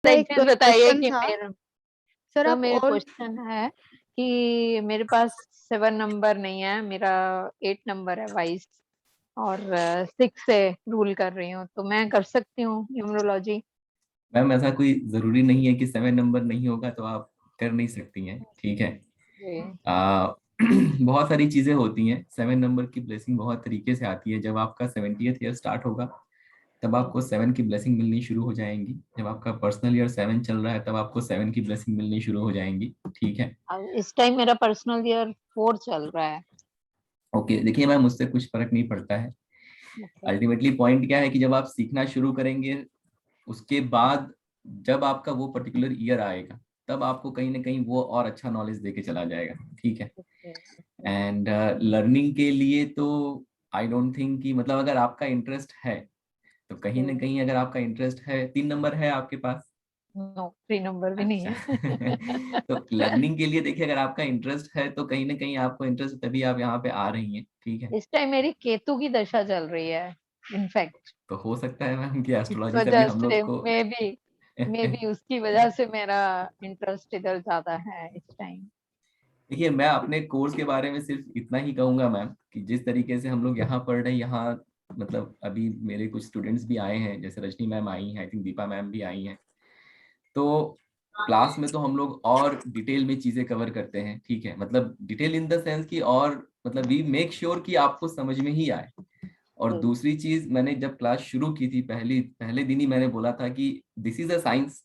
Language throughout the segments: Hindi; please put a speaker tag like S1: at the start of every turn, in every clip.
S1: एक
S2: चीज बताइए
S1: क्वेश्चन
S2: कि
S1: था
S2: मेरा
S1: सर,
S2: तो
S1: आप
S2: मेरा
S1: और
S2: क्वेश्चन है कि मेरे पास 7 नंबर नहीं है, मेरा 8 नंबर है वाइस, और 6 से रूल कर रही हूँ, तो मैं कर सकती हूँ न्यूमरोलॉजी?
S3: मैम ऐसा कोई जरूरी नहीं है कि 7 नंबर नहीं होगा तो आप कर नहीं सकती हैं, ठीक है।
S2: जी।
S3: बहुत सारी चीजें होती हैं। 7 नंबर की ब्लेसिंग बहुत तरीके से आती है। जब आपका 70th ईयर स्टार्ट होगा तब आपको 7 की ब्लेसिंग मिलनी शुरू हो जाएंगी। जब आपका पर्सनल ईयर 7 चल रहा है तब आपको 7 की ब्लेसिंग मिलनी शुरू हो जाएंगी, ठीक है।
S2: अब इस टाइम मेरा पर्सनल ईयर 4 चल रहा है।
S3: ओके, देखिए मैम उससे कुछ फर्क नहीं पड़ता है।
S2: Okay.
S3: अल्टीमेटली पॉइंट क्या है कि जब आप सीखना शुरू करेंगे उसके बाद जब आपका वो पर्टिकुलर ईयर आएगा तब आपको कहीं ना कहीं वो और अच्छा नॉलेज देके चला जाएगा, ठीक है।
S2: Okay.
S3: एंड लर्निंग के लिए तो आई डोंट थिंक कि मतलब अगर आपका इंटरेस्ट है तो कहीं ना कहीं अगर आपका इंटरेस्ट है, 3 नंबर है आपके पास?
S2: नो, 3 नंबर भी नहीं
S3: अच्छा।
S2: है।
S3: तो लर्निंग के लिए देखिए अगर आपका इंटरेस्ट है तो कहीं ना कहीं आपको इंटरेस्ट, तभी आप यहाँ पे आ रही हैं, ठीक है।
S2: इस टाइम मेरी केतु की दशा चल रही है इनफैक्ट,
S3: तो हो सकता है मैम कि
S2: इस
S3: एस्ट्रोलॉजी से भी
S2: वजह
S3: हम
S2: से
S3: लोग को
S2: मे भी उसकी वजह से मेरा इंटरेस्ट इधर ज्यादा है इस टाइम।
S3: देखिए मैं अपने कोर्स के बारे में सिर्फ इतना ही कहूंगा मैम कि जिस तरीके से हम लोग यहाँ पढ़ रहे हैं, यहाँ मतलब अभी मेरे कुछ स्टूडेंट्स भी आए हैं, जैसे रजनी मैम आई हैं, आई थिंक दीपा मैम भी आई हैं। तो क्लास में तो हम लोग और डिटेल में चीजें कवर करते हैं, ठीक है। मतलब डिटेल इन द सेंस की, और मतलब वी मेक श्योर कि आपको समझ में ही आए। और दूसरी चीज, मैंने जब क्लास शुरू की थी पहले दिन ही मैंने बोला था कि दिस इज अ साइंस,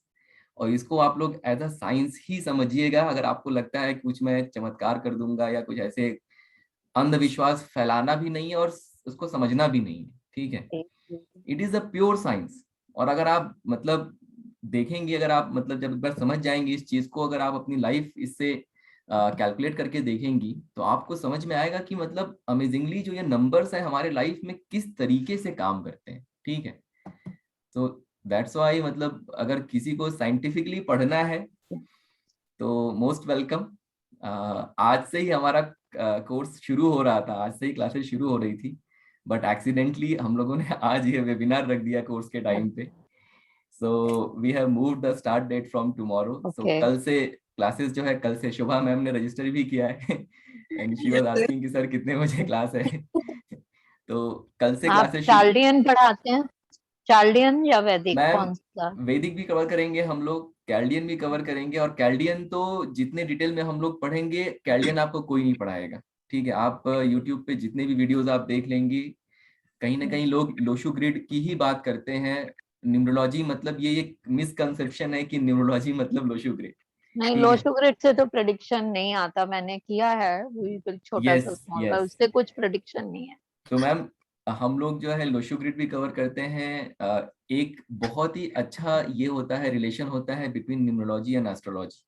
S3: और इसको आप लोग एज अ साइंस ही समझिएगा। अगर आपको लगता है कि कुछ मैं चमत्कार कर दूंगा या कुछ ऐसे अंधविश्वास फैलाना भी नहीं है और उसको समझना भी नहीं है, ठीक है। It is a pure science. और अगर आप मतलब देखेंगे, अगर आप मतलब जब एक बार समझ जाएंगे इस चीज को, अगर आप अपनी लाइफ इससे कैलकुलेट करके देखेंगी तो आपको समझ में आएगा कि मतलब अमेजिंगली जो ये नंबर्स है हमारे लाइफ में किस तरीके से काम करते हैं, ठीक है। तो दैट्स व्हाई मतलब अगर किसी को साइंटिफिकली पढ़ना है तो मोस्ट वेलकम। आज से ही हमारा कोर्स शुरू हो रहा था, आज से ही क्लासेस शुरू हो रही थी, बट एक्सीडेंटली हम लोगों ने आज ये वेबिनार रख दिया कोर्स के टाइम पे। So we have moved the start date from tomorrow. So
S2: okay.
S3: कल से क्लासेस जो है, कल से शोभा मैम ने रजिस्टर भी किया है एंड शी वाज आस्किंग कि सर कितने बजे क्लास है। तो कल से
S2: आप
S3: क्लासेस शुरू।
S2: चाल्डियन पढ़ाते हैं? चाल्डियन या वैदिक,
S3: मैम
S2: कौन सा?
S3: वैदिक भी कवर करेंगे हम लोग, कैल्डियन भी कवर करेंगे। और कैल्डियन तो जितने डिटेल में हम लोग पढ़ेंगे, कैल्डियन आपको कोई नहीं पढ़ाएगा, ठीक है। आप यूट्यूब पे जितने भी वीडियोस आप देख लेंगी, कहीं ना कहीं लोग लोशो ग्रिड की ही बात करते हैं। न्यूमरोलॉजी मतलब ये एक मिसकंसेप्शन है कि न्यूमरोलॉजी मतलब लोशो ग्रिड,
S2: नहीं,
S3: ठीक
S2: लो
S3: है।
S2: शुगर से तो प्रेडिक्शन नहीं आता, मैंने किया है बिल्कुल छोटा
S3: यस
S2: सा स्मॉल सा,
S3: यस।
S2: उससे कुछ प्रेडिक्शन नहीं है।
S3: तो मैम हम लोग जो है लोशो ग्रिड भी कवर करते हैं। एक बहुत ही अच्छा ये होता है, रिलेशन होता है बिटवीन न्यूमरोलॉजी एंड एस्ट्रोलॉजी।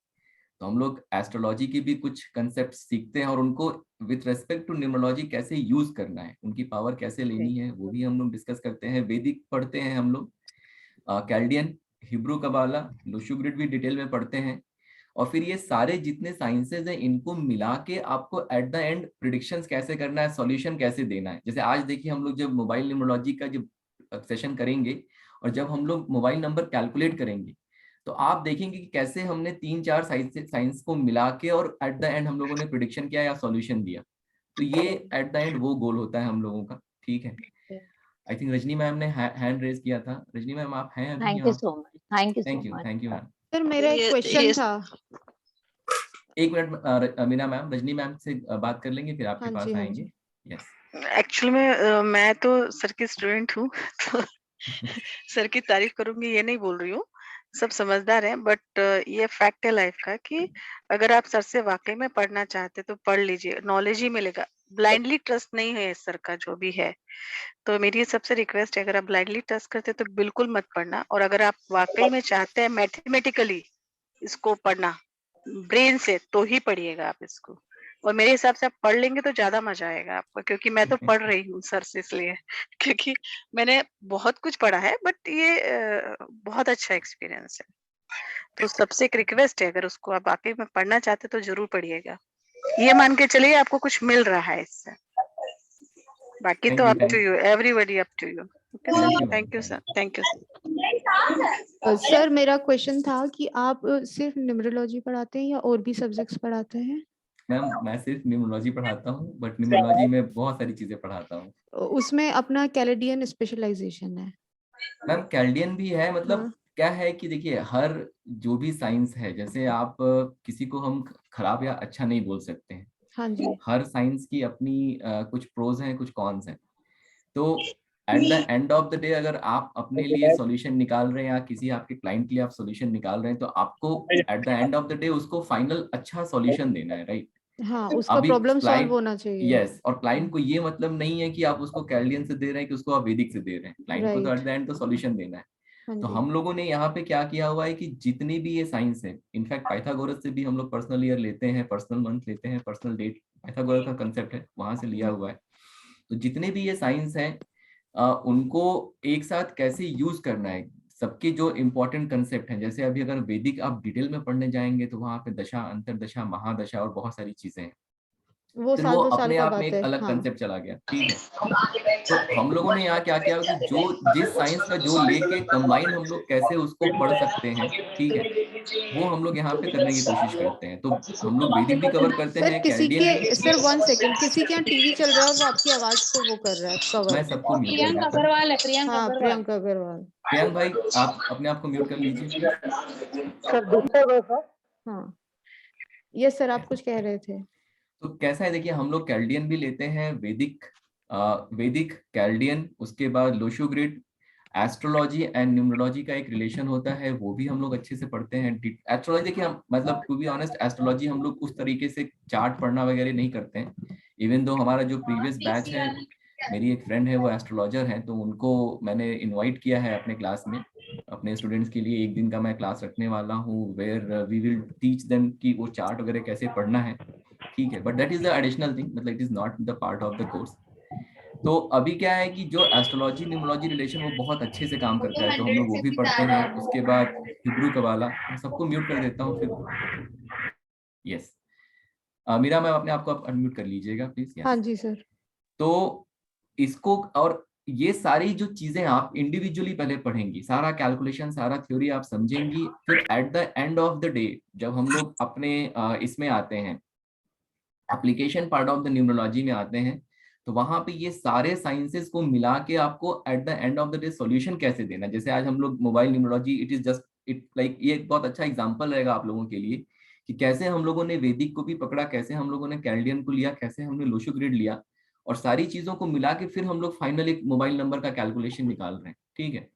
S3: तो हम लोग एस्ट्रोलॉजी की भी कुछ कंसेप्ट सीखते हैं और उनको विथ रेस्पेक्ट टू न्यूमरोलॉजी कैसे यूज करना है, उनकी पावर कैसे लेनी है, वो भी हम लोग डिस्कस करते हैं। वैदिक पढ़ते हैं हम लोग, कैल्डियन, हिब्रू कबाला, लोशो ग्रिड भी डिटेल में पढ़ते हैं। और फिर ये सारे जितने साइंसेज हैं इनको मिला के आपको एट द एंड प्रिडिक्शंस कैसे करना है, सॉल्यूशन कैसे देना है। जैसे आज देखिए हम लोग जब मोबाइल न्यूमरोलॉजी का जब सेशन करेंगे और जब हम लोग मोबाइल नंबर कैलकुलेट करेंगे तो आप देखेंगे कि कैसे हमने 3-4 साइंस को मिला के और एट द एंड हम लोगों ने प्रिडिक्शन किया या सॉल्यूशन दिया। तो ये एट द एंड वो गोल होता है हम लोगों का, ठीक है। आई थिंक रजनी मैम ने हैंड रेज किया था। रजनी मैम आप हैं अभी
S2: थैंक यू
S3: यहाँ?
S2: सो much, thank you so much.
S3: Thank you ma'am.
S1: Sir मेरा एक क्वेश्चन था।
S3: एक minute Meena ma'am, Rajni ma'am से बात कर लेंगे फिर आपके
S1: हाँ
S3: पास
S1: जी, हाँ
S3: आएंगे।
S1: जी।
S3: यस।
S4: एक्चुअली में मैं तो सर की स्टूडेंट हूँ तो सर की तारीफ करूंगी ये नहीं बोल रही हूँ। सब समझदार हैं बट ये फैक्ट है लाइफ का कि अगर आप सर से वाकई में पढ़ना चाहते तो पढ़ लीजिए, नॉलेज ही मिलेगा। ब्लाइंडली ट्रस्ट नहीं है सर का जो भी है। तो मेरी ये सबसे रिक्वेस्ट है, अगर आप ब्लाइंडली ट्रस्ट करते तो बिल्कुल मत पढ़ना। और अगर आप वाकई में चाहते हैं मैथमेटिकली इसको पढ़ना ब्रेन से, तो ही पढ़िएगा आप इसको। और मेरे हिसाब से आप पढ़ लेंगे तो ज्यादा मजा आएगा आपको, क्योंकि मैं तो पढ़ रही हूँ सर से इसलिए क्योंकि मैंने बहुत कुछ पढ़ा है बट ये बहुत अच्छा एक्सपीरियंस है। तो सबसे एक रिक्वेस्ट है, अगर उसको आप वाकई में पढ़ना चाहते तो जरूर पढ़िएगा। ये मान के चलिए आपको कुछ मिल रहा है इससे, बाकी
S3: थैंक
S4: तो
S3: you
S4: up to you, everybody up to you. Okay
S3: thank
S4: sir,
S3: you
S4: thank you
S3: ma'am.
S4: Sir, thank you sir.
S1: Sir मेरा क्वेश्चन था कि आप सिर्फ न्यूमरोलॉजी पढ़ाते हैं या और भी सब्जेक्ट्स पढ़ाते हैं?
S3: मैम मैं सिर्फ न्यूमरोलॉजी पढ़ाता हूँ, बट न्यूमरोलॉजी में बहुत सारी चीजें पढ़ाता हूँ।
S1: उसमें अपना कैलेडियन स्पेशलाइजेशन है?
S3: मैम कैल्डियन भी है, मतलब
S1: हाँ।
S3: क्या है कि देखिए हर जो भी साइंस है, जैसे आप किसी को हम खराब या अच्छा नहीं बोल सकते हैं।
S1: हाँ जी।
S3: हर साइंस की अपनी कुछ प्रोज हैं, कुछ कॉन्स हैं। तो at the end of the day अगर आप अपने लिए सॉल्यूशन निकाल रहे हैं या किसी आपके क्लाइंट के लिए आप सॉल्यूशन निकाल रहे हैं, तो आपको at the end of the day उसको फाइनल अच्छा सॉल्यूशन देना है, राइट?
S1: हाँ, उसका
S3: अभी
S1: प्रॉब्लम सॉल्व
S3: क्लाइंट,
S1: होना चाहिए।
S3: यस, और क्लाइंट को ये मतलब नहीं है कि आप उसको कैल्डियन से दे रहे हैं कि उसको आप वैदिक से दे रहे हैं। क्लाइंट को तो एट द एंड तो सॉल्यूशन देना है।
S1: हाँ
S3: तो
S1: जी।
S3: हम लोगों ने यहाँ पे क्या किया हुआ है कि जितनी भी ये साइंस है, इनफैक्ट पाइथागोरस से भी हम लोग पर्सनल ईयर लेते हैं, पर्सनल मंथ लेते हैं, पर्सनल डेट, पाइथागोरस का कंसेप्ट है, वहां से लिया हुआ है। तो जितने भी ये साइंस हैं उनको एक साथ कैसे यूज करना है, सबके जो इम्पोर्टेंट कंसेप्ट हैं, जैसे अभी अगर वैदिक आप डिटेल में पढ़ने जाएंगे तो वहां पे दशा, अंतरदशा, महादशा और बहुत सारी चीजें हैं।
S1: वो
S3: फिर
S1: साल
S3: वो
S1: 2 साल
S3: अपने
S1: का
S3: आप में
S1: बात
S3: एक
S1: है।
S3: अलग
S1: हाँ।
S3: कंसेप्ट चला गया, ठीक है। तो हम लोगों ने यहाँ क्या किया कि जो जिस साइंस का जो लेके कंबाइन हम लोग कैसे उसको पढ़ सकते हैं, ठीक है, वो हम लोग यहाँ पे करने की कोशिश करते हैं। तो हम लोग वैदिक भी कवर करते
S1: सर
S3: हैं,
S1: किसी
S3: कैल्डियन भी।
S1: के सर 1 सेकंड, किसी के यहाँ टीवी चल रहा है और वो आपकी आवाज को वो कर रहा है
S3: मैं
S1: कवर।
S3: सबको म्यूट कर
S5: प्रियंक
S3: देता हूँ।
S5: अग्रवाल है, प्रियंक
S1: हाँ,
S5: अग्रवाल।
S1: प्रियंका अग्रवाल।
S3: प्रियंक भाई आप अपने आप को म्यूट कर लीजिए प्लीज।
S6: सर डिस्टर्ब है सर।
S1: हाँ, यस सर, आप कुछ कह रहे थे।
S3: तो कैसा है, देखिए हम लोग कैल्डियन भी लेते हैं, वैदिक कैल्डियन, उसके बाद Lo Shu grid, astrology and numerology का एक रिलेशन होता है, वो भी हम लोग अच्छे से पढ़ते हैं। एस्ट्रोलॉजी देखिए हम, मतलब टू बी ऑनेस्ट, एस्ट्रोलॉजी हम लोग उस तरीके से चार्ट पढ़ना वगैरह नहीं करते हैं। इवन दो हमारा जो प्रीवियस बैच है, मेरी एक फ्रेंड है वो एस्ट्रोलॉजर है, तो उनको मैंने इनवाइट किया है अपने क्लास में। अपने स्टूडेंट्स के लिए एक दिन का मैं क्लास रखने वाला हूँ, where we will teach them कि वो चार्ट वगैरह कैसे पढ़ना है, ठीक है। But that is the additional thing, मतलब it is not the part of the course. तो अभी क्या है कि जो एस्ट्रोलॉजी न्यूमरोलॉजी रिलेशन वो बहुत अच्छे से काम करता है, तो हम लोग वो भी पढ़ते हैं। उसके बाद हिब्रू कबाला, मैं सबको म्यूट कर देता हूँ फिर। यस, मीरा मैम अपने आप को आप अनम्यूट कर लीजिएगा प्लीज।
S1: हाँ जी सर।
S3: तो इसको, और ये सारी जो चीजें आप इंडिविजुअली पहले पढ़ेंगी, सारा कैलकुलेशन, सारा थ्योरी आप समझेंगी, फिर at the end of the day जब हम लोग अपने इसमें आते हैं, application part of the numerology में आते हैं, तो वहां पे ये सारे साइंसेस को मिला के आपको at the end of the day solution कैसे देना। जैसे आज हम लोग mobile numerology, it is just it like, ये एक बहुत अच्छा एग्जांपल रहेगा आप लोगों के लिए कि कैसे हम लोगों ने वैदिक को भी पकड़ा, कैसे हम लोगों ने कैल्डियन को लिया, कैसे हमने लोशो ग्रिड लिया, और सारी चीजों को मिला के फिर हम लोग फाइनल एक मोबाइल नंबर का कैलकुलेशन निकाल रहे हैं, ठीक है।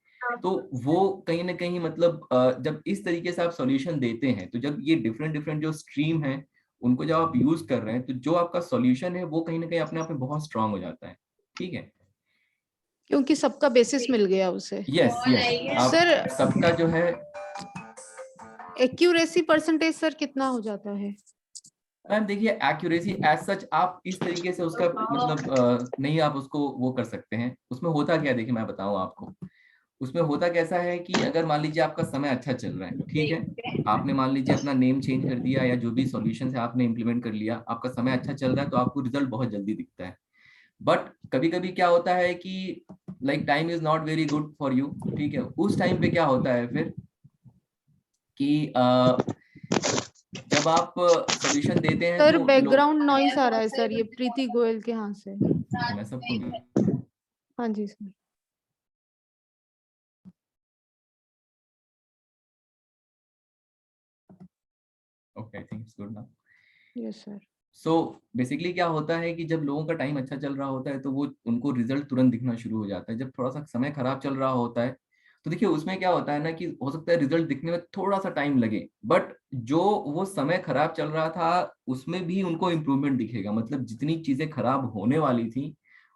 S3: तो वो कहीं ना कहीं मतलब जब इस तरीके से आप सॉल्यूशन देते हैं, तो जब ये डिफरेंट डिफरेंट जो स्ट्रीम है उनको जब आप यूज कर रहे हैं, तो जो आपका सॉल्यूशन है वो कहीं ना कहीं अपने आप में बहुत स्ट्रांग हो जाता है, ठीक है।
S1: क्योंकि सबका बेसिस मिल गया उसे।
S3: यस यस, आप
S1: सर
S3: सबका जो है
S1: एक्यूरेसी परसेंटेज सर कितना हो जाता है?
S3: मैम देखिए, एक्यूरेसी एज सच आप इस तरीके से उसका मतलब नहीं आप उसको वो कर सकते हैं। उसमें होता क्या है, देखिए मैं बताऊं आपको, उसमें होता कैसा है कि अगर मान लीजिए आपका समय अच्छा चल रहा है, ठीक है, आपने मान लीजिए अपना नेम चेंज कर दिया या जो भी सॉल्यूशन है आपने इंप्लीमेंट कर लिया, आपका समय अच्छा चल रहा है, तो आपको रिजल्ट बहुत जल्दी दिखता है। बट कभी कभी क्या होता है कि like time is not very good for you, ठीक है। उस टाइम पे क्या होता है फिर कि जब आप सॉल्यूशन देते हैं
S1: सर
S3: तो
S1: बैकग्राउंड नॉइस आ रहा है सर, ये प्रीति गोयल के यहाँ से।
S3: मैं सबको,
S1: हाँ जी sir.
S3: Okay, I think it's good now.
S1: Yes sir.
S3: So basically क्या होता है कि जब लोगों का टाइम अच्छा चल रहा होता है तो वो उनको रिजल्ट तुरंत दिखना शुरू हो जाता है। जब थोड़ा सा समय खराब चल रहा होता है तो देखिए उसमें क्या होता है ना कि हो सकता है रिजल्ट दिखने में थोड़ा सा टाइम लगे, बट जो वो समय खराब चल रहा था उसमें भी उनको इम्प्रूवमेंट दिखेगा। मतलब जितनी चीजें खराब होने वाली थी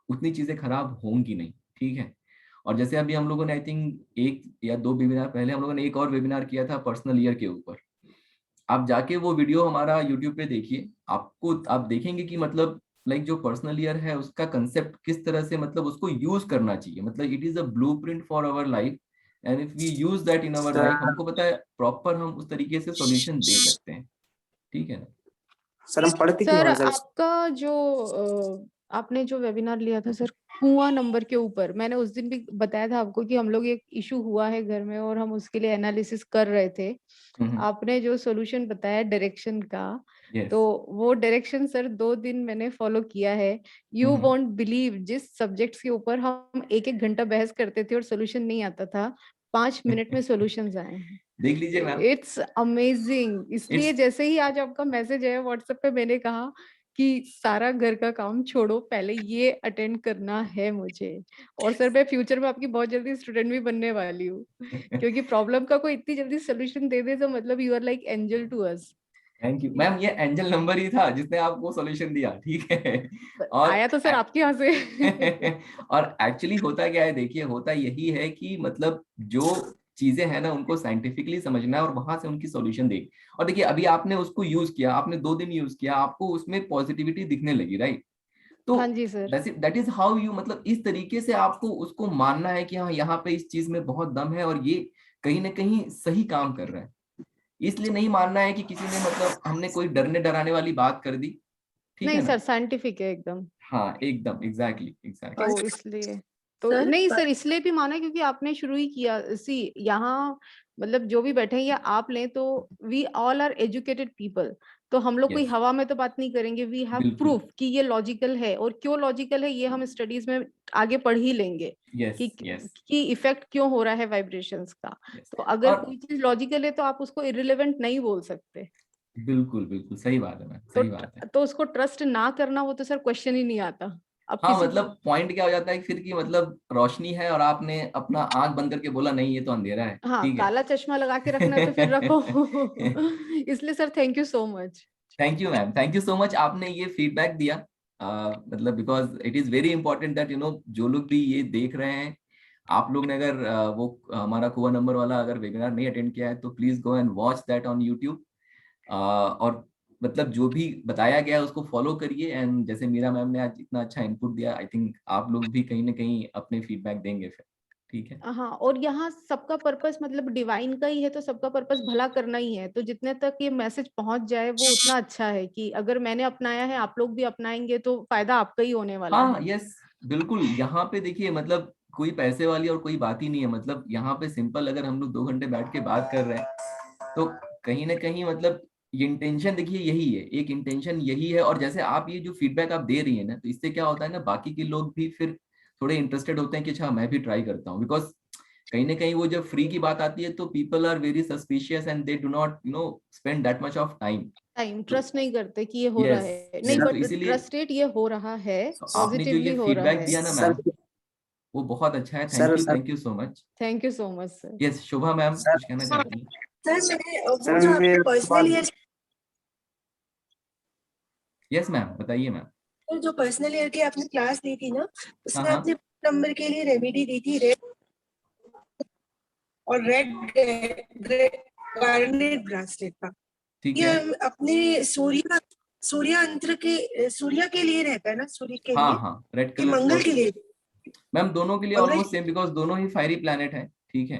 S3: उतनी चीजें खराब होंगी नहीं, ठीक है। और जैसे अभी हम लोगों ने आई थिंक 1 या 2 वेबिनार पहले हम लोगों ने एक और वेबिनार किया था पर्सनल ईयर के ऊपर। आप जाके वो वीडियो हमारा यूट्यूब पे देखिए, आपको आप देखेंगे कि मतलब लाइक जो पर्सनल ईयर है उसका कंसेप्ट किस तरह से मतलब उसको यूज करना चाहिए। मतलब it is a blueprint for our life, and if we use that in our life, हमको पता है प्रॉपर हम उस तरीके से सॉल्यूशन दे सकते हैं, ठीक है ना।
S6: सर हम पढ़ते क्यों
S1: सर
S6: हैं सर?
S1: आपका जो आपने जो वेबिनार लिया था सर कुआं नंबर के ऊपर, मैंने उस दिन भी बताया था आपको कि हम लोग एक इशू हुआ है घर में और हम उसके लिए एनालिसिस कर रहे थे। आपने जो सॉल्यूशन बताया डायरेक्शन का,
S3: Yes.
S1: तो वो डायरेक्शन सर 2 दिन मैंने फॉलो किया है। यू वोंट बिलीव, जिस सब्जेक्ट्स के ऊपर हम 1-1 घंटा बहस करते थे और सॉल्यूशन नहीं आता था, 5 मिनट में सॉल्यूशंस आए हैं।
S3: देख लीजिए मैम,
S1: इट्स अमेजिंग। इसलिए जैसे ही आज आपका मैसेज आया व्हाट्सएप पे, मैंने कहा कि सारा घर का काम छोड़ो, पहले ये अटेंड करना है मुझे। और सर मैं फ्यूचर में आपकी बहुत जल्दी स्टूडेंट भी बनने वाली हूँ, क्योंकि प्रॉब्लम का कोई इतनी जल्दी सोल्यूशन दे दे तो मतलब you are like angel to us.
S3: Thank you ma'am. ये एंजल नंबर ही था जिसने आपको सॉल्यूशन दिया, ठीक है। और
S1: आया तो सर आपके यहाँ से।
S3: और एक्चुअली होता क्या है, देखिए होता यही है कि मतलब जो चीजें हैं ना उनको साइंटिफिकली समझना है और वहां से उनकी सॉल्यूशन देख। और देखिए अभी आपने उसको यूज किया, आपने 2 दिन यूज किया, आपको उसमें पॉजिटिविटी दिखने लगी, राइट? तो
S1: हाँ जी sir.
S3: That is how you, मतलब इस तरीके से आपको उसको मानना है कि हाँ यहाँ पे इस चीज में बहुत दम है और ये कहीं ना कहीं सही काम कर रहा है। इसलिए नहीं मानना है कि किसी ने मतलब हमने कोई डरने डराने वाली बात कर दी, ठीक है
S1: नहीं
S3: ना?
S1: सर, साइंटिफिक है एकदम।
S3: हाँ एकदम, एग्जैक्टली एग्जैक्टली।
S1: तो इसलिए तो नहीं सर, इसलिए भी माना क्योंकि आपने शुरू ही किया। सी यहाँ मतलब जो भी बैठे हैं या आप लें तो we all are educated people, तो हम लोग कोई
S3: यस,
S1: हवा में तो बात नहीं करेंगे। वी हैव
S3: बिल्कुल।
S1: प्रूफ कि ये लॉजिकल है, और क्यों लॉजिकल है ये हम स्टडीज में आगे पढ़ ही लेंगे
S3: यस
S1: कि
S3: यस
S1: कि इफेक्ट क्यों हो रहा है वाइब्रेशंस का।
S3: यस।
S1: तो अगर
S3: और
S1: कोई चीज लॉजिकल है तो आप उसको इररिलेवेंट नहीं बोल सकते।
S3: बिल्कुल बिल्कुल सही बात है मैम,
S1: तो
S3: सही बात है।
S1: तो उसको ट्रस्ट ना करना, वो तो सर क्वेश्चन ही नहीं आता। अब
S3: हाँ
S1: किसी
S3: मतलब पॉइंट क्या हो जाता है फिर कि मतलब रोशनी है और आपने अपना आंख बंद करके बोला नहीं ये तो अंधेरा है,
S1: हाँ,
S3: ठीक है।
S1: काला चश्मा लगा के रखना है तो फिर रखो। इसलिए sir thank you so much.
S3: Thank you ma'am, thank you so much, आपने ये फीडबैक दिया। मतलब because it is very important that जो लोग भी ये देख रहे हैं, आप लोग ने अगर वो हमारा कुआ नंबर वाला अगर वेबिनार नहीं अटेंड किया है तो please go and watch that on YouTube. और मतलब जो भी बताया गया है उसको फॉलो करिए। एंड जैसे मीरा मैम ने आज इतना अच्छा इनपुट दिया, आई थिंक आप लोग भी कहीं ना कहीं अपने फीडबैक देंगे फिर, ठीक है।
S1: हाँ, और यहाँ सबका पर्पस मतलब डिवाइन का ही है, तो सबका पर्पस भला करना ही है। तो जितने तक ये मैसेज पहुंच जाए वो उतना अच्छा है, कि अगर मैंने अपनाया है आप लोग भी अपनाएंगे तो फायदा आपका ही होने वाला
S3: हाँ
S1: है।
S3: यस, बिल्कुल। यहाँ पे देखिए मतलब कोई पैसे वाली और कोई बात ही नहीं है। मतलब यहाँ पे सिंपल अगर हम लोग 2 घंटे बैठ के बात कर रहे हैं तो कहीं ना कहीं मतलब ये इंटेंशन देखिए यही है, एक इंटेंशन यही है। और जैसे आप ये जो फीडबैक आप दे रही है ना, तो इससे क्या होता है ना, बाकी के लोग भी फिर थोड़े इंटरेस्टेड होते हैं कि अच्छा मैं भी ट्राई करता हूँ। बिकॉज कहीं ना कहीं वो जब फ्री की बात आती है तो people are very suspicious and they do not spend that much of time.
S1: Time trust नहीं करते कि ये हो रहा
S3: यस
S1: है, नहीं,
S3: यस, तो
S1: बट
S3: इसीलिए
S1: ट्रस्टेड ये हो रहा है,
S3: तो आपने जो ये
S1: पॉजिटिवली हो रहा
S3: फीडबैक
S1: है।
S3: दिया ना
S6: सर
S3: मैम, वो बहुत अच्छा है।
S6: Sir sir
S3: thank you so much.
S1: Thank you so much sir.
S3: Yes, Shobha ma'am
S6: sir
S3: कुछ कहना चाहती हैं?
S5: सर मैंने वो
S6: सर
S5: जो
S6: मैं
S5: आपने पर्सनल ईयर
S3: यस मैम, बताइए मैम।
S5: जो पर्सनल ईयर की आपने क्लास दी थी ना,
S3: हाँ
S5: उसमें
S3: हाँ,
S5: आपने नंबर के लिए रेमेडी दी थी, रेड और रेड गार्नेट ब्रासलेट का।
S3: ठीक
S5: ये
S3: है।
S5: अपने सूर्य यंत्र के सूर्य के लिए रहता है ना, सूर्य के
S3: हाँ
S5: लिए
S3: हाँ, रेड
S5: कि
S3: कलर
S5: मंगल
S3: और
S5: के लिए?
S3: मैम दोनों के लिए
S5: मंगल
S3: ऑलमोस्ट सेम, बिकॉज दोनों ही फायरी प्लैनेट है, ठीक है।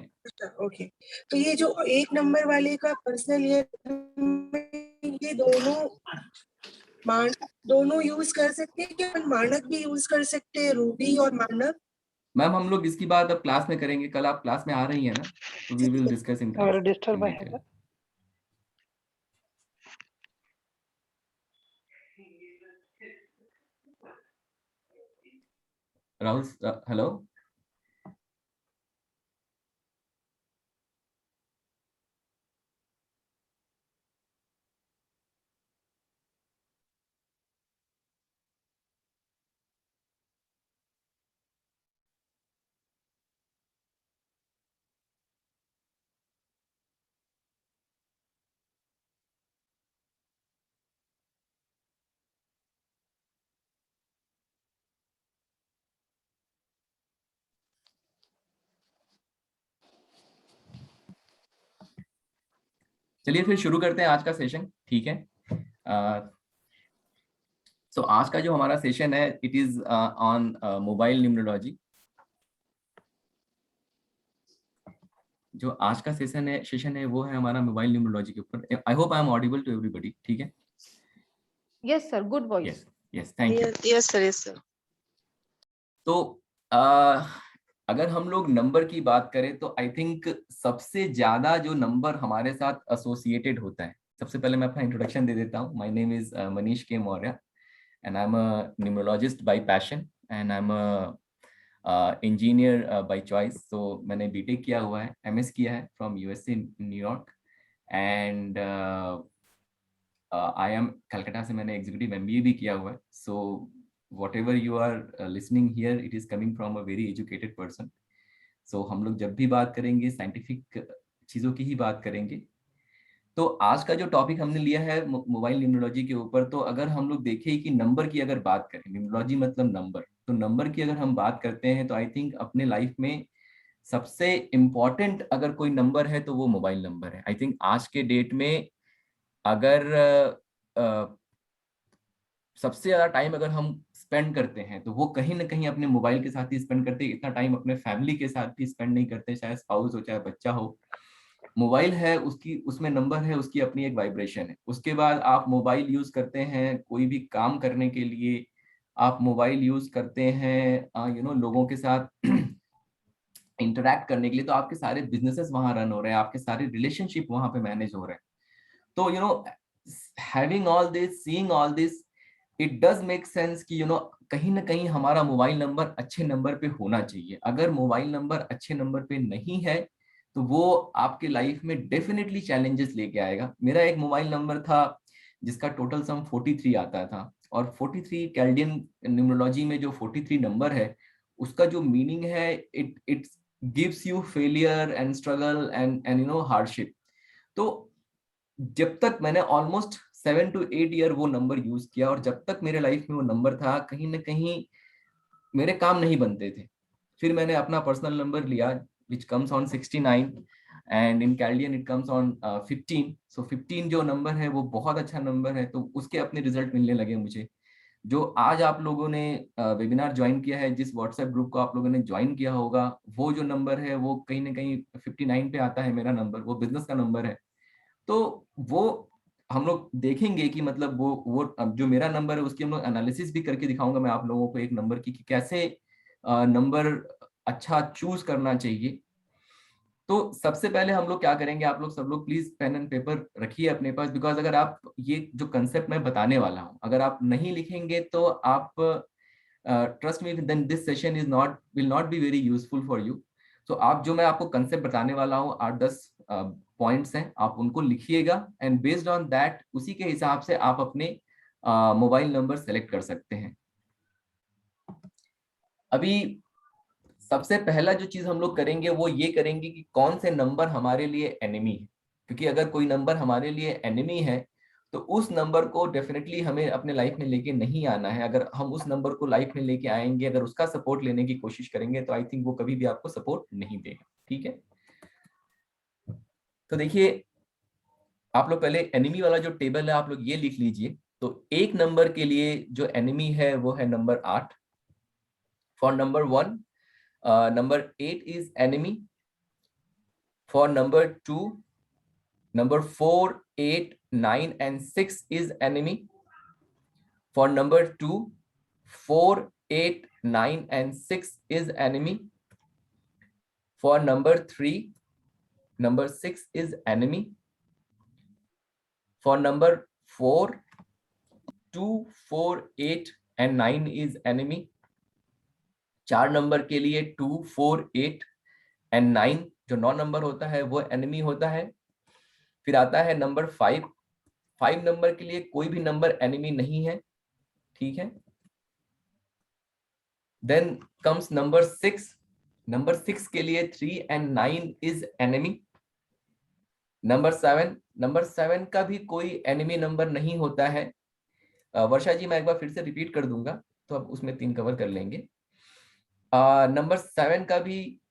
S5: ओके। तो ये जो 1 नंबर वाले का पर्सनल ईयर, ये दोनों यूज कर सकते हैं क्या? मानक भी यूज कर सकते हैं, रूबी और मानक?
S3: मैम हम लोग इसकी बात अब क्लास में करेंगे। कल आप क्लास में आ रही हैं ना, तो we will discuss in class
S6: और डिस्टर्ब
S3: इन
S6: है
S3: डिटेल। राहुल, हेलो। चलिए फिर शुरू करते हैं आज का सेशन, ठीक है। सो आज का जो हमारा सेशन है it is on mobile numerology. जो आज का सेशन है वो है हमारा मोबाइल न्यूमरोलॉजी के ऊपर। I hope I am audible to everybody, ठीक है।
S1: Yes sir, good voice.
S3: Yes, yes, thank you.
S4: Yes sir, yes sir.
S3: तो अगर हम लोग नंबर की बात करें तो आई थिंक सबसे ज्यादा जो नंबर हमारे साथ एसोसिएटेड होता है, सबसे पहले मैं अपना इंट्रोडक्शन दे देता हूँ। माय नेम इज मनीष के Maurya and I am a numerologist bye passion and I am a engineer by choice. तो मैंने बीटेक किया हुआ है, एमएस किया है from USA New York, and I am Calcutta से मैंने एग्जीक्यूटिव एमबीए भी किया हुआ है। सो whatever you are listening here, it is coming from a very educated person. So हम लोग जब भी बात करेंगे साइंटिफिक चीज़ों की ही बात करेंगे। तो आज का जो टॉपिक हमने लिया है मोबाइल न्यूमरोलॉजी के ऊपर, तो अगर हम लोग देखें कि नंबर की अगर बात करें, न्यूमरोलॉजी मतलब नंबर, तो नंबर की अगर हम बात करते हैं तो आई थिंक अपने लाइफ में सबसे इम्पॉर्टेंट अगर कोई नंबर है तो वो मोबाइल नंबर है। आई थिंक आज के डेट में अगर सबसे ज्यादा टाइम अगर हम स्पेंड करते हैं तो वो कहीं ना कहीं अपने मोबाइल के साथ ही स्पेंड करते हैं। इतना टाइम अपने फैमिली के साथ भी स्पेंड नहीं करते, चाहे स्पाउस हो चाहे बच्चा हो। मोबाइल है, उसकी उसमें नंबर है, उसकी अपनी एक वाइब्रेशन है। उसके बाद आप मोबाइल यूज करते हैं कोई भी काम करने के लिए, आप मोबाइल यूज करते हैं लोगों के साथ इंटरैक्ट करने के लिए, तो आपके सारे बिजनेसेस वहां रन हो रहे हैं, आपके सारे रिलेशनशिप वहां पे मैनेज हो रहे हैं। तो having all this, seeing all this, it does make sense कि कहीं ना कहीं हमारा मोबाइल नंबर अच्छे नंबर पे होना चाहिए। अगर मोबाइल नंबर अच्छे नंबर पे नहीं है तो वो आपके लाइफ में डेफिनेटली चैलेंजेस लेके आएगा। मेरा एक मोबाइल नंबर था जिसका टोटल सम 43 आता था, और 43 कैल्डियन न्यूमरोलॉजी में जो 43 नंबर है उसका जो मीनिंग है, it gives you failure and struggle and hardship. तो जब तक मैंने ऑलमोस्ट 7 to 8 ईयर वो नंबर यूज किया, और जब तक मेरे लाइफ में वो नंबर था कहीं ना कहीं मेरे काम नहीं बनते थे। फिर मैंने अपना पर्सनल नंबर लिया which comes on 69 and in Chaldean it comes on 15। So 15 जो नंबर है वो बहुत अच्छा नंबर है, तो उसके अपने रिजल्ट मिलने लगे मुझे। जो आज आप लोगों ने वेबिनार ज्वाइन किया है, जिस व्हाट्सएप ग्रुप को आप लोगों ने ज्वाइन किया होगा, वो जो नंबर है वो कहीं ना कहीं 59 पे आता है मेरा नंबर, वो बिजनेस का नंबर है। तो वो हम लोग देखेंगे कि मतलब वो अब जो मेरा नंबर है उसकी हम लोग एनालिसिस भी करके दिखाऊंगा मैं आप लोगों को एक नंबर की कि कैसे नंबर अच्छा चूज करना चाहिए। तो सबसे पहले हम लोग क्या करेंगे, आप लोग सब लोग प्लीज पेन एंड पेपर रखिए अपने पास, बिकॉज अगर आप ये जो कंसेप्ट मैं बताने वाला हूँ अगर आप नहीं लिखेंगे तो आप trust me then this session is not will not be very useful for you. तो आप जो मैं आपको कंसेप्ट बताने वाला हूँ 8-10 पॉइंट्स हैं, आप उनको लिखिएगा एंड बेस्ड ऑन दैट उसी के हिसाब से आप अपने मोबाइल नंबर सेलेक्ट कर सकते हैं। अभी सबसे पहला जो चीज हम लोग करेंगे वो ये करेंगे कि कौन से नंबर हमारे लिए एनिमी है, क्योंकि अगर कोई नंबर हमारे लिए एनिमी है तो उस नंबर को डेफिनेटली हमें अपने लाइफ में लेके नहीं आना है। अगर हम उस नंबर को लाइफ में लेके आएंगे, अगर उसका सपोर्ट लेने की कोशिश करेंगे, तो आई थिंक वो कभी भी आपको सपोर्ट नहीं देगा। ठीक है, तो देखिए आप लोग पहले एनिमी वाला जो टेबल है आप लोग ये लिख लीजिए। तो एक नंबर के लिए जो एनिमी है वो है number 8। For number 1, number 8 is enemy. For number 2, number 4, 8, 9 and 6 is enemy. For number 2, 4, 8, 9 and 6 is enemy. For number 3, number 6 is enemy. For number 4, 2, 4, 8 and 9 is enemy. 4 number के लिए 2, 4, 8 and 9 जो 9 नंबर होता है वो एनिमी होता है। फिर आता है नंबर 5। 5 नंबर के लिए कोई भी नंबर एनिमी नहीं है। ठीक है, देन कम्स नंबर 6। नंबर 6 के लिए 3 and 9 इज एनिमी। नंबर 7 का भी कोई एनिमी नंबर नहीं होता है। वर्षा जी मैं एक बार फिर से रिपीट कर दूंगा तो अब उसमें 3 कवर कर लेंगे। नंबर 7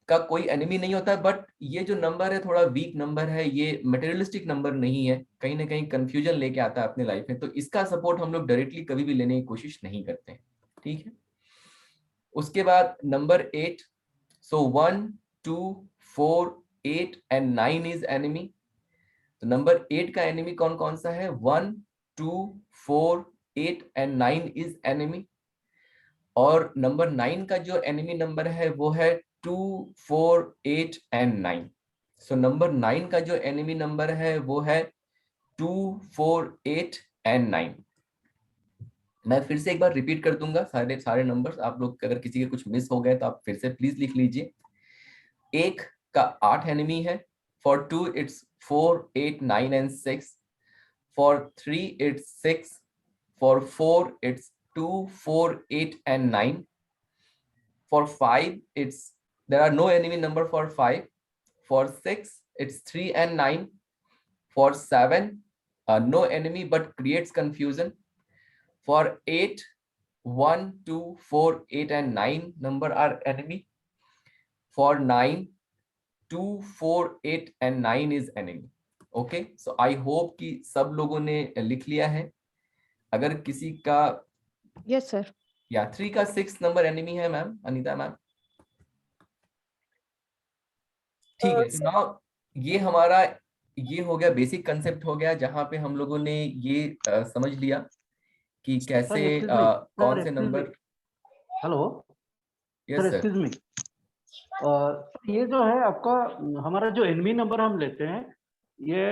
S3: का कोई एनिमी नहीं होता, बट ये जो नंबर है थोड़ा वीक नंबर है, ये मटेरियलिस्टिक नंबर नहीं है, कहीं ना कहीं कंफ्यूजन लेके आता है अपने लाइफ में, तो इसका सपोर्ट हम लोग डायरेक्टली कभी भी लेने की कोशिश नहीं करते हैं। ठीक है, उसके बाद number 8। So 1, 2, 4, 8 and 9 is enemy. तो नंबर 8 का एनिमी कौन कौन सा है? 1, 2, 4, 8 and 9 is enemy, और नंबर 9 का जो एनिमी नंबर है वो है 2, 4, 8 and 9। सो नंबर 9 का जो एनिमी नंबर है वो है 2, 4, 8 and 9। मैं फिर से एक बार रिपीट कर दूंगा सारे नंबर्स, आप लोग अगर किसी के कुछ मिस हो गए तो आप फिर से प्लीज लिख लीजिए। 1 का 8 एनिमी है, for 2 it's 4, 8, 9 and 6, for 3 it's 6, for 4 it's 2, 4, 8 and 9, for 5 it's there are no enemy number for 5, for 6 it's 3 and 9, for 7 no enemy but creates confusion, for 8 1, 2, 4, 8 and 9 number are enemy, for 9 2, 4, 8 and 9 is enemy। okay, so I hope कि सब लोगों ने लिख लिया है। अगर किसी का
S1: यस सर।
S3: या 3 का 6 नंबर एनिमी है मैम, अनीता मैम, ठीक है। तो नाउ ये हमारा ये हो गया, बेसिक कंसेप्ट हो गया, जहां पे हम लोगों ने ये समझ लिया कि कैसे कौन से number.
S6: Hello
S3: yes
S6: sir,
S3: sir.
S6: Excuse me, ये जो है आपका हमारा जो एनवी नंबर हम लेते हैं, ये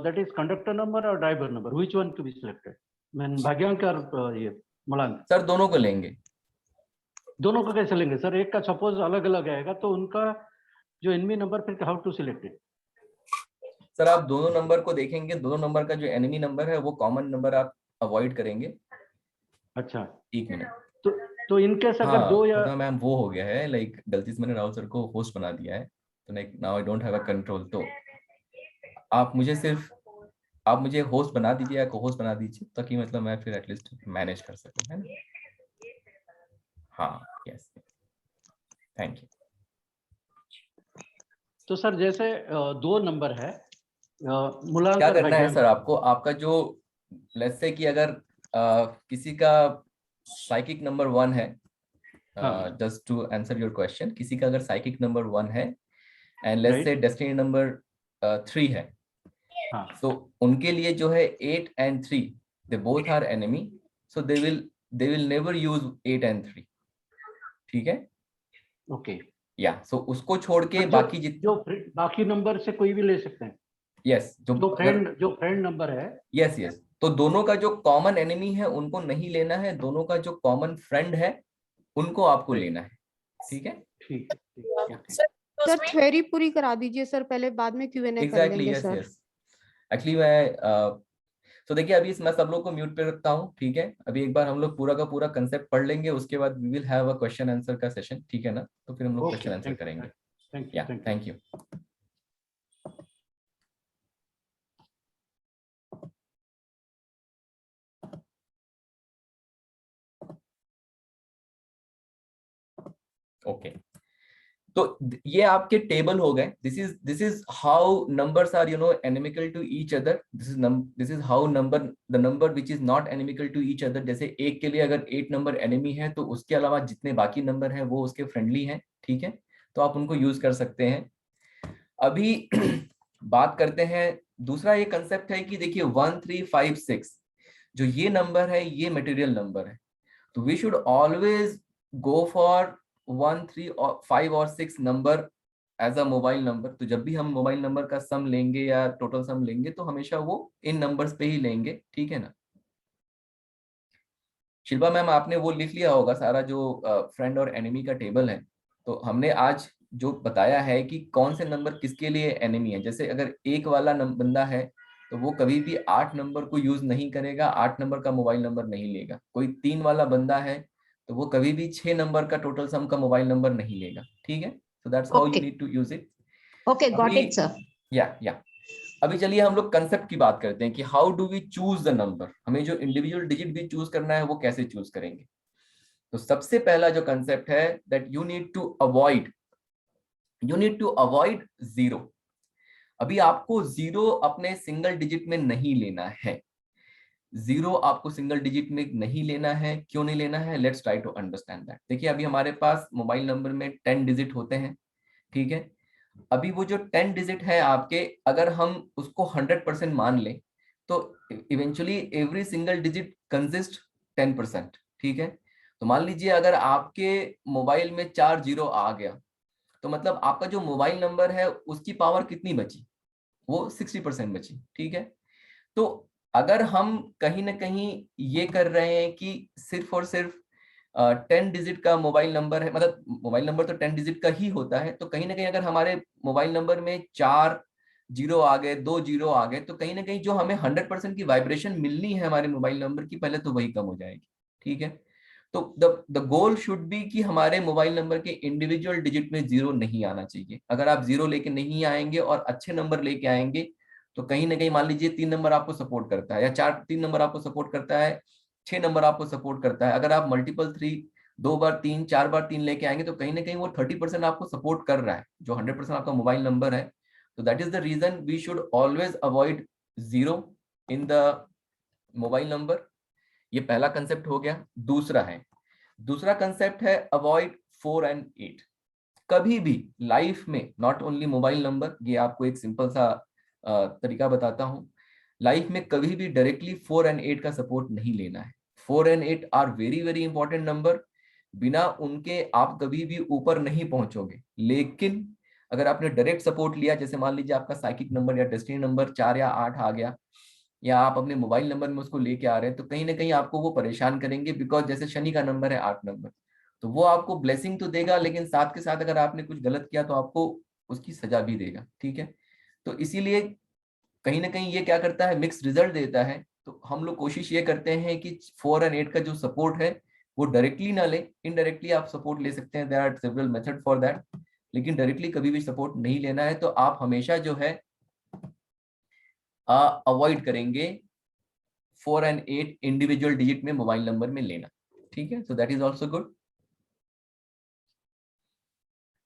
S6: दैट इज कंडक्टर नंबर और driver number, which one to be selected? Mean भाग्यांक और ये मूलांक?
S3: सर दोनों को लेंगे।
S6: दोनों को कैसे लेंगे सर? एक का सपोज अलग अलग आएगा तो उनका जो एनवी नंबर फिर how to select it?
S3: Sir आप दोनों नंबर को देखेंगे, दोनों नंबर का जो एनिमी नंबर है वो कॉमन नंबर आप अवॉइड करेंगे।
S6: अच्छा,
S3: एक मिनट।
S6: तो इनकेस अगर दो या
S3: तो मैम वो हो गया है, लाइक गलती से मैंने राहुल सर को होस्ट बना दिया है, तो like now I don't have a control. तो आप मुझे होस्ट बना दीजिए या को होस्ट बना दीजिए, ताकि मतलब मैं फिर एटलीस्ट मैनेज कर सकूं, है ना? हाँ, यस, थैंक यू।
S6: तो सर जैसे दो नंबर है, मूलांक
S3: क्या
S6: और
S3: करना है
S6: भाग्यांक।
S3: सर आपको, आपका जो लेट्स से कि अगर किसी का साइकिक नंबर 1 है, just to answer your question, किसी का अगर साइकिक नंबर 1 है and let's say destiny number 3 है, तो उनके लिए जो है 8 and 3 they both are enemy, so they will never use 8 and 3। ठीक है,
S6: ओके,
S3: या सो उसको छोड़ के बाकी
S6: जो बाकी नंबर से कोई भी ले सकते हैं।
S3: यस,
S6: जो फ्रेंड नंबर है।
S3: यस, तो दोनों का जो कॉमन एनिमी है उनको नहीं लेना है, दोनों का जो कॉमन फ्रेंड है उनको आपको लेना है। ठीक है,
S6: ठीक है।
S1: सर थ्योरी पूरी करा दीजिए सर पहले, बाद में Q&A कर लेंगे सर।
S3: यस एक्चुअली मैं तो देखिए अभी मैं सब लोग को म्यूट पे रखता हूँ। ठीक है, अभी एक बार हम लोग पूरा का पूरा कंसेप्ट पढ़ लेंगे, उसके बाद we will have a question answer का सेशन। ठीक है ना, तो फिर हम लोग क्वेश्चन आंसर करेंगे। Thank you. ओके, तो ये आपके टेबल हो गए। This is how numbers are inimical to each other. This is how the number which is not inimical to each other. जैसे 1 के लिए अगर 8 नंबर एनिमी है तो उसके अलावा जितने बाकी नंबर हैं वो उसके फ्रेंडली हैं। ठीक है, तो आप उनको यूज कर सकते हैं। अभी बात करते हैं दूसरा ये कंसेप्ट है कि देखिए 1, 3, 5, 6 जो ये नंबर है ये मटेरियल नंबर है, तो we should always go for 1, 3 और 5 और 6 number as a mobile number. तो जब भी हम मोबाइल नंबर का सम लेंगे या टोटल सम लेंगे तो हमेशा वो इन नंबर्स पे ही लेंगे। ठीक है ना? शिल्पा मैम आपने वो लिख लिया होगा सारा जो फ्रेंड और एनिमी का टेबल है। तो हमने आज जो बताया है कि कौन से नंबर किसके लिए एनिमी है। जैसे अगर 1 वाला बंदा है तो वो कभी भी 8 नंबर को यूज नहीं करेगा, 8 नंबर का मोबाइल नंबर नहीं लेगा। कोई 3 वाला बंदा है तो वो कभी भी 6 नंबर का टोटल सम का मोबाइल नंबर नहीं लेगा। ठीक है, so that's how you need to use it.
S2: Okay, got it sir.
S3: या अभी चलिए हम लोग कंसेप्ट की बात करते हैं कि how do we choose the number. हमें जो इंडिविजुअल डिजिट भी चूज करना है वो कैसे चूज करेंगे। तो सबसे पहला जो कंसेप्ट है that you need to avoid 0। अभी आपको 0 अपने सिंगल डिजिट में नहीं लेना है। 0 आपको सिंगल डिजिट में नहीं लेना है। क्यों नहीं लेना है? Let's try to understand that. देखिए अभी हमारे पास मोबाइल नंबर में 10 डिजिट होते हैं। ठीक है, अभी वो जो 10 डिजिट है आपके, अगर हम उसको 100% मान लें तो eventually every single digit consist 10%, ठीक है। तो मान लीजिए अगर आपके मोबाइल में 4 जीरो आ गया, तो मतलब आपका जो मोबाइल नंबर है उसकी पावर कितनी बची, वो 60% बची, ठीक है। तो अगर हम कहीं ना कहीं ये कर रहे हैं कि सिर्फ और सिर्फ 10 डिजिट का मोबाइल नंबर है, मतलब मोबाइल नंबर तो 10 डिजिट का ही होता है, तो कहीं ना कहीं अगर हमारे मोबाइल नंबर में 4 जीरो आ गए, 2 जीरो आ गए, तो कहीं ना कहीं जो हमें 100% की वाइब्रेशन मिलनी है हमारे मोबाइल नंबर की, पहले तो वही कम हो जाएगी, ठीक है। तो द गोल शुड बी कि हमारे मोबाइल नंबर के इंडिविजुअल डिजिट में जीरो नहीं आना चाहिए। अगर आप जीरो लेके नहीं आएंगे और अच्छे नंबर लेके आएंगे, तो कहीं ना कहीं मान लीजिए 3 नंबर आपको सपोर्ट करता है, या 3 नंबर आपको सपोर्ट करता है, 6 नंबर आपको सपोर्ट करता है, अगर आप मल्टीपल 3 2 बार 3 4 बार 3 लेके आएंगे, तो कहीं ना कहीं वो 30% आपको सपोर्ट कर रहा है, जो 100% आपका मोबाइल नंबर है। तो that is the reason we should always avoid zero in the mobile number. ये पहला कंसेप्ट हो गया। दूसरा कंसेप्ट है अवॉइड 4 and 8। कभी भी लाइफ में, नॉट ओनली मोबाइल नंबर, ये आपको एक सिंपल सा तरीका बताता हूं, लाइफ में कभी भी डायरेक्टली 4 and 8 का सपोर्ट नहीं लेना है। 4 and 8 are very very important number, बिना उनके आप कभी भी ऊपर नहीं पहुंचोगे। लेकिन अगर आपने डायरेक्ट सपोर्ट लिया, जैसे मान लीजिए आपका साइकिक नंबर या डेस्टिनी नंबर 4 या 8 आ गया, या आप अपने मोबाइल नंबर में उसको लेके आ रहे हैं, तो कहीं ना कहीं आपको वो परेशान करेंगे, बिकॉज जैसे शनि का नंबर है 8 नंबर, तो वो आपको ब्लेसिंग तो देगा, लेकिन साथ के साथ अगर आपने कुछ गलत किया तो आपको उसकी सजा भी देगा, ठीक है। तो इसीलिए कहीं ना कहीं ये क्या करता है, मिक्स रिजल्ट देता है। तो हम लोग कोशिश ये करते हैं कि 4 and 8 का जो सपोर्ट है वो डायरेक्टली ना ले, इनडायरेक्टली आप सपोर्ट ले सकते हैं, there are several method for that, लेकिन डायरेक्टली कभी भी सपोर्ट नहीं लेना है। तो आप हमेशा जो है अवॉइड करेंगे 4 and 8 इंडिविजुअल डिजिट में मोबाइल नंबर में लेना, ठीक है। So that is also good.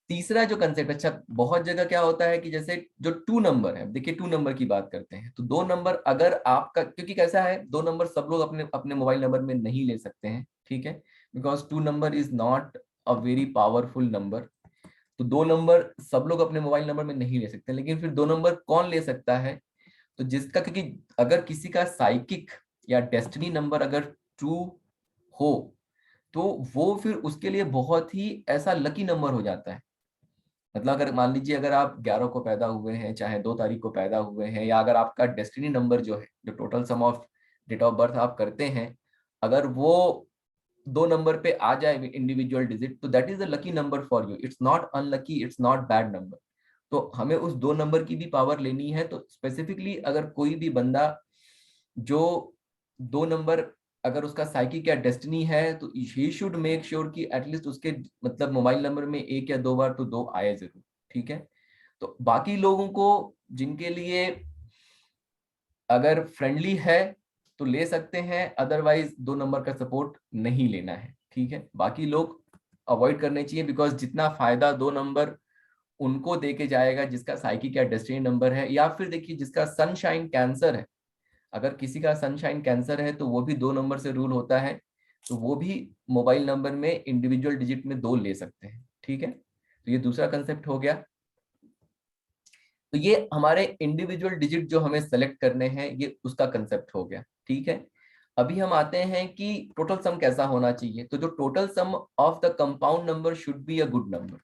S3: तीसरा जो कंसेप्ट, अच्छा बहुत जगह क्या होता है कि जैसे जो 2 नंबर है, देखिए 2 नंबर की बात करते हैं, तो 2 नंबर अगर आपका, क्योंकि कैसा है 2 नंबर सब लोग अपने अपने मोबाइल नंबर में नहीं ले सकते हैं, ठीक है, because 2 number is not a very powerful number. तो 2 नंबर सब लोग अपने मोबाइल नंबर में नहीं ले सकते, लेकिन फिर 2 नंबर कौन ले सकता है, तो जिसका, क्योंकि अगर किसी का साइकिक या डेस्टिनी नंबर अगर ट्रू हो, तो वो फिर उसके लिए बहुत ही ऐसा लकी नंबर हो जाता है। मतलब अगर मान लीजिए अगर आप 11 को पैदा हुए हैं, चाहे 2 तारीख को पैदा हुए हैं, या अगर आपका डेस्टिनी नंबर जो है, जो total sum of date of birth आप करते हैं, अगर वो 2 नंबर पे आ जाए इंडिविजुअल डिजिट, तो that is a lucky number for you, it's not unlucky, it's not bad number. तो हमें उस 2 नंबर की भी पावर लेनी है। तो स्पेसिफिकली अगर कोई भी बंदा जो 2 नंबर अगर उसका साइकिक या डेस्टिनी है, तो ही शुड मेक श्योर कि एटलीस्ट उसके मतलब मोबाइल नंबर में 1 या 2 बार तो 2 आए जरूर, ठीक है। तो बाकी लोगों को जिनके लिए अगर फ्रेंडली है तो ले सकते हैं, अदरवाइज 2 नंबर का सपोर्ट नहीं लेना है, ठीक है। बाकी लोग अवॉइड करने चाहिए, बिकॉज जितना फायदा 2 नंबर उनको देके जाएगा जिसका साइकिक या डेस्टिनी नंबर है, या फिर देखिए जिसका सनशाइन कैंसर है, अगर किसी का सनशाइन कैंसर है तो वो भी 2 नंबर से रूल होता है, तो वो भी मोबाइल नंबर में इंडिविजुअल डिजिट में 2 ले सकते हैं, ठीक है। तो ये दूसरा कंसेप्ट हो गया। तो ये हमारे इंडिविजुअल डिजिट जो हमें सेलेक्ट करने हैं, ये उसका कंसेप्ट हो गया, ठीक है। अभी हम आते हैं कि टोटल सम कैसा होना चाहिए। तो जो total sum of the compound number should be a good number.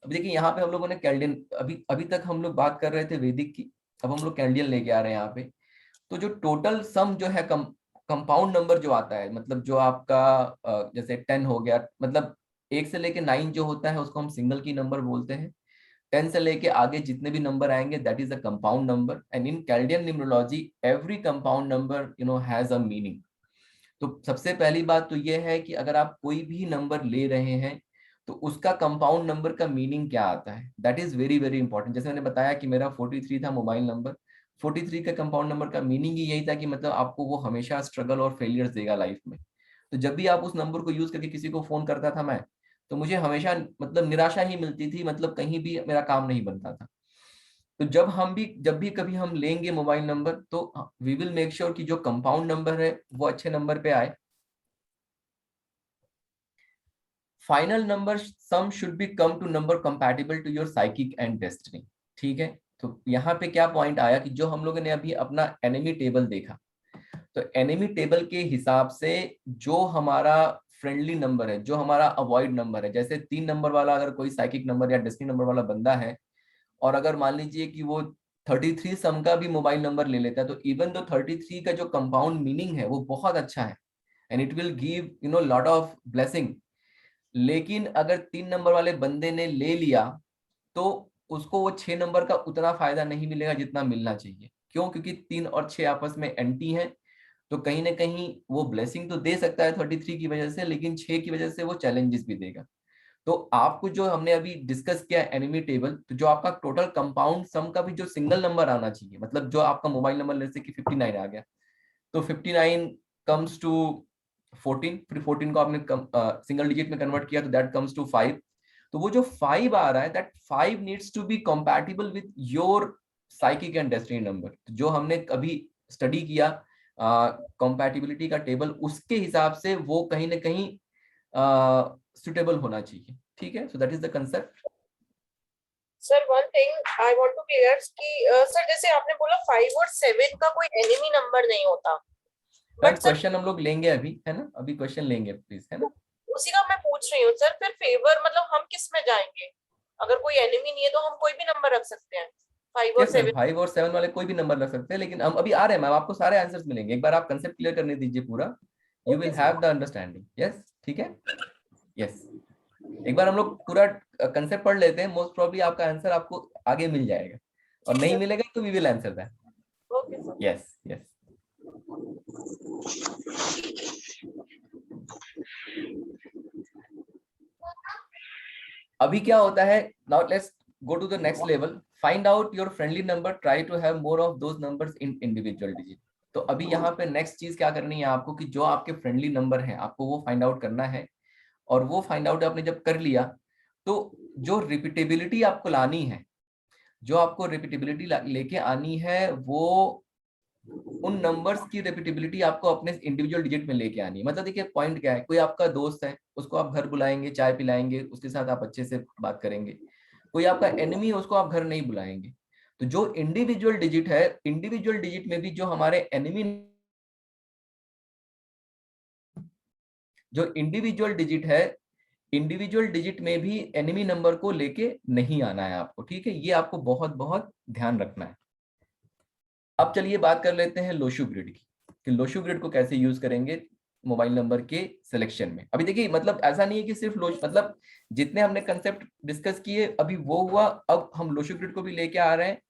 S3: अब देखिए यहाँ पे हम लोगों ने कैल्डियन, अभी तक हम लोग बात कर रहे थे वैदिक की, अब हम लोग कैल्डियन लेके आ रहे हैं यहाँ पे। तो जो टोटल सम जो है कंपाउंड नंबर जो आता है, मतलब जो आपका जैसे 10 हो गया, मतलब 1 से लेके 9 जो होता है उसको हम सिंगल की नंबर बोलते हैं। 10 से लेके आगे जितने भी नंबर आएंगे that is a compound number, and in Chaldean numerology every compound number has a meaning. तो सबसे पहली बात तो ये है कि अगर आप कोई भी नंबर ले रहे हैं तो उसका कंपाउंड नंबर का मीनिंग क्या आता है, that is very very important. जैसे मैंने बताया कि मेरा 43 था मोबाइल नंबर, 43 का कंपाउंड नंबर का मीनिंग ही यही था कि मतलब आपको वो हमेशा स्ट्रगल और फेलियर्स देगा लाइफ में। तो जब भी आप उस नंबर को यूज करके किसी को फोन करता था मैं, तो मुझे हमेशा मतलब निराशा ही मिलती थी, मतलब कहीं भी मेरा काम नहीं बनता था। तो जब भी कभी हम लेंगे मोबाइल नंबर, तो वी विल मेक श्योर कि जो कंपाउंड नंबर है वो अच्छे नंबर पे आए। Final number sum should be come to number compatible to your psychic and destiny, ठीक है। तो यहाँ पे क्या पॉइंट आया कि जो हम लोगों ने अभी अपना एनिमी टेबल देखा, तो एनिमी टेबल के हिसाब से जो हमारा फ्रेंडली नंबर है, जो हमारा अवॉइड नंबर है, जैसे 3 नंबर वाला अगर कोई साइकिक नंबर या डेस्टिनी नंबर वाला बंदा है, और अगर मान लीजिए कि वो 33 सम का भी मोबाइल नंबर ले लेता है, तो इवन दो 33 का जो कंपाउंड मीनिंग है वो बहुत अच्छा है and it will give lot of blessing. लेकिन अगर 3 नंबर वाले बंदे ने ले लिया तो उसको वो 6 नंबर का उतना फायदा नहीं मिलेगा जितना मिलना चाहिए। क्यों? क्योंकि 3 और 6 आपस में एंटी हैं, तो कहीं ना कहीं वो ब्लेसिंग तो दे सकता है 33 की वजह से, लेकिन 6 की वजह से वो चैलेंजेस भी देगा। तो आपको जो हमने अभी डिस्कस किया एनिमी टेबल, तो जो आपका टोटल कंपाउंड सम का भी जो सिंगल नंबर आना चाहिए, मतलब जो आपका मोबाइल नंबर जैसे कि 59 आ गया, तो 59 कम्स टू 14, फिर 14 को आपने सिंगल डिजिट में कन्वर्ट किया तो दैट कम्स टू 5। तो वो जो 5 आ रहा है, that 5 needs to be compatible with your psychic and destiny number. जो हमने अभी स्टडी किया कंपैटिबिलिटी का टेबल, उसके हिसाब से वो कहीं ना कहीं सुटेबल होना चाहिए। ठीक है, so that is the concept.
S7: Sir one thing I want to clear कि सर जैसे आपने बोला 5 और 7 का कोई एनिमी नंबर नहीं होता,
S3: बट क्वेश्चन हम लोग लेंगे अभी, है ना, अभी क्वेश्चन लेंगे प्लीज, है ना।
S7: उसी का मैं पूछ रही हूँ सर। फिर फेवर मतलब हम किस में जाएंगे? अगर कोई एनिमी नहीं है तो हम कोई भी नंबर रख सकते हैं, 5 और 7।
S3: 5 और 7 वाले कोई भी नंबर रख सकते हैं, लेकिन हम अभी आ रहे हैं मैम, आपको सारे आंसर्स मिलेंगे। एक बार आप कंसेप्ट क्लियर करने दीजिए पूरा, you will have the understanding. Yes, ठीक है, यस। एक बार हम लोग पूरा कंसेप्ट पढ़ लेते हैं, मोस्ट प्रोबब्ली आपका आंसर आपको आगे मिल जाएगा, और नहीं मिलेगा तो we will answer that.
S7: Okay sir.
S3: Yes yes. अभी क्या होता है, now let's go to the next level, find out your friendly number, try to have more of those numbers in individual digit. तो अभी यहाँ पे नेक्स्ट चीज क्या करनी है आपको, कि जो आपके फ्रेंडली नंबर है आपको वो फाइंड आउट करना है। और वो फाइंड आउट आपने जब कर लिया, तो जो रिपीटेबिलिटी आपको लानी है, जो आपको रिपीटेबिलिटी लेके आनी है, वो उन नंबर्स की रिपीटेबिलिटी आपको अपने इंडिविजुअल डिजिट में लेके आनी है। मतलब देखिए पॉइंट क्या है, कोई आपका दोस्त है, उसको आप घर बुलाएंगे, चाय पिलाएंगे, उसके साथ आप अच्छे से बात करेंगे। कोई आपका एनिमी है, उसको आप घर नहीं बुलाएंगे। तो जो इंडिविजुअल डिजिट है, इंडिविजुअल डिजिट में भी जो हमारे एनिमी, जो इंडिविजुअल डिजिट है, इंडिविजुअल डिजिट में भी एनिमी नंबर को लेके नहीं आना है आपको। ठीक है, ये आपको बहुत बहुत ध्यान रखना है। अब चलिए बात कर लेते हैं लोशू ग्रिड की, कि लोशू ग्रिड को कैसे यूज करेंगे मोबाइल नंबर के सिलेक्शन में। अभी देखिए मतलब ऐसा नहीं है कि सिर्फ मतलब जितने हमने कंसेप्ट डिस्कस किए अभी वो हुआ, अब हम लोशू ग्रिड को भी लेके आ रहे हैं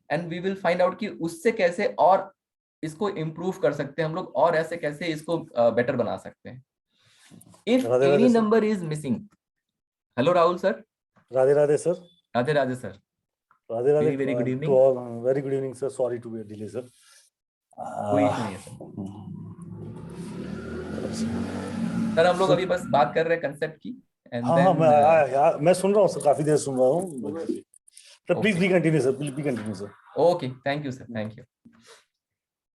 S3: and we will find out कि उससे कैसे और इसको इम्प्रूव कर सकते हैं हम लोग, और ऐसे कैसे इसको बेटर बना सकते हैं। If any number is missing, hello Rahul sir.
S8: Radhe Radhe sir.
S3: Radhe Radhe sir.
S8: Radhe Radhe.
S3: Very good
S8: to
S3: evening.
S8: all, very good evening sir, sorry to be a delay sir.
S3: कोई इशू नहीं है सर हम लोग अभी बस बात कर रहे हैं कंसेप्ट की।
S8: हाँ मैं सुन रहा हूँ सर, काफी देर सुन रहा हूँ sir. Please be continue sir, please be continue sir.
S3: Okay, thank you sir, thank you.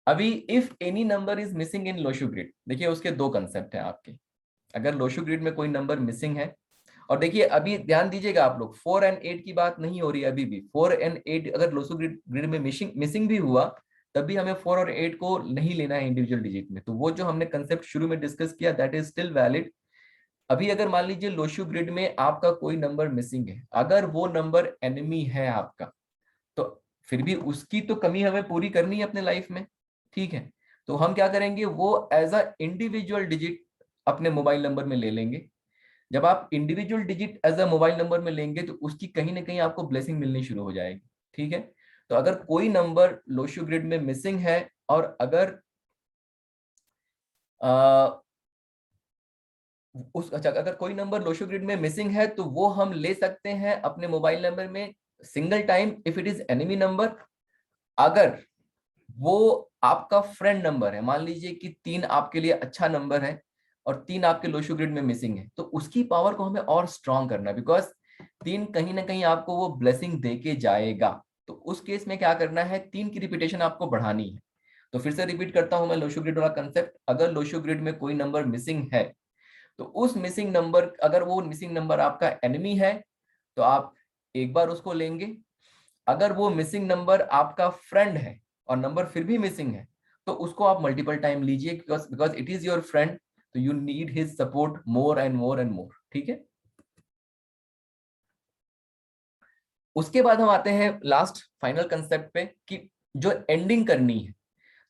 S3: अभी if any number is missing in Lo Shu grid, देखिए उसके दो कंसेप्ट हैं आपके। अगर लोशू ग्रिड में कोई नंबर मिसिंग है, और देखिए अभी ध्यान दीजिएगा आप लोग, 4 और 8 की बात नहीं हो रही है अभी भी। 4 और 8 अगर लोशू ग्रिड में मिसिंग भी हुआ, तब भी हमें 4 और 8 को नहीं लेना है इंडिविजुअल डिजिट में। तो वो जो हमने कंसेप्ट शुरू में डिस्कस किया दैट इज स्टिल वैलिड। अभी अगर मान लीजिए लोशू ग्रिड में आपका कोई नंबर मिसिंग है, अगर वो नंबर एनिमी है आपका, तो फिर भी उसकी तो कमी हमें पूरी करनी है अपने लाइफ में। ठीक है, तो हम क्या करेंगे, वो एज अ इंडिविजुअल डिजिट अपने मोबाइल नंबर में ले लेंगे। जब आप individual digit as a mobile number में लेंगे तो उसकी कहीं ना कहीं आपको ब्लेसिंग मिलनी शुरू हो जाएगी। ठीक है, तो अगर कोई नंबर लोशू ग्रिड में मिसिंग है, और अगर अगर कोई नंबर लोशो ग्रिड में मिसिंग है, तो वो हम ले सकते हैं अपने मोबाइल नंबर में single time if it is enemy number. अगर वो आपका फ्रेंड नंबर है, मान लीजिए कि 3 आपके लिए अच्छा नंबर है और 3 आपके लोशो ग्रिड में मिसिंग है, तो उसकी पावर को हमें और स्ट्रॉन्ग करना है, बिकॉज 3 कहीं ना कहीं आपको वो ब्लेसिंग देके जाएगा। तो उस केस में क्या करना है, 3 की रिपीटेशन आपको बढ़ानी है। तो फिर से रिपीट करता हूं मैं लोशो ग्रिड वाला कंसेप्ट। अगर लोशो ग्रिड में कोई नंबर मिसिंग है, तो उस मिसिंग नंबर, अगर वो मिसिंग नंबर आपका एनिमी है, तो आप एक बार उसको लेंगे। अगर वो मिसिंग नंबर आपका फ्रेंड है और नंबर फिर भी मिसिंग है, तो उसको आप मल्टीपल टाइम लीजिए, because it is your friend, तो you need his support more and more and more. ठीक है, उसके बाद हम आते हैं लास्ट फाइनल कंसेप्ट पे कि जो एंडिंग करनी है,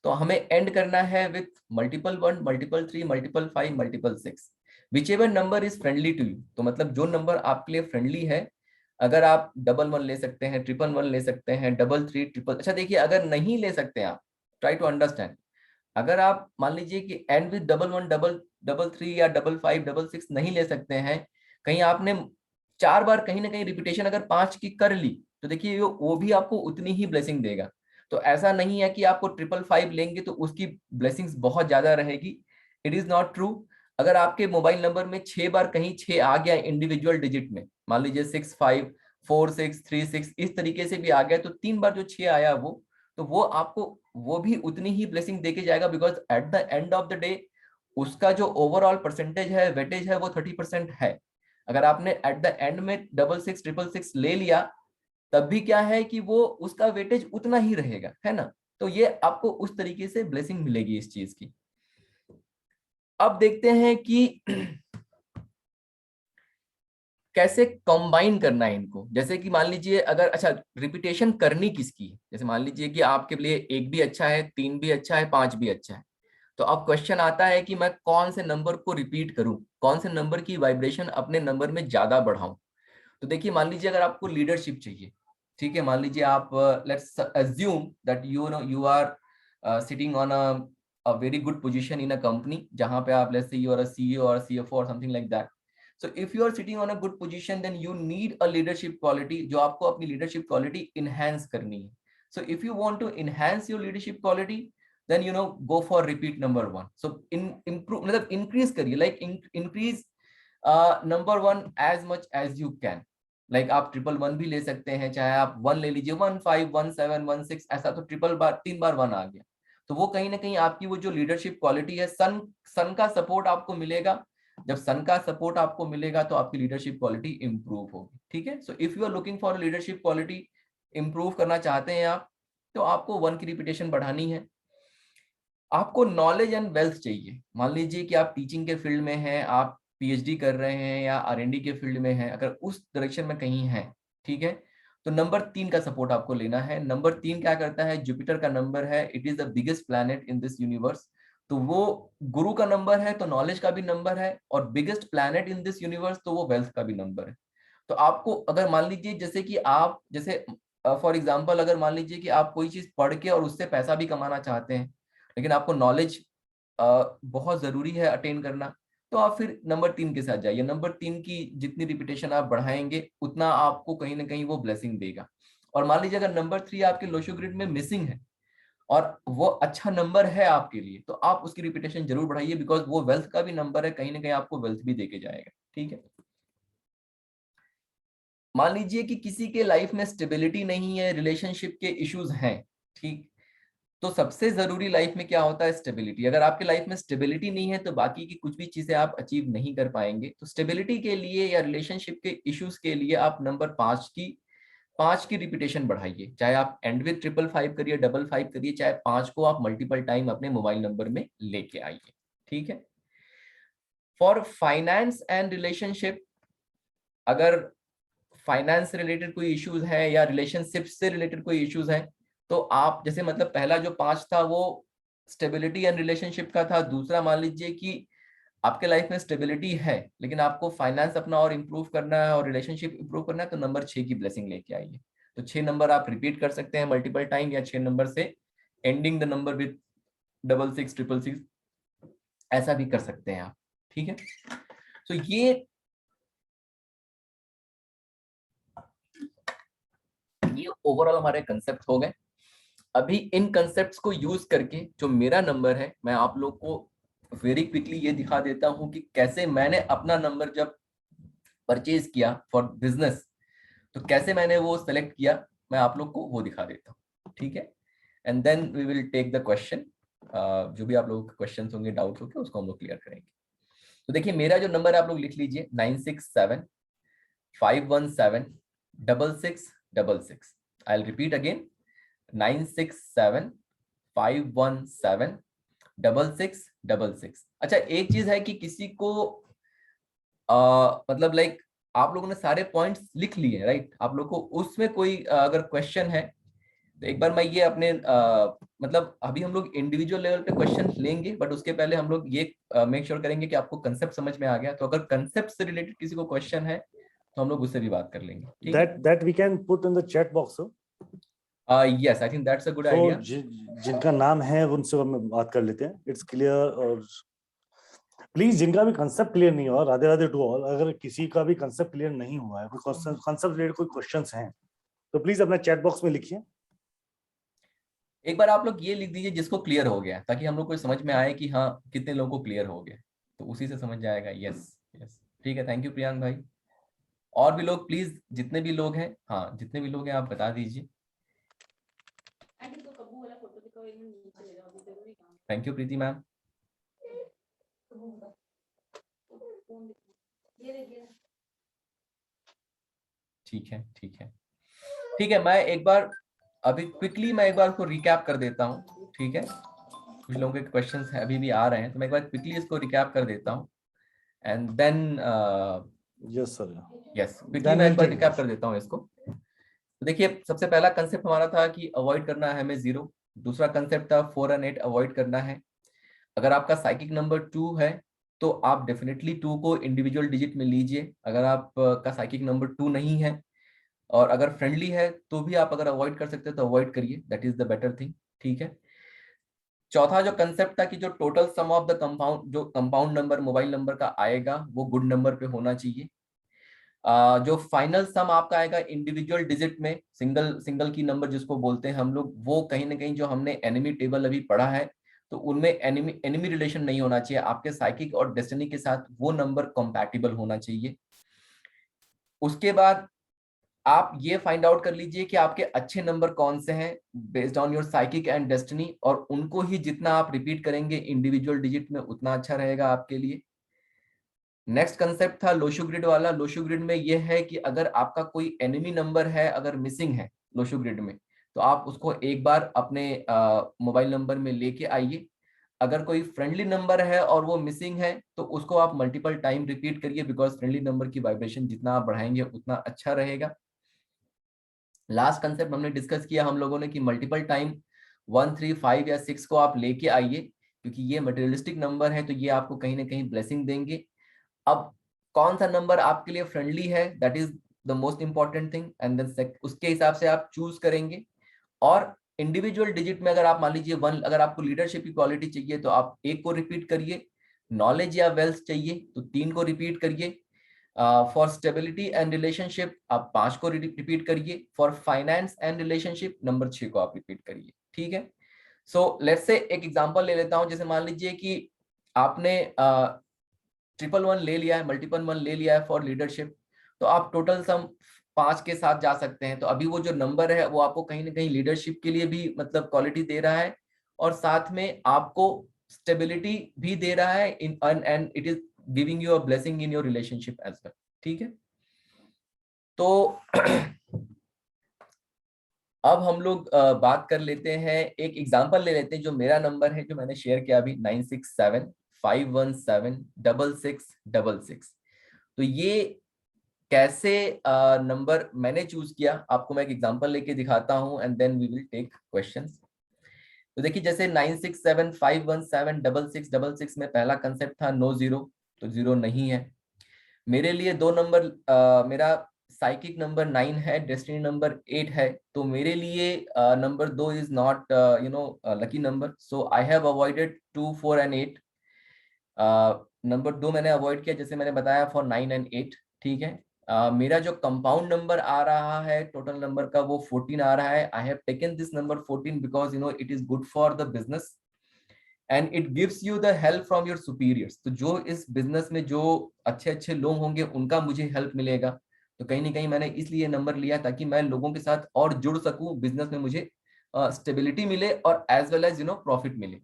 S3: तो हमें एंड करना है with multiple 1, multiple 3, multiple 5, multiple 6, whichever number is friendly to you. तो मतलब जो नंबर आपके लिए फ्रेंडली है, अगर आप 11 ले सकते हैं, 111 ले सकते हैं, 33, ट्रिपल, अच्छा देखिए अगर नहीं ले सकते आप, ट्राई टू अंडरस्टैंड, अगर आप मान लीजिए कि एंड विद 11, 3 या 55, 66 नहीं ले सकते हैं, कहीं आपने 4 बार कहीं ना कहीं रिपीटेशन अगर 5 की कर ली, तो देखिए वो भी आपको उतनी ही ब्लेसिंग देगा। तो ऐसा नहीं है कि आपको 555 लेंगे तो उसकी ब्लेसिंग्स बहुत ज्यादा रहेगी, इट इज नॉट ट्रू। अगर आपके मोबाइल नंबर में 6 बार कहीं 6 आ गया इंडिविजुअल डिजिट में, मान लीजिए 65, 46, 36 इस तरीके से भी आ गया, तो 3 बार जो 6 आया वो, तो वो आपको वो भी उतनी ही ब्लेसिंग देके जाएगा, because at the end of the day उसका जो ओवरऑल परसेंटेज है, वेटेज है, वो 30% है। अगर आपने एट द एंड में 66, 666 ले लिया, तब भी क्या है कि वो उसका वेटेज उतना ही रहेगा, है ना। तो ये आपको उस तरीके से ब्लेसिंग मिलेगी इस चीज की। अब देखते हैं कि कैसे कंबाइन करना है इनको। जैसे कि मान लीजिए अगर, अच्छा रिपीटेशन करनी किसकी है, जैसे मान लीजिए कि आपके लिए 1 भी अच्छा है, 3 भी अच्छा है, 5 भी अच्छा है, तो अब क्वेश्चन आता है कि मैं कौन से नंबर को रिपीट करूं, कौन से नंबर की वाइब्रेशन अपने नंबर में ज्यादा बढ़ाऊं। तो देखिए मान लीजिए अगर आपको लीडरशिप चाहिए, ठीक है, मान लीजिए आप let's assume that you are sitting on a very good position in a company, जहां पे आप let's say you are a CEO और सीएफओ और something like that. So if you are sitting on a good position, then you need a leadership quality जो आपको अपनी leadership quality enhance करनी है। So if you want to enhance your leadership quality, then go for repeat number 1. So improve मतलब increase करिए, like increase number 1 as much as you can. Like आप 111 भी ले सकते हैं, चाहे आप 1 ले लीजिए, 15, 17, 16 ऐसा, तो 3 बार 1 आ गया, तो वो कहीं ना कहीं आपकी वो जो लीडरशिप क्वालिटी है, सन का सपोर्ट आपको मिलेगा। जब सन का सपोर्ट आपको मिलेगा तो आपकी लीडरशिप क्वालिटी इंप्रूव होगी। ठीक है, so if you are looking for leadership quality, improve करना चाहते हैं आप, तो आपको 1 की रिपीटेशन बढ़ानी है। आपको नॉलेज एंड वेल्थ चाहिए। मान लीजिए कि आप टीचिंग के फील्ड में हैं, आप पीएचडी कर रहे हैं या आरएनडी के फील्ड में हैं, अगर उस डायरेक्शन में कहीं हैं, ठीक है, तो नंबर 3 का सपोर्ट आपको लेना है। नंबर 3 क्या करता है, जुपिटर का नंबर है, it is the biggest planet in this universe, तो वो गुरु का नंबर है, तो नॉलेज का भी नंबर है, और biggest planet in this universe, तो वो वेल्थ का भी नंबर है। तो आपको अगर मान लीजिए जैसे कि आप जैसे फॉर एग्जांपल अगर मान लीजिए कि आप कोई चीज पढ़ के और उससे पैसा भी कमाना चाहते हैं, लेकिन आपको नॉलेज बहुत जरूरी है अटेन करना, तो आप फिर नंबर 3 के साथ जाइए। नंबर 3 की जितनी रिपीटेशन आप बढ़ाएंगे, उतना आपको कहीं ना कहीं वो ब्लेसिंग देगा। और मान लीजिए अगर नंबर 3 आपके लोशो ग्रिड में मिसिंग है और वो अच्छा नंबर है आपके लिए, तो आप उसकी रिपीटेशन जरूर बढ़ाइए, बिकॉज वो वेल्थ का भी नंबर है, कहीं ना कहीं आपको वेल्थ भी देके जाएगा। ठीक है, मान लीजिए कि किसी के लाइफ में स्टेबिलिटी नहीं है, रिलेशनशिप के इश्यूज हैं, ठीक, तो सबसे जरूरी लाइफ में क्या होता है, स्टेबिलिटी। अगर आपके लाइफ में स्टेबिलिटी नहीं है, तो बाकी की कुछ भी चीजें आप अचीव नहीं कर पाएंगे। तो स्टेबिलिटी के लिए या रिलेशनशिप के इश्यूज के लिए आप नंबर 5 की रिपीटेशन बढ़ाइए, चाहे आप एंड विद 555 करिए, 55 करिए, चाहे 5 को आप मल्टीपल टाइम अपने मोबाइल नंबर में लेके आइए। ठीक है, फॉर फाइनेंस एंड रिलेशनशिप, अगर फाइनेंस से रिलेटेड कोई इश्यूज है या रिलेशनशिप से रिलेटेड कोई इश्यूज है, तो आप जैसे मतलब पहला जो 5 था वो स्टेबिलिटी एंड रिलेशनशिप का था, दूसरा मान लीजिए कि आपके लाइफ में स्टेबिलिटी है लेकिन आपको फाइनेंस अपना और इम्प्रूव करना है और रिलेशनशिप इम्प्रूव करना है, तो नंबर 6 की ब्लेसिंग लेके आइए। तो 6 नंबर आप रिपीट कर सकते हैं मल्टीपल टाइम, या 6 नंबर से एंडिंग द नंबर विद 66, 666 ऐसा भी कर सकते हैं आप। ठीक है, तो ये ओवरऑल हमारे कंसेप्ट हो गए। अभी इन कंसेप्ट्स को यूज करके जो मेरा नंबर है, मैं आप लोग को वेरी क्विकली ये दिखा देता हूं कि कैसे मैंने अपना नंबर जब परचेज किया फॉर बिजनेस, तो कैसे मैंने वो सेलेक्ट किया, मैं आप लोग को वो दिखा देता हूँ। ठीक है, and then we will take the question, जो भी आप लोगों के क्वेश्चन होंगे, डाउट होंगे, उसको हम लोग क्लियर करेंगे। तो देखिए मेरा जो नंबर है आप लोग लिख लीजिए, 967 517 6666। I will repeat again 9675176666। अच्छा, एक चीज है कि किसी को मतलब लाइक आप लोगों ने सारे पॉइंट्स लिख लिए, राइट? आप लोग को उसमें कोई अगर क्वेश्चन है तो एक बार मैं ये अपने मतलब अभी हम लोग इंडिविजुअल लेवल पे क्वेश्चन लेंगे, बट उसके पहले हम लोग ये मेक श्योर करेंगे कि आपको कंसेप्ट समझ में आ गया। तो अगर कंसेप्ट से रिलेटेड किसी को क्वेश्चन है तो हम लोग उससे भी बात कर लेंगे, ठीक है?
S8: That we can put in the chat box, sir.
S3: Yes, I think that's a good
S8: So
S3: idea.
S8: जिनका नाम है उनसे हम बात कर लेते हैं। It's clear। और प्लीज जिनका भी कंसेप्ट क्लियर नहीं हुआ, राधे राधे टू ऑल, अगर किसी का भी कंसेप्ट क्लियर नहीं हुआ है, कोई कंसेप्ट रिलेटेड कोई क्वेश्चंस हैं तो प्लीज अपना चैट बॉक्स में लिखिए।
S3: एक बार आप लोग ये लिख दीजिए जिसको क्लियर हो गया, ताकि हम लोग को समझ में आए कि हाँ कितने लोगों को क्लियर हो गया, तो उसी से समझ जाएगा। यस यस, ठीक है, थैंक यू प्रियांक भाई। और भी लोग प्लीज, जितने भी लोग हैं, हाँ जितने भी लोग हैं आप बता दीजिए। Thank you Preeti ma'am. ठीक है ठीक है ठीक है, मैं एक बार अभी क्विकली मैं एक बार उसको रिकैप कर देता हूँ, ठीक है? कुछ लोगों के क्वेश्चंस अभी भी आ रहे हैं, तो मैं एक बार क्विकली इसको रिकैप कर देता हूँ and then
S8: yes sir,
S3: yes, quickly मैं एक बार रिकैप कर देता हूँ इसको। तो देखिए, सबसे पहला कंसेप्ट हमारा था कि अवॉइड करना है हमें 0। दूसरा कंसेप्ट था 4 और 8 अवॉइड करना है। अगर आपका साइकिक नंबर 2 है तो आप डेफिनेटली 2 को इंडिविजुअल डिजिट में लीजिए। अगर आप का साइकिक नंबर 2 नहीं है और अगर फ्रेंडली है तो भी आप अगर अवॉइड कर सकते हैं तो अवॉइड करिए, that is the better thing, ठीक है? चौथा जो कंसेप्ट था कि जो total sum of the compound, जो कंपाउंड नंबर मोबाइल नंबर का आएगा वो गुड नंबर पे होना चाहिए। जो फाइनल सम आपका आएगा इंडिविजुअल डिजिट में, सिंगल की नंबर जिसको बोलते हैं हम लोग, वो कहीं ना कहीं जो हमने एनिमी टेबल अभी पढ़ा है तो उनमें एनिमी रिलेशन नहीं होना चाहिए, आपके साइकिक और डेस्टिनी के साथ वो नंबर कंपैटिबल होना चाहिए। उसके बाद आप ये फाइंड आउट कर लीजिए कि आपके अच्छे नंबर कौन से हैं based on your psychic and destiny, और उनको ही जितना आप रिपीट करेंगे इंडिविजुअल डिजिट में उतना अच्छा रहेगा आपके लिए। नेक्स्ट कंसेप्ट था लोशो ग्रिड वाला। लोशो ग्रिड में ये है कि अगर आपका कोई एनिमी नंबर है, अगर मिसिंग है लोशो ग्रिड में, तो आप उसको एक बार अपने मोबाइल नंबर में लेके आइए। अगर कोई फ्रेंडली नंबर है और वो मिसिंग है तो उसको आप मल्टीपल टाइम रिपीट करिए, बिकॉज फ्रेंडली नंबर की वाइब्रेशन जितना आप बढ़ाएंगे उतना अच्छा रहेगा। लास्ट कंसेप्ट हमने डिस्कस किया हम लोगों ने कि मल्टीपल टाइम 1, 3, 5 या 6 को आप लेके आइए, क्योंकि ये मटेरियलिस्टिक नंबर है तो ये आपको कहीं ना कहीं ब्लेसिंग देंगे। अब कौन सा नंबर आपके लिए फ्रेंडली है, that is the most important thing, and then उसके हिसाब से आप चूज करेंगे। और इंडिविजुअल डिजिट में अगर आप मान लीजिए 1, अगर आपको लीडरशिप की क्वालिटी चाहिए तो आप 1 को रिपीट करिए। नॉलेज या वेल्थ चाहिए तो 3 को रिपीट करिए। फॉर स्टेबिलिटी एंड रिलेशनशिप आप 5 को रिपीट करिए। For finance and relationship number 6 को आप रिपीट करिए, ठीक है? सो लेट्स से एक एग्जांपल ले लेता हूं। जैसे मान लीजिए कि आपने 111 ले लिया है, मल्टीपल 1 ले लिया है फॉर लीडरशिप, तो आप टोटल सम 5 के साथ जा सकते हैं। तो अभी वो जो नंबर है वो आपको कहीं ना कहीं लीडरशिप के लिए भी मतलब क्वालिटी दे रहा है और साथ में आपको स्टेबिलिटी भी दे रहा है in and it is giving you a blessing in your relationship as well, ठीक है? तो अब हम लोग बात कर लेते हैं, एक एग्जांपल ले लेते हैं जो मेरा नंबर है जो मैंने शेयर किया अभी 9675176666। तो ये कैसे नंबर मैंने चूज किया आपको मैं एक एग्जांपल लेके दिखाता हूं and then we will take questions. तो देखिए जैसे 9675176666 में पहला कंसेप्ट था नो जीरो, तो जीरो नहीं है मेरे लिए। 2 नंबर मेरा साइकिक नंबर 9 है, डेस्टिनी नंबर 8 है, तो मेरे लिए number 2 is not lucky number, so I have avoided 2, 4 and 8। Number 2 मैंने अवॉइड किया जैसे मैंने बताया फॉर 9 एंड 8, ठीक है? मेरा जो कंपाउंड नंबर आ रहा है टोटल नंबर का वो 14 आ रहा है। I have taken this number 14 because you know it is good for the business and it gives you the help from your superiors. तो जो इस बिजनेस में जो अच्छे लोग होंगे उनका मुझे हेल्प मिलेगा, तो कहीं ना कहीं मैंने इसलिए नंबर लिया ताकि मैं लोगों के साथ और जुड़ सकूं, बिजनेस में मुझे स्टेबिलिटी मिले और एज वेल एज प्रॉफिट मिले।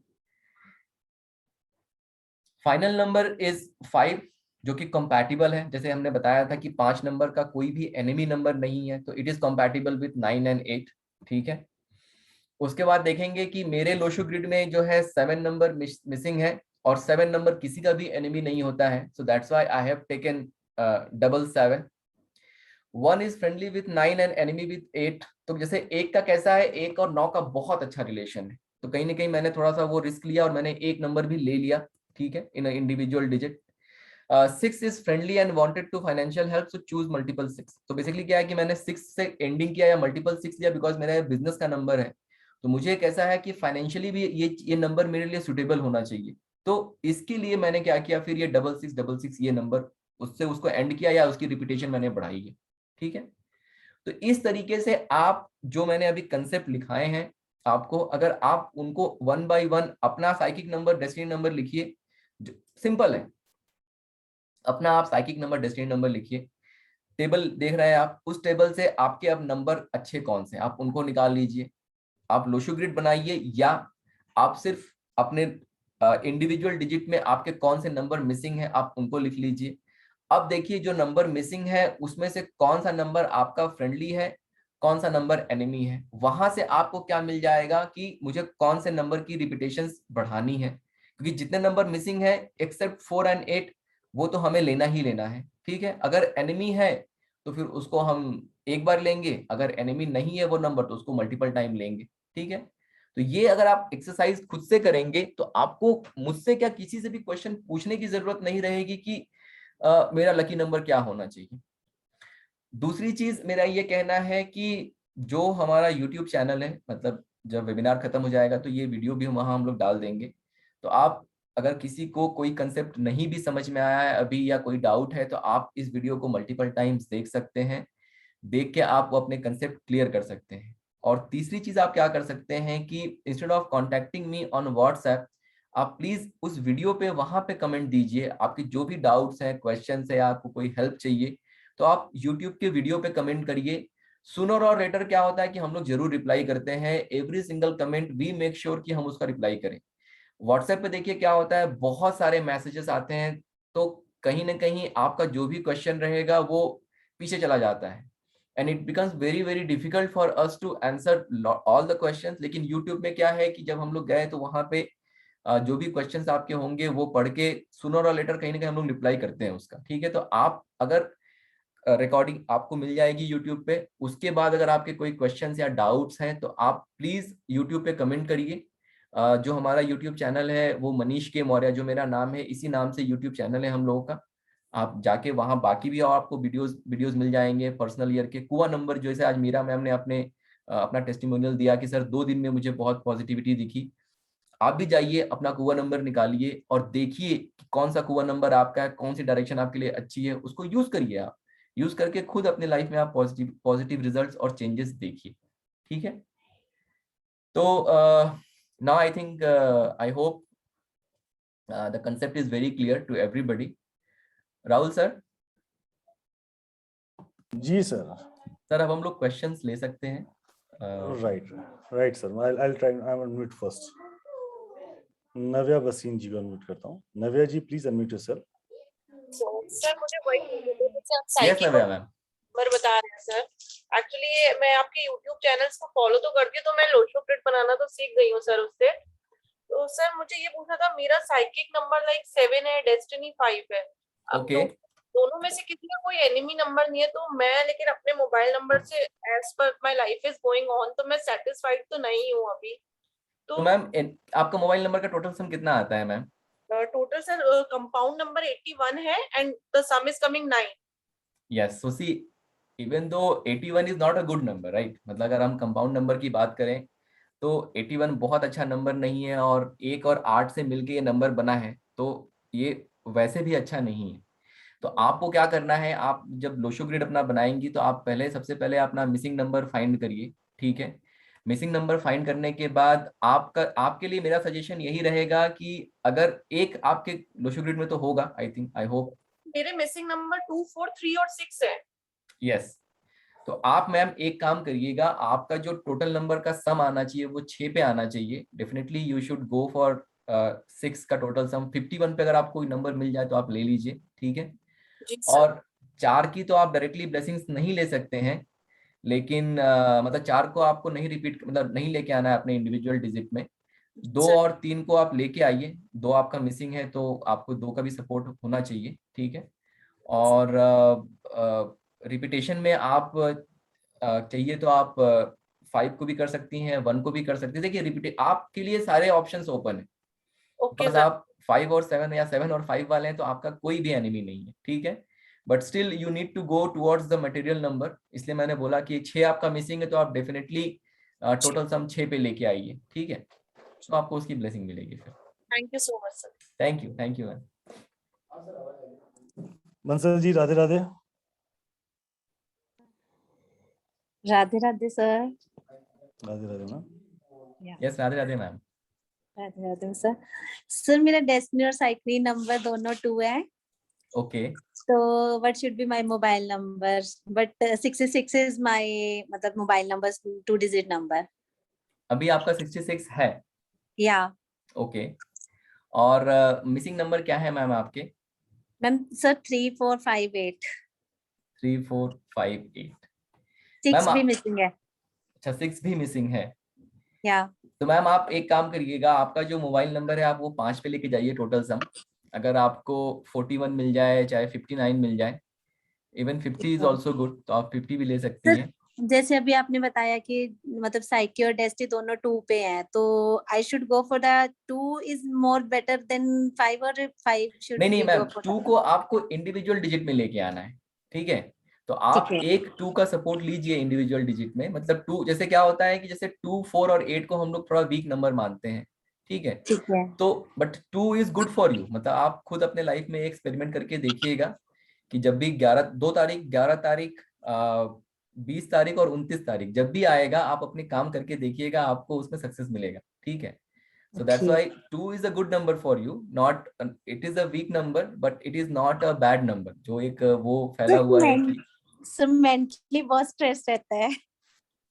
S3: फाइनल नंबर इज 5, जो कि कंपैटिबल है, जैसे हमने बताया था कि 5 नंबर का कोई भी एनिमी नंबर नहीं है, तो it is compatible with 9 and 8, ठीक है। उसके बाद देखेंगे कि मेरे लोशो ग्रिड में जो है 7 नंबर मिसिंग है, और 7 नंबर किसी का भी एनिमी नहीं होता है, so that's why I have taken 777। 1 is friendly with 9 and enemy with 8। तो जैसे 1 का कैसा है, 1 और 9 का बहुत अच्छा रिलेशन है, तो कहीं ना कहीं मैंने थोड़ा सा वो रिस्क लिया और मैंने 1 नंबर भी ले लिया, ठीक है, in individual digit. 6 is friendly and wanted to financial help, so choose multiple 6। तो बेसिकली क्या है कि मैंने 6 से एंडिंग किया या मल्टीपल 6 लिया, बिकॉज मेरा बिजनेस का नंबर है, तो मुझे कैसा है कि फाइनेंशियली भी ये नंबर मेरे लिए सुटेबल होना चाहिए। तो इसके लिए मैंने क्या किया, फिर ये 6666 ये नंबर उससे उसको एंड किया, या उसकी रिपीटेशन मैंने बढ़ाई है, ठीक है। तो इस तरीके से आप जो मैंने अभी कंसेप्ट लिखाए हैं आपको, अगर आप उनको 1 by 1 अपना साइकिक नंबर डेस्टिनी नंबर लिखिए, सिंपल है, अपना आप साइकिक नंबर डेस्टिनी नंबर लिखिए, टेबल देख रहे हैं आप, उस टेबल से आपके अब नंबर अच्छे कौन से आप उनको निकाल लीजिए, आप लोशो ग्रिड बनाइए, या आप सिर्फ अपने इंडिविजुअल डिजिट में आपके कौन से नंबर मिसिंग है आप उनको लिख लीजिए। अब देखिए जो नंबर मिसिंग है उसमें से कौन सा नंबर आपका फ्रेंडली है, कौन सा नंबर एनिमी है, वहां से आपको क्या मिल जाएगा कि मुझे कौन से नंबर की रिपीटेशंस बढ़ानी है, क्योंकि जितने नंबर मिसिंग है एक्सेप्ट 4 and 8 वो तो हमें लेना ही लेना है, ठीक है। अगर एनिमी है तो फिर उसको हम एक बार लेंगे, अगर एनिमी नहीं है वो नंबर तो उसको मल्टीपल टाइम लेंगे, ठीक है। तो ये अगर आप एक्सरसाइज खुद से करेंगे तो आपको मुझसे क्या किसी से भी क्वेश्चन पूछने की जरूरत नहीं रहेगी कि मेरा लकी नंबर क्या होना चाहिए। दूसरी चीज मेरा ये कहना है कि जो हमारा YouTube चैनल है, मतलब जब वेबिनार खत्म हो जाएगा तो ये वीडियो भी वहां हम लोग डाल देंगे, तो आप अगर किसी को कोई कंसेप्ट नहीं भी समझ में आया है अभी या कोई डाउट है तो आप इस वीडियो को मल्टीपल टाइम्स देख सकते हैं, देख के आप वो अपने कंसेप्ट क्लियर कर सकते हैं। और तीसरी चीज आप क्या कर सकते हैं कि instead of contacting me on WhatsApp, आप प्लीज उस वीडियो पे वहां पे कमेंट दीजिए, आपकी जो भी डाउट्स हैं, क्वेश्चन है, या आपको कोई हेल्प चाहिए तो आप यूट्यूब के वीडियो पे कमेंट करिए। सूनर और लेटर क्या होता है कि हम लोग जरूर रिप्लाई करते हैं, every single comment we make sure कि हम उसका रिप्लाई करें। व्हाट्सएप पे देखिए क्या होता है, बहुत सारे मैसेजेस आते हैं, तो कहीं ना कहीं आपका जो भी क्वेश्चन रहेगा वो पीछे चला जाता है, and it becomes very very difficult for us to answer all the questions. लेकिन यूट्यूब में क्या है कि जब हम लोग गए तो वहां पे जो भी क्वेश्चंस आपके होंगे वो पढ़ के सूनर और लेटर कहीं ना कहीं हम लोग रिप्लाई करते हैं उसका, ठीक है। तो आप अगर रिकॉर्डिंग आपको मिल जाएगी यूट्यूब पे, उसके बाद अगर आपके कोई क्वेश्चंस या डाउट्स हैं तो आप प्लीज यूट्यूब पे कमेंट करिए। जो हमारा यूट्यूब चैनल है वो मनीष के मौर्य, जो मेरा नाम है इसी नाम से यूट्यूब चैनल है हम लोगों का, आप जाके वहां बाकी भी और आपको वीडियोस मिल जाएंगे पर्सनल ईयर के। कुआ नंबर जैसे आज मीरा मैम ने अपने अपना टेस्टिमोनियल दिया कि सर 2 दिन में मुझे बहुत पॉजिटिविटी दिखी, आप भी जाइए अपना कुआ नंबर निकालिए और देखिए कि कौन सा कुआ नंबर आपका है, कौन सी डायरेक्शन आपके लिए अच्छी है, उसको यूज करिए। आप यूज करके खुद अपने लाइफ में आप पॉजिटिव रिजल्ट्स और चेंजेस देखिए, ठीक है। तो now I think I hope the concept is very clear to everybody. Rahul sir.
S8: जी सर।
S3: सर अब हम लोग क्वेश्चंस ले सकते हैं।
S8: Right sir, I'll try and unmute first. Navya Waseem ji को अनम्यूट करता हूँ। Navya ji please unmute yourself.
S7: Sir मुझे वही जैसे आप
S3: yes
S7: cycle
S3: Navya ma'am.
S7: Number बता रहे हैं सर, एक्चुअली मैं आपके YouTube चैनल्स को फॉलो तो करती हूँ, तो मैं लोशो ग्रिड बनाना तो सीख गई हूँ सर उससे। तो सर मुझे ये पूछना था, मेरा साइकिक नंबर लाइक 7 है, डेस्टिनी 5 है। अब
S3: ओके।
S7: दोनों में से किसी का कोई एनिमी नंबर नहीं है, तो मैं लेकिन अपने मोबाइल नंबर से as per my life is going on तो मैं सेटिस्फाइड तो नहीं हूँ अभी।
S3: तो मैम आपका मोबाइल नंबर का टोटल सम कितना आता है ma'am?
S7: Total sir compound number 81 है and the sum is coming 9।
S3: Yes, so see even though 81 is not a good number, right? मतलब अगर हम कंपाउंड नंबर की बात करें तो 81 बहुत अच्छा नंबर नहीं है, और 1 और 8 से मिलके ये नंबर बना है, तो ये वैसे भी अच्छा नहीं है। तो आपको क्या करना है, आप जब लोशो ग्रिड अपना बनाएंगी तो आप सबसे पहले अपना मिसिंग नंबर फाइंड करिए, ठीक है। मिसिंग नंबर फाइंड करने के बाद आपके लिए मेरा सजेशन यही रहेगा कि अगर एक आपके लोशो ग्रिड में तो होगा, आई होप
S7: मेरे मिसिंग नंबर 2, 4, 3 और 6 है।
S3: यस। तो आप मैम एक काम करिएगा, आपका जो टोटल नंबर का सम आना चाहिए वो 6 पे आना चाहिए। Definitely you should go for 6 का टोटल सम 51 पे अगर आपको कोई नंबर मिल जाए तो आप ले लीजिए, ठीक है।
S7: जी सर।
S3: और 4 की तो आप डायरेक्टली ब्लेसिंग्स नहीं ले सकते हैं, लेकिन मतलब 4 को आपको नहीं रिपीट, मतलब नहीं लेके आना है अपने इंडिविजुअल डिजिट में। 2
S7: सर।
S3: और 3 को आप लेके आइए, 2 आपका मिसिंग है तो आपको 2 का भी सपोर्ट होना चाहिए, ठीक है। और रिपीटेशन में आप चाहिए तो आप 5 को भी कर सकती हैं, 1 को भी कर सकती हैं। देखिए रिपीट आपके लिए सारे ऑप्शंस ओपन है,
S7: ओके
S3: बस
S7: सर।
S3: आप 5 और 7 या 7 और 5 वाले हैं तो आपका कोई भी एनिमी नहीं है, ठीक है। But still you need to go towards the material number, इसलिए मैंने बोला कि 6 आपका मिसिंग है तो आप डेफिनेटली टोटल सम 6 पे लेके आइए, ठीक है। तो आपको उसकी ब्लेसिंग मिलेगी फिर।
S7: Thank you so much sir.
S3: Thank you ma'am.
S8: Bansal ji Radhe Radhe.
S9: Radhe Radhe sir.
S8: Radhe Radhe ma'am.
S3: Yes Radhe Radhe ma'am.
S9: Radhe Radhe sir. Sir मेरा डेस्टिनी और साइक्ली नंबर दोनों 2 है।
S3: ओके।
S9: तो what should be my mobile number? But 66 is my मतलब मोबाइल नंबर, 2 डिजिट नंबर।
S3: अभी आपका 66 है?
S9: या।
S3: ओके। और मिसिंग नंबर क्या है मैम आपके?
S9: Ma'am sir 3458।
S3: 3458।
S9: 6
S3: मैम
S9: भी मिसिंग है।
S3: अच्छा 6 भी मिसिंग है।
S9: या।
S3: तो मैम आप एक काम करिएगा, आपका जो मोबाइल नंबर है आप वो 5 पे लेके जाइए टोटल सम। अगर आपको 41 मिल जाए, चाहे 59 मिल जाए, इवन 50 इज ऑल्सो गुड, तो आप 50 भी ले सकती हैं।
S9: जैसे अभी आपने बताया कि मतलब साइकी और डेस्टी दोनों 2 पे हैं, तो I should go for the 2 is more better than 5, और 5 शुड
S3: नहीं
S9: बी
S3: मैम,
S9: गो फॉर
S3: 2 को आपको इंडिविजुअल डिजिट में लेके आना है, ठीक है। तो आप
S9: ठीक है।
S3: एक 2 का सपोर्ट लीजिए इंडिविजुअल डिजिट में। मतलब 2 जैसे क्या होता है कि जैसे 2, 4 और 8 को हम लोग थोड़ा वीक नंबर मानते हैं, ठीक है।
S9: ठीक है।
S3: तो but 2 is good for you, मतलब आप खुद अपने लाइफ में एक्सपेरिमेंट करके देखिएगा कि जब भी 2 तारीख, 11 तारीख, 20 तारीख और 29 तारीख जब भी आएगा, आप अपने काम करके देखिएगा, आपको उसमें सक्सेस मिलेगा, ठीक है। So that's why 2 is a good number for you. Not it is a weak number, but it is not a bad number. जो एक वो फैला हुआ है कि
S9: सर मेंटली बहुत स्ट्रेस रहता है।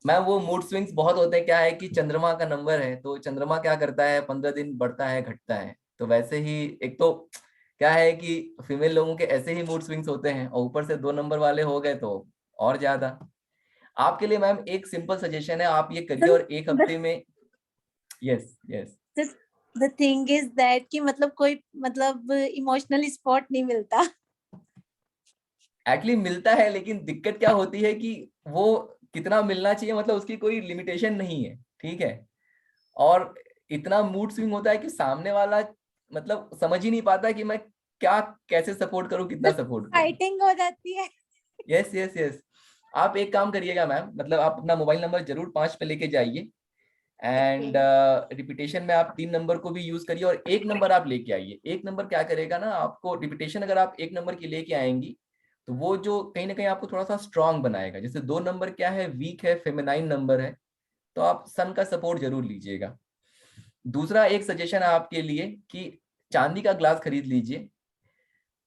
S3: मैम वो मूड स्विंग्स बहुत होते हैं। क्या है कि चंद्रमा का नंबर है, तो चंद्रमा क्या करता है, 15 दिन बढ़ता है घटता है। तो वैसे ही एक तो क्या है कि फीमेल लोगों के ऐसे ही मूड स्विंग्स होते हैं, और ऊपर से 2 नंबर वाले हो गए तो और ज्यादा। आपके लिए मैम एक सिंपल सजेशन है, आप ये करिए और एक हफ्ते में। Yes yes.
S9: The thing is that कि मतलब कोई मतलब इमोशनल सपोर्ट नहीं मिलता।
S3: एक्चुअली मिलता है, लेकिन दिक्कत क्या होती है कि वो कितना मिलना चाहिए, मतलब उसकी कोई लिमिटेशन नहीं है, ठीक है। और इतना मूड स्विंग होता है कि सामने वाला मतलब समझ ही नहीं पाता कि मैं क्या कैसे सपोर्ट करूं, कितना सपोर्ट करूं।
S9: फाइटिंग हो जाती है।
S3: Yes yes yes. आप एक काम करिएगा मैम, मतलब आप अपना मोबाइल नंबर जरूर 5 पे लेके जाइए, एंड रिपीटेशन में आप 3 नंबर को भी यूज करिए और 1 नंबर आप लेके आइए। 1 नंबर क्या करेगा ना, आपको रिपीटेशन अगर आप 1 नंबर की लेके आएंगी तो वो जो कहीं ना कहीं आपको थोड़ा सा स्ट्रांग बनाएगा। जैसे 2 नंबर क्या है, वीक है, फेमिनाइन नंबर है, तो आप सन का सपोर्ट जरूर लीजिएगा। दूसरा एक सजेशन है आपके लिए कि चांदी का ग्लास खरीद लीजिए,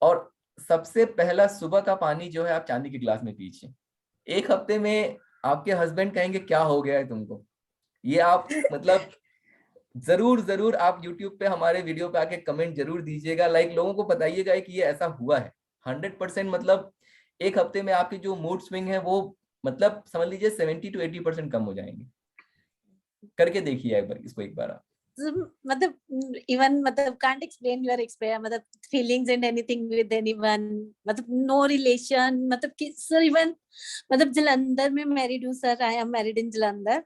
S3: और सबसे पहला सुबह का पानी जो है आप चांदी के ग्लास में पीजिए। 1 हफ्ते में आपके हस्बैंड कहेंगे क्या हो गया है तुमको। ये आप मतलब जरूर जरूर आप YouTube पे हमारे वीडियो पे आके कमेंट जरूर दीजिएगा, लाइक लोगों को बताइएगा कि ये ऐसा हुआ है 100%। मतलब 1 हफ्ते में आपकी जो मूड स्विंग है वो मतलब समझ लीजिए 70 to 80% कम हो जाएंगे। करके देखिए एक बार इसको, एक बार आप।
S9: मतलब इवन मतलब कांट एक्सप्लेन योर एक्सपीरियंस, मतलब feelings and anything with anyone, मतलब नो रिलेशन, मतलब कि सर इवन मतलब जलंधर में मैरिड हूँ sir, I am married in Jalandhar.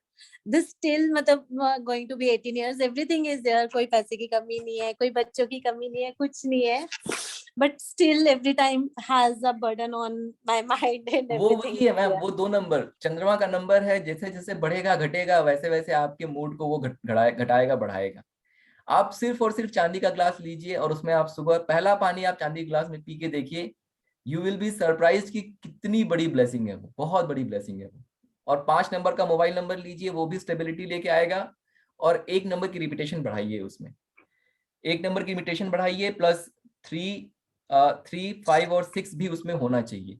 S9: This still मतलब going to be 18 years, everything is there, कोई पैसे की कमी नहीं है, कोई बच्चों की कमी नहीं है, कुछ नहीं है, but still every time has a burden on my mind and
S3: वो
S9: एवरीथिंग।
S3: वही है मैम, वो 2 नंबर चंद्रमा का नंबर है, जैसे जैसे बढ़ेगा घटेगा वैसे वैसे आपके मूड को वो घटाएगा बढ़ाएगा। आप सिर्फ और सिर्फ चांदी का ग्लास लीजिए और उसमें आप सुबह पहला पानी आप चांदी के ग्लास में पी के देखिए, यू विल बी सरप्राइज कि कितनी बड़ी ब्लेसिंग है वो, बहुत बड़ी ब्लेसिंग है वो। और 5 नंबर का मोबाइल नंबर लीजिए, वो भी स्टेबिलिटी लेके आएगा। और 1 नंबर की रिपीटेशन बढ़ाइए, उसमें 1 नंबर की रिपीटेशन बढ़ाइए, प्लस 3, 5 और 6 भी उसमें होना चाहिए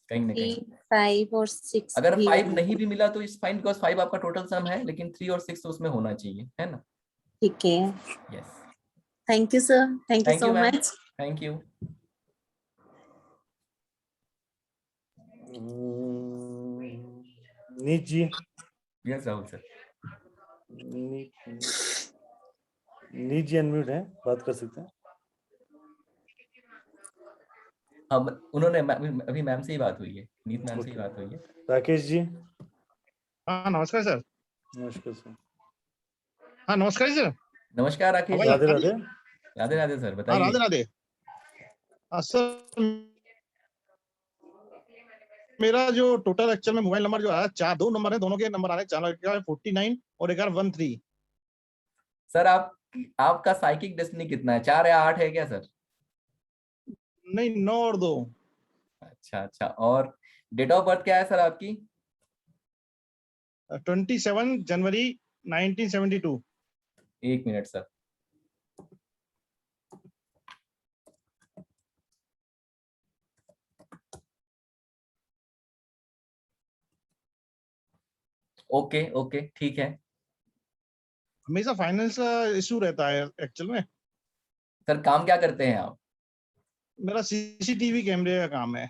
S3: कहीं ना कहीं।
S9: 5 और 6
S3: अगर
S9: भी
S3: 5 नहीं भी मिला तो इट्स फाइन, बिकॉज 5 आपका टोटल सम है, लेकिन 3 और 6 तो उसमें होना चाहिए, है ना।
S9: ठीक है,
S3: yes,
S9: thank you sir, thank you
S3: thank you
S9: so
S3: ma'am,
S9: much.
S3: Thank you.
S8: नीत जी,
S3: यस राहुल सर।
S8: नीत जी अनम्यूट है, बात कर सकते हैं।
S3: हम उन्होंने अभी मैम से ही बात हुई है, नीत मैम से ही बात हुई है।
S8: राकेश जी।
S10: हाँ नमस्कार सर।
S8: नमस्कार सर।
S10: हाँ नमस्कार सर।
S3: नमस्कार राकेश जी।
S8: राधे राधे।
S3: राधे राधे सर,
S10: हाँ
S3: बताइए।
S10: राधे राधे। सर मेरा जो टोटल एक्चुअल में मोबाइल नंबर जो आया, दो नंबर है, दोनों के नंबर आ रहे हैं, 49 और 13
S3: सर आपका साइकिक डेस्टिनी कितना है, 4 या 8 है क्या सर?
S10: नहीं 9 और 2।
S3: अच्छा अच्छा, और डेट ऑफ बर्थ क्या है सर आपकी?
S10: 27 जनवरी 1972।
S3: एक मिनट सर। ओके ओके ठीक है।
S10: हमेशा फाइनेंस इशू रहता है एक्चुअल में।
S3: सर काम क्या करते हैं आप?
S10: मेरा सीसीटीवी कैमरे का काम है।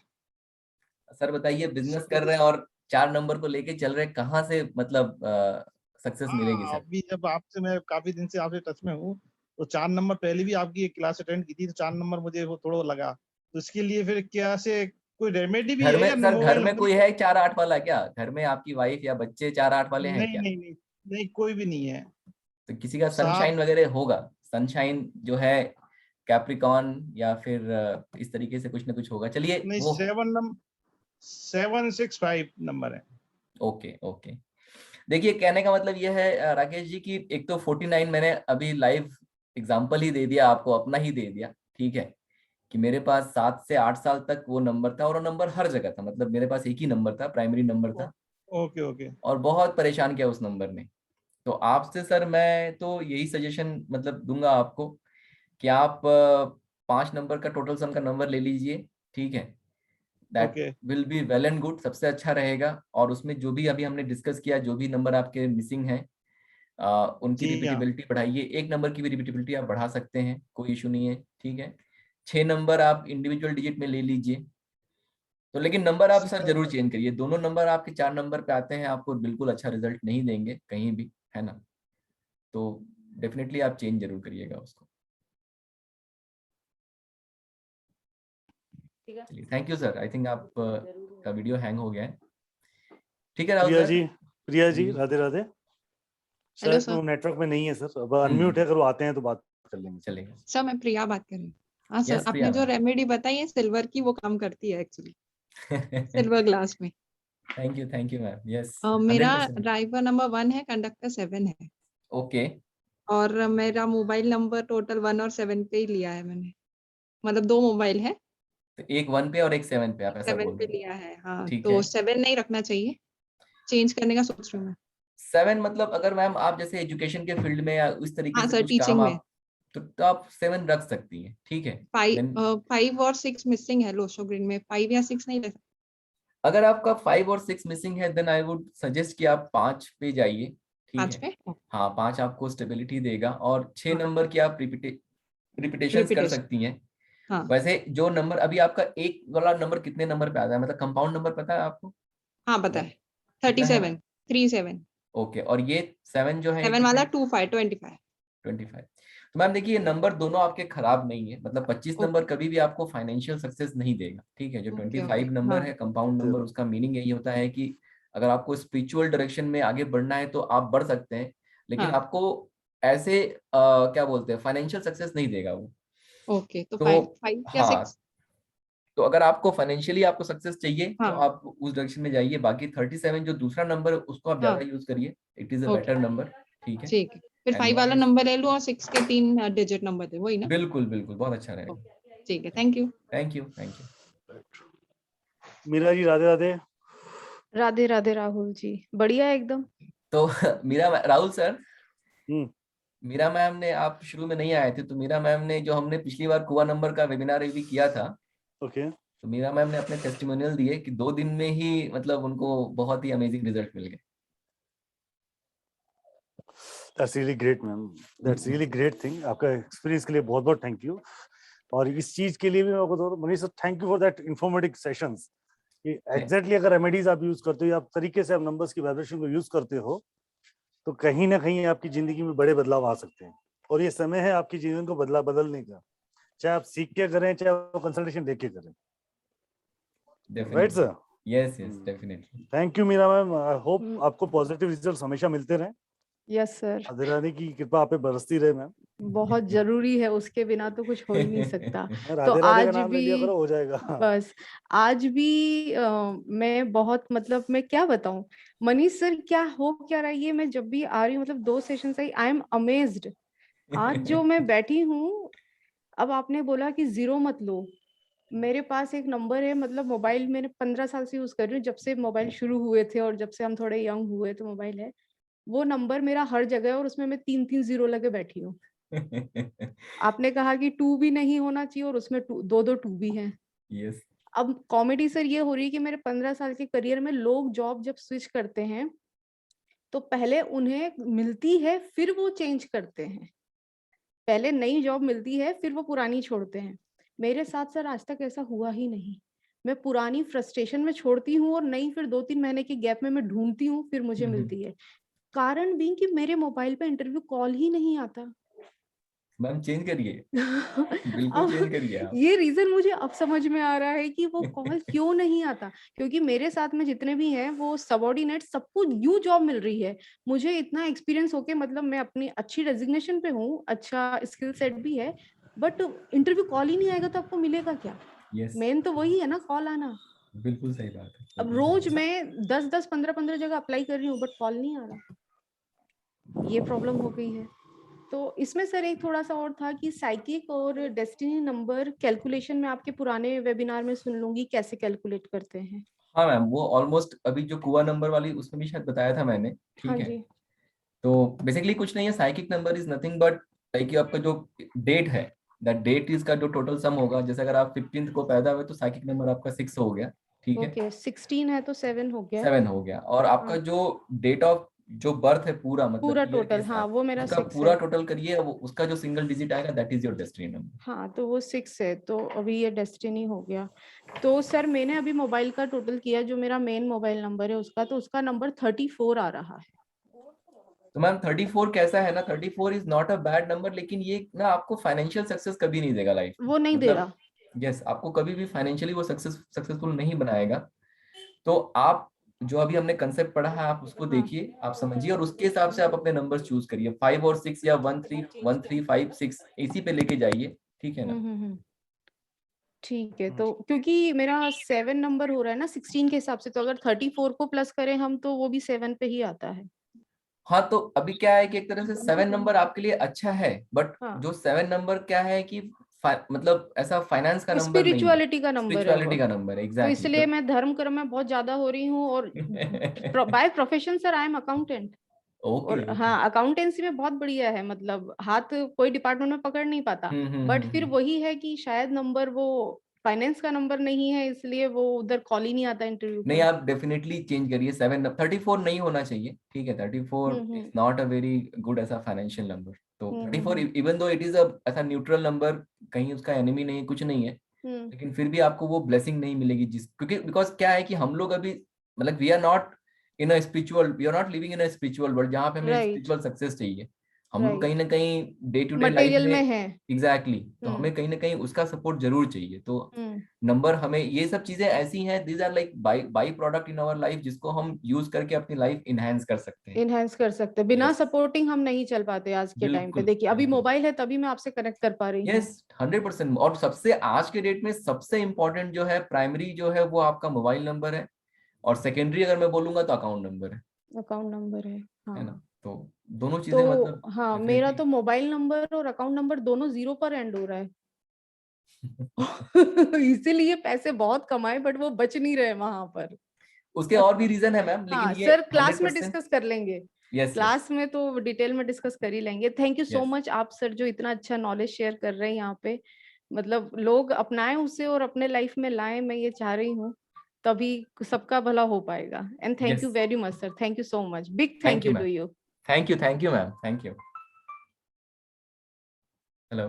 S3: सर बताइए, बिजनेस कर रहे हैं और 4 नंबर को लेके चल रहे हैं, कहाँ से मतलब सक्सेस मिलेगी सर?
S10: अभी जब आपसे मैं काफी दिन से आपसे टच में हूँ, तो 4 नंबर पहले भी आपकी एक क्लास अटेंड की थी, तो 4 नंबर मुझे वो थोड़ा लगा, तो इसके लिए फिर क्या से कोई रेमेडी भी
S3: घर
S10: है या
S3: में सर, घर
S10: मोबाइल
S3: में
S10: नंबर?
S3: कोई है 4-8 वाला क्या? घर में आपकी वाइफ या बच्चे 4-8 वाले हैं
S10: नहीं
S3: क्या?
S10: नहीं नहीं नहीं, कोई भी नहीं है।
S3: तो किसी का
S10: साहब
S3: सनशाइन वगैरह होगा, सनशाइन जो है कैप्रिकॉन या फिर इस तरीके से कुछ ना कुछ होगा। चलिए
S10: नहीं,
S3: वो
S10: 765 नंबर है।
S3: Okay okay. देखिए कहने का मतलब ये है राकेश जी की एक तो 49 मैंने अभी लाइव एग्जांपल ही दे दिया आपको, अपना ही दे दिया, ठीक है, कि मेरे पास 7 से 8 साल तक वो नंबर था और वो नंबर हर जगह था, मतलब मेरे पास एक ही नंबर था, प्राइमरी नंबर था,
S10: ओके ओके।
S3: और बहुत परेशान किया उस नंबर ने। तो आपसे सर मैं तो यही सजेशन मतलब दूंगा आपको कि आप 5 नंबर का टोटल सम का नंबर ले लीजिए, ठीक है, that
S10: okay
S3: will be well and good, सबसे अच्छा रहेगा। और उसमें जो भी अभी हमने डिस्कस किया, जो भी नंबर आपके मिसिंग है उनकी
S10: जी हाँ।
S3: रिपीटेबिलिटी बढ़ाइए, एक नंबर की भी रिपीटेबिलिटी आप बढ़ा सकते हैं, कोई इशू नहीं है, ठीक है। 6 नंबर आप इंडिविजुअल डिजिट में ले लीजिए। तो लेकिन नंबर आप सर जरूर चेंज करिए, दोनों नंबर आपके 4 नंबर पे आते हैं, आपको बिल्कुल अच्छा रिजल्ट नहीं देंगे कहीं भी, है ना। तो डेफिनेटली आप चेंज जरूर करिएगा उसको। चलिए thank you sir, I think आप का वीडियो हैंग हो गया है, ठीक है राहुल
S8: प्रिया
S3: सर।
S8: जी, प्रिया जी राधे राधे।
S11: हेलो
S8: शायद
S11: सर।
S8: वो नेटवर्क में नहीं है सर, अब अनम्यूट है, अगर वो आते हैं तो बात कर लेंगे।
S3: चलेगा
S11: सर मैं प्रिया बात कर रही हूँ। हाँ सर,
S3: यस
S11: आपने
S3: प्रिया
S11: जो रेमेडी बताई है सिल्वर की, वो काम करती है एक्चुअली सिल्वर ग्लास में।
S3: Thank you ma'am. यस
S11: मेरा
S3: 100%।
S11: ड्राइवर नंबर 1 है, कंडक्टर 7 है,
S3: ओके
S11: और मेरा मोबाइल नंबर टोटल 1 और 7 पे ही लिया है मैंने, मतलब 2 मोबाइल है,
S3: तो एक 1 पे और एक 7 पे, आप
S11: एक
S3: ऐसा
S11: 7
S3: बोल
S11: पे
S3: रहे हैं?
S11: लिया है। हाँ
S3: ठीक
S11: तो
S3: है।
S11: 7 नहीं रखना चाहिए, चेंज करने का सोच रही हूँ मैं।
S3: 7 मतलब अगर मैम आप जैसे एजुकेशन के फील्ड में या उस तरीके
S11: हाँ
S3: से
S11: सर,
S3: कुछ काम
S11: टीचिंग में।
S3: आप तो आप 7 रख सकती हैं, ठीक है।
S11: 5 और 6 मिसिंग है लोशो ग्रीन में, 5 या 6 नहीं रख।
S3: अगर आपका 5 और 6 मिसिंग है देन आई वुड सजेस्ट कि आप 5 पे जाइए, ठीक
S11: 5
S3: है।
S11: पे
S3: हाँ 5 आपको स्टेबिलिटी देगा, और 6
S11: हाँ
S3: नंबर की आप रिपीटेशंस कर
S11: रिपीटेशन।
S3: सकती हैं।
S11: हाँ
S3: वैसे जो नंबर अभी आपका एक वाला नंबर कितने नंबर पे आता है, मतलब कंपाउंड नंबर पता है आपको?
S11: हाँ पता है,
S3: कितना है?
S11: 37 37।
S3: ओके, और ये 7 जो है
S11: 7
S3: कितने?
S11: वाला 25।
S3: 25। तो मैम देखिए, ये नंबर दोनों आपके खराब नहीं है, मतलब 25 नंबर
S11: ओके
S3: कभी भी आपको फाइनेंशियल सक्सेस नहीं देगा, ठीक है। जो
S11: ओके
S3: 25 नंबर
S11: हाँ
S3: है कंपाउंड नंबर, उसका मीनिंग यही होता है कि अगर आपको स्पिरिचुअल डायरेक्शन में आगे बढ़ना है तो आप बढ़ सकते हैं, लेकिन
S11: हाँ।
S3: आपको ऐसे क्या बोलते हैं, फाइनेंशियल सक्सेस नहीं देगा वो।
S11: ओके तो
S3: तो
S11: 5 या
S3: हाँ,
S11: 6।
S3: तो अगर आपको फाइनेंशियली आपको सक्सेस चाहिए तो
S11: हाँ
S3: आप उस डायरेक्शन में जाइए। बाकी 37 जो दूसरा नंबर है उसको आप ज्यादा
S11: हाँ
S3: यूज करिए, it is a
S11: okay
S3: better number, ठीक है।
S11: ठीक है, फिर
S3: एंड
S11: 5
S3: नॉट
S11: वाला
S3: दिस,
S11: नंबर ले लूँ और 6 के 3 डिजिट नंबर दे, वही ना?
S3: बिल्कुल बिल्कुल, बहुत अच्छा रहेगा।
S11: ओके ठीक है, thank you.
S3: Thank you thank you.
S8: Meera ji Radhe Radhe.
S1: Radhe Radhe Rahul ji, बढ़िया एकदम।
S3: तो मीरा राहुल सर,
S8: हम्म,
S3: मीरा मैम ने, आप शुरू में नहीं आए थे, तो मीरा मैम ने जो हमने पिछली बार कुआ नंबर का वेबिनार भी किया था,
S8: ओके।
S3: तो मीरा मैम ने अपने टेस्टिमोनियल दिए कि 2 दिन में ही मतलब उनको बहुत ही अमेजिंग रिजल्ट मिल गए।
S8: That's really great, ma'am. That's really great thing. आपका एक्सपीरियंस के लिए बहुत बहुत थैंक यू. और इस चीज के लिए भी मैं आपको बता दूं, Manish sir, thank you for that informative sessions. Exactly अगर रेमेडीज आप यूज करते हो या आप तरीके से आप नंबर्स की वाइब्रेशन को यूज करते हो, तो कहीं ना कहीं आपकी जिंदगी में बड़े बदलाव आ सकते हैं. और ये समय है आपकी जीवन को बदलने का, चाहे आप सीख के करें चाहे आप कंसल्टेशन लेके करें. Right sir?
S3: Yes yes definitely.
S8: Thank you Meera ma'am. I hope आपको पॉजिटिव रिजल्ट्स हमेशा मिलते रहें.
S1: Yes sir.
S8: राधे की कृपा आप पे बरसती रहे मैम.
S1: बहुत जरूरी है, उसके बिना तो कुछ हो ही नहीं सकता. तो
S8: राधे का
S1: आज
S8: नाम ले
S1: भी
S8: लिया करो, हो जाएगा.
S1: बस आज भी मैं बहुत मतलब मैं क्या बताऊं मनीष सर, क्या हो क्या रहा है ये. मैं जब भी आ रही हूँ, मतलब 2 सेशन से आई एम अमेज्ड. आज जो मैं बैठी हूँ, अब आपने बोला कि 0 मत लो. मेरे पास एक नंबर है, मतलब मोबाइल मैंने 15 साल से यूज कर रही हूँ, जब से मोबाइल शुरू हुए थे और जब से हम थोड़े यंग हुए तो मोबाइल है. वो नंबर मेरा हर जगह है और उसमें मैं 3-3 0 लगे बैठी हूँ. आपने कहा कि 2 भी नहीं होना चाहिए और उसमें 2-2 2 भी हैं.
S3: यस.
S1: अब कॉमेडी सर ये हो रही है कि मेरे 15 साल के करियर में लोग जॉब जब स्विच करते हैं तो पहले उन्हें मिलती है फिर वो चेंज करते हैं. पहले नई जॉब मिलती है फिर वो पुरानी छोड़ते हैं. मेरे साथ सर आज तक ऐसा हुआ ही नहीं. मैं पुरानी फ्रस्ट्रेशन में छोड़ती हूँ और नई फिर 2-3 महीने के गैप में मैं ढूंढती हूँ, फिर मुझे मिलती है. कारण भी कि मेरे मोबाइल पे इंटरव्यू कॉल ही नहीं आता.
S3: मैम चेंज करिए. बिल्कुल चेंज करिए आप.
S1: ये रीजन मुझे अब समझ में आ रहा है कि वो कॉल क्यों नहीं आता. क्योंकि मेरे साथ में जितने भी हैं वो सबऑर्डिनेट, सबको न्यू जॉब मिल रही है. मुझे इतना एक्सपीरियंस होके, मतलब मैं अपनी अच्छी रेजिग्नेशन पे हूँ, अच्छा स्किल सेट भी है, बट इंटरव्यू कॉल ही नहीं आएगा तो आपको मिलेगा क्या. मेन तो वही है ना, कॉल आना.
S3: बिल्कुल सही बात है.
S1: अब रोज मैं 10-10 15-15 जगह अप्लाई कर रही हूँ बट कॉल नहीं आ रहा. ये प्रॉब्लम हो गई है. तो इसमें सर एक थोड़ा सा और था कि साइकिक और डेस्टिनी नंबर कैलकुलेशन में आपके पुराने वेबिनार में सुन लूंगी कैसे कैलकुलेट करते हैं.
S3: हाँ मैम, वो ऑलमोस्ट अभी जो कुआ नंबर वाली उसमें भी शायद बताया था मैंने. ठीक
S1: हाँ
S3: है.
S1: जी.
S3: तो बेसिकली कुछ नहीं है. Psychic number is nothing but like आपका जो डेट है, दैट डेट इज का जो टोटल सम होगा. जैसे अगर आप 15th को पैदा हुए तो साइकिक नंबर आपका 6 हो गया. ठीक है.
S1: ओके 16 है तो 7 हो गया.
S3: 7 हो गया. और आपका जो डेट ऑफ जो बर्थ है पूरा, मतलब
S1: पूरा
S3: year के
S1: टोटल, हाँ
S3: साथ,
S1: वो मेरा
S3: उसका
S1: 6
S3: पूरा
S1: है.
S3: टोटल करिए. वो उसका जो सिंगल डिजिट आएगा that is your destiny number.
S1: हाँ तो वो 6 है, तो अभी ये डेस्टिनी हो गया. तो सर मैंने अभी मोबाइल का टोटल किया, जो मेरा मेन मोबाइल नंबर है उसका, तो उसका नंबर 34 आ रहा है.
S3: तो मैम 34 कैसा है ना, 34 is not a bad number, लेकिन ये ना आपको फाइनेंशियल सक्सेस कभी नहीं देगा लाइफ.
S1: वो नहीं दे रहा.
S3: यस, आपको कभी भी फाइनेंशियली वो सक्सेसफुल नहीं बनाएगा. तो आप जो अभी हमने कंसेप्ट पढ़ा है आप उसको देखिए, आप समझिए और उसके हिसाब से आप अपने नंबर्स चूज करिए. 5 और 6 या 1 3 1 3 5 6 इसी पे लेके जाइए. ठीक है ना.
S1: ठीक है. तो क्योंकि मेरा 7 नंबर हो रहा है ना 16 के हिसाब से, तो अगर 34 को प्लस करें हम तो वो भी 7 पे ही आता है.
S3: हाँ, तो अभी क्या है कि एक तरह से 7 नंबर आपके लिए अच्छा है, बट
S1: हाँ.
S3: जो 7 नंबर क्या है कि मतलब ऐसा फाइनेंस का नंबर नहीं है,
S1: स्पिरिचुअलिटी का नंबर है.
S3: स्पिरिचुअलिटी का नंबर है.
S1: तो
S3: एग्जैक्टली.
S1: इसलिए मैं धर्म कर्म में बहुत ज्यादा हो रही हूँ. और by profession sir I M accountant. और हाँ अकाउंटेंसी में बहुत बढ़िया है, मतलब हाथ कोई डिपार्टमेंट में पकड़ नहीं पाता. बट फिर वही है कि शायद नंबर वो फाइनेंस का नंबर नहीं है, इसलिए वो उधर कॉल ही नहीं आता इंटरव्यू.
S3: नहीं, आप डेफिनेटली चेंज करिए. 34 नहीं होना चाहिए. ठीक है. 34 is not a very good ऐसा फाइनेंशियल नंबर. तो 34 इवन दो इट इज अ ऐसा न्यूट्रल नंबर, कहीं उसका एनिमी नहीं, कुछ नहीं है, लेकिन फिर भी आपको वो ब्लेसिंग नहीं मिलेगी क्योंकि बिकॉज क्या है कि हम लोग अभी मतलब we are not living in a spiritual world जहाँ पे हमें स्पिरिचुअल सक्सेस चाहिए. हम लोग कहीं ना कहीं डे टू डे लाइफ में
S1: है.
S3: एग्जैक्टली. तो हमें कहीं ना कहीं उसका सपोर्ट जरूर चाहिए. तो नंबर हमें ये सब चीजें ऐसी हैं, these are like by product in our life, जिसको हम यूज करके अपनी लाइफ इनहेंस कर सकते हैं.
S1: बिना सपोर्टिंग हम नहीं चल पाते आज के टाइम पे. देखिए अभी मोबाइल है तभी मैं आपसे कनेक्ट कर पा रही हूँ.
S3: यस 100%. और सबसे आज के डेट में सबसे इम्पोर्टेंट जो है, प्राइमरी जो है वो आपका मोबाइल नंबर है, और सेकेंडरी अगर मैं बोलूंगा तो अकाउंट नंबर है. हाँ. है ना. तो दोनों चीजें
S1: तो
S3: मतलब
S1: हाँ मेरा तो मोबाइल नंबर और अकाउंट नंबर दोनों 0 पर एंड हो रहा है. इसीलिए पैसे बहुत कमाए बट वो बच नहीं रहे वहां पर.
S3: उसके और भी रीजन है मैम, लेकिन ये
S1: सर क्लास में डिस्कस कर लेंगे. क्लास में तो डिटेल में डिस्कस कर ही लेंगे. थैंक यू सो मच आप सर जो इतना अच्छा नॉलेज शेयर कर रहे हैं यहाँ पे. मतलब लोग अपनाएं उसे और अपने लाइफ में लाएं, मैं ये चाह रही हूँ, तभी सबका भला हो पाएगा. And thank you very much sir. Thank you so much. Big thank you to you.
S3: Thank you ma'am, thank you. Hello,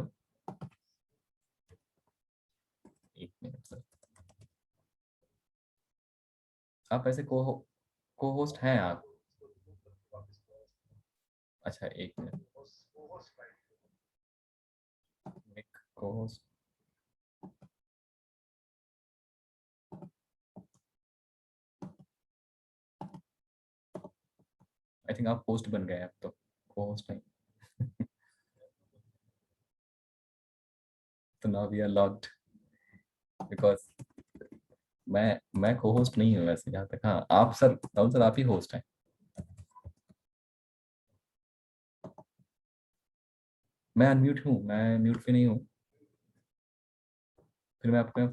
S3: एक मिनट सर, आप ऐसे को होस्ट हैं आप? अच्छा एक minute, co host, I think आप होस्ट बन गए अब तो, को होस्ट नहीं। तो now we are logged, because मैं को होस्ट नहीं हूँ वैसे, जहाँ तक। हाँ आप सर, राहुल सर आप ही होस्ट हैं। मैं अनम्यूट हूँ, मैं म्यूट पे नहीं हूँ। फिर मैं आपको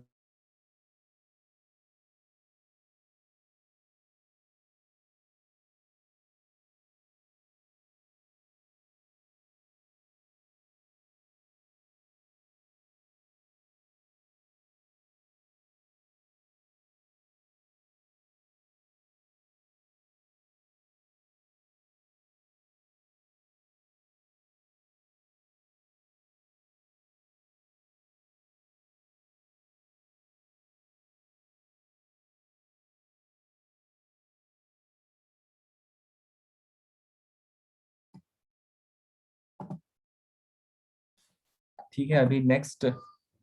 S3: ठीक है, अभी नेक्स्ट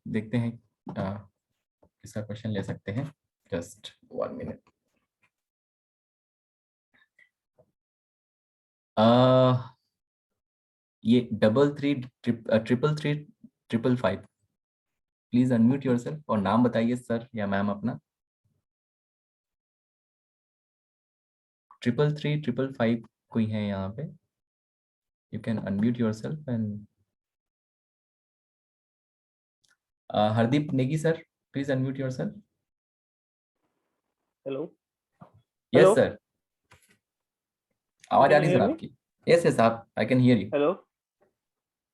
S3: देखते हैं किसका क्वेश्चन ले सकते हैं। Just 1 minute. ये 333 333 प्लीज अनम्यूट योरसेल्फ और नाम बताइए सर या मैम अपना। 333 कोई है यहाँ पे? You can unmute yourself and Hardeep Negi sir, please unmute yourself.
S12: Hello,
S3: yes sir, आवाज आ रही है सर
S12: hear me?
S3: आपकी? यस यस, आप, I can hear you,
S12: hello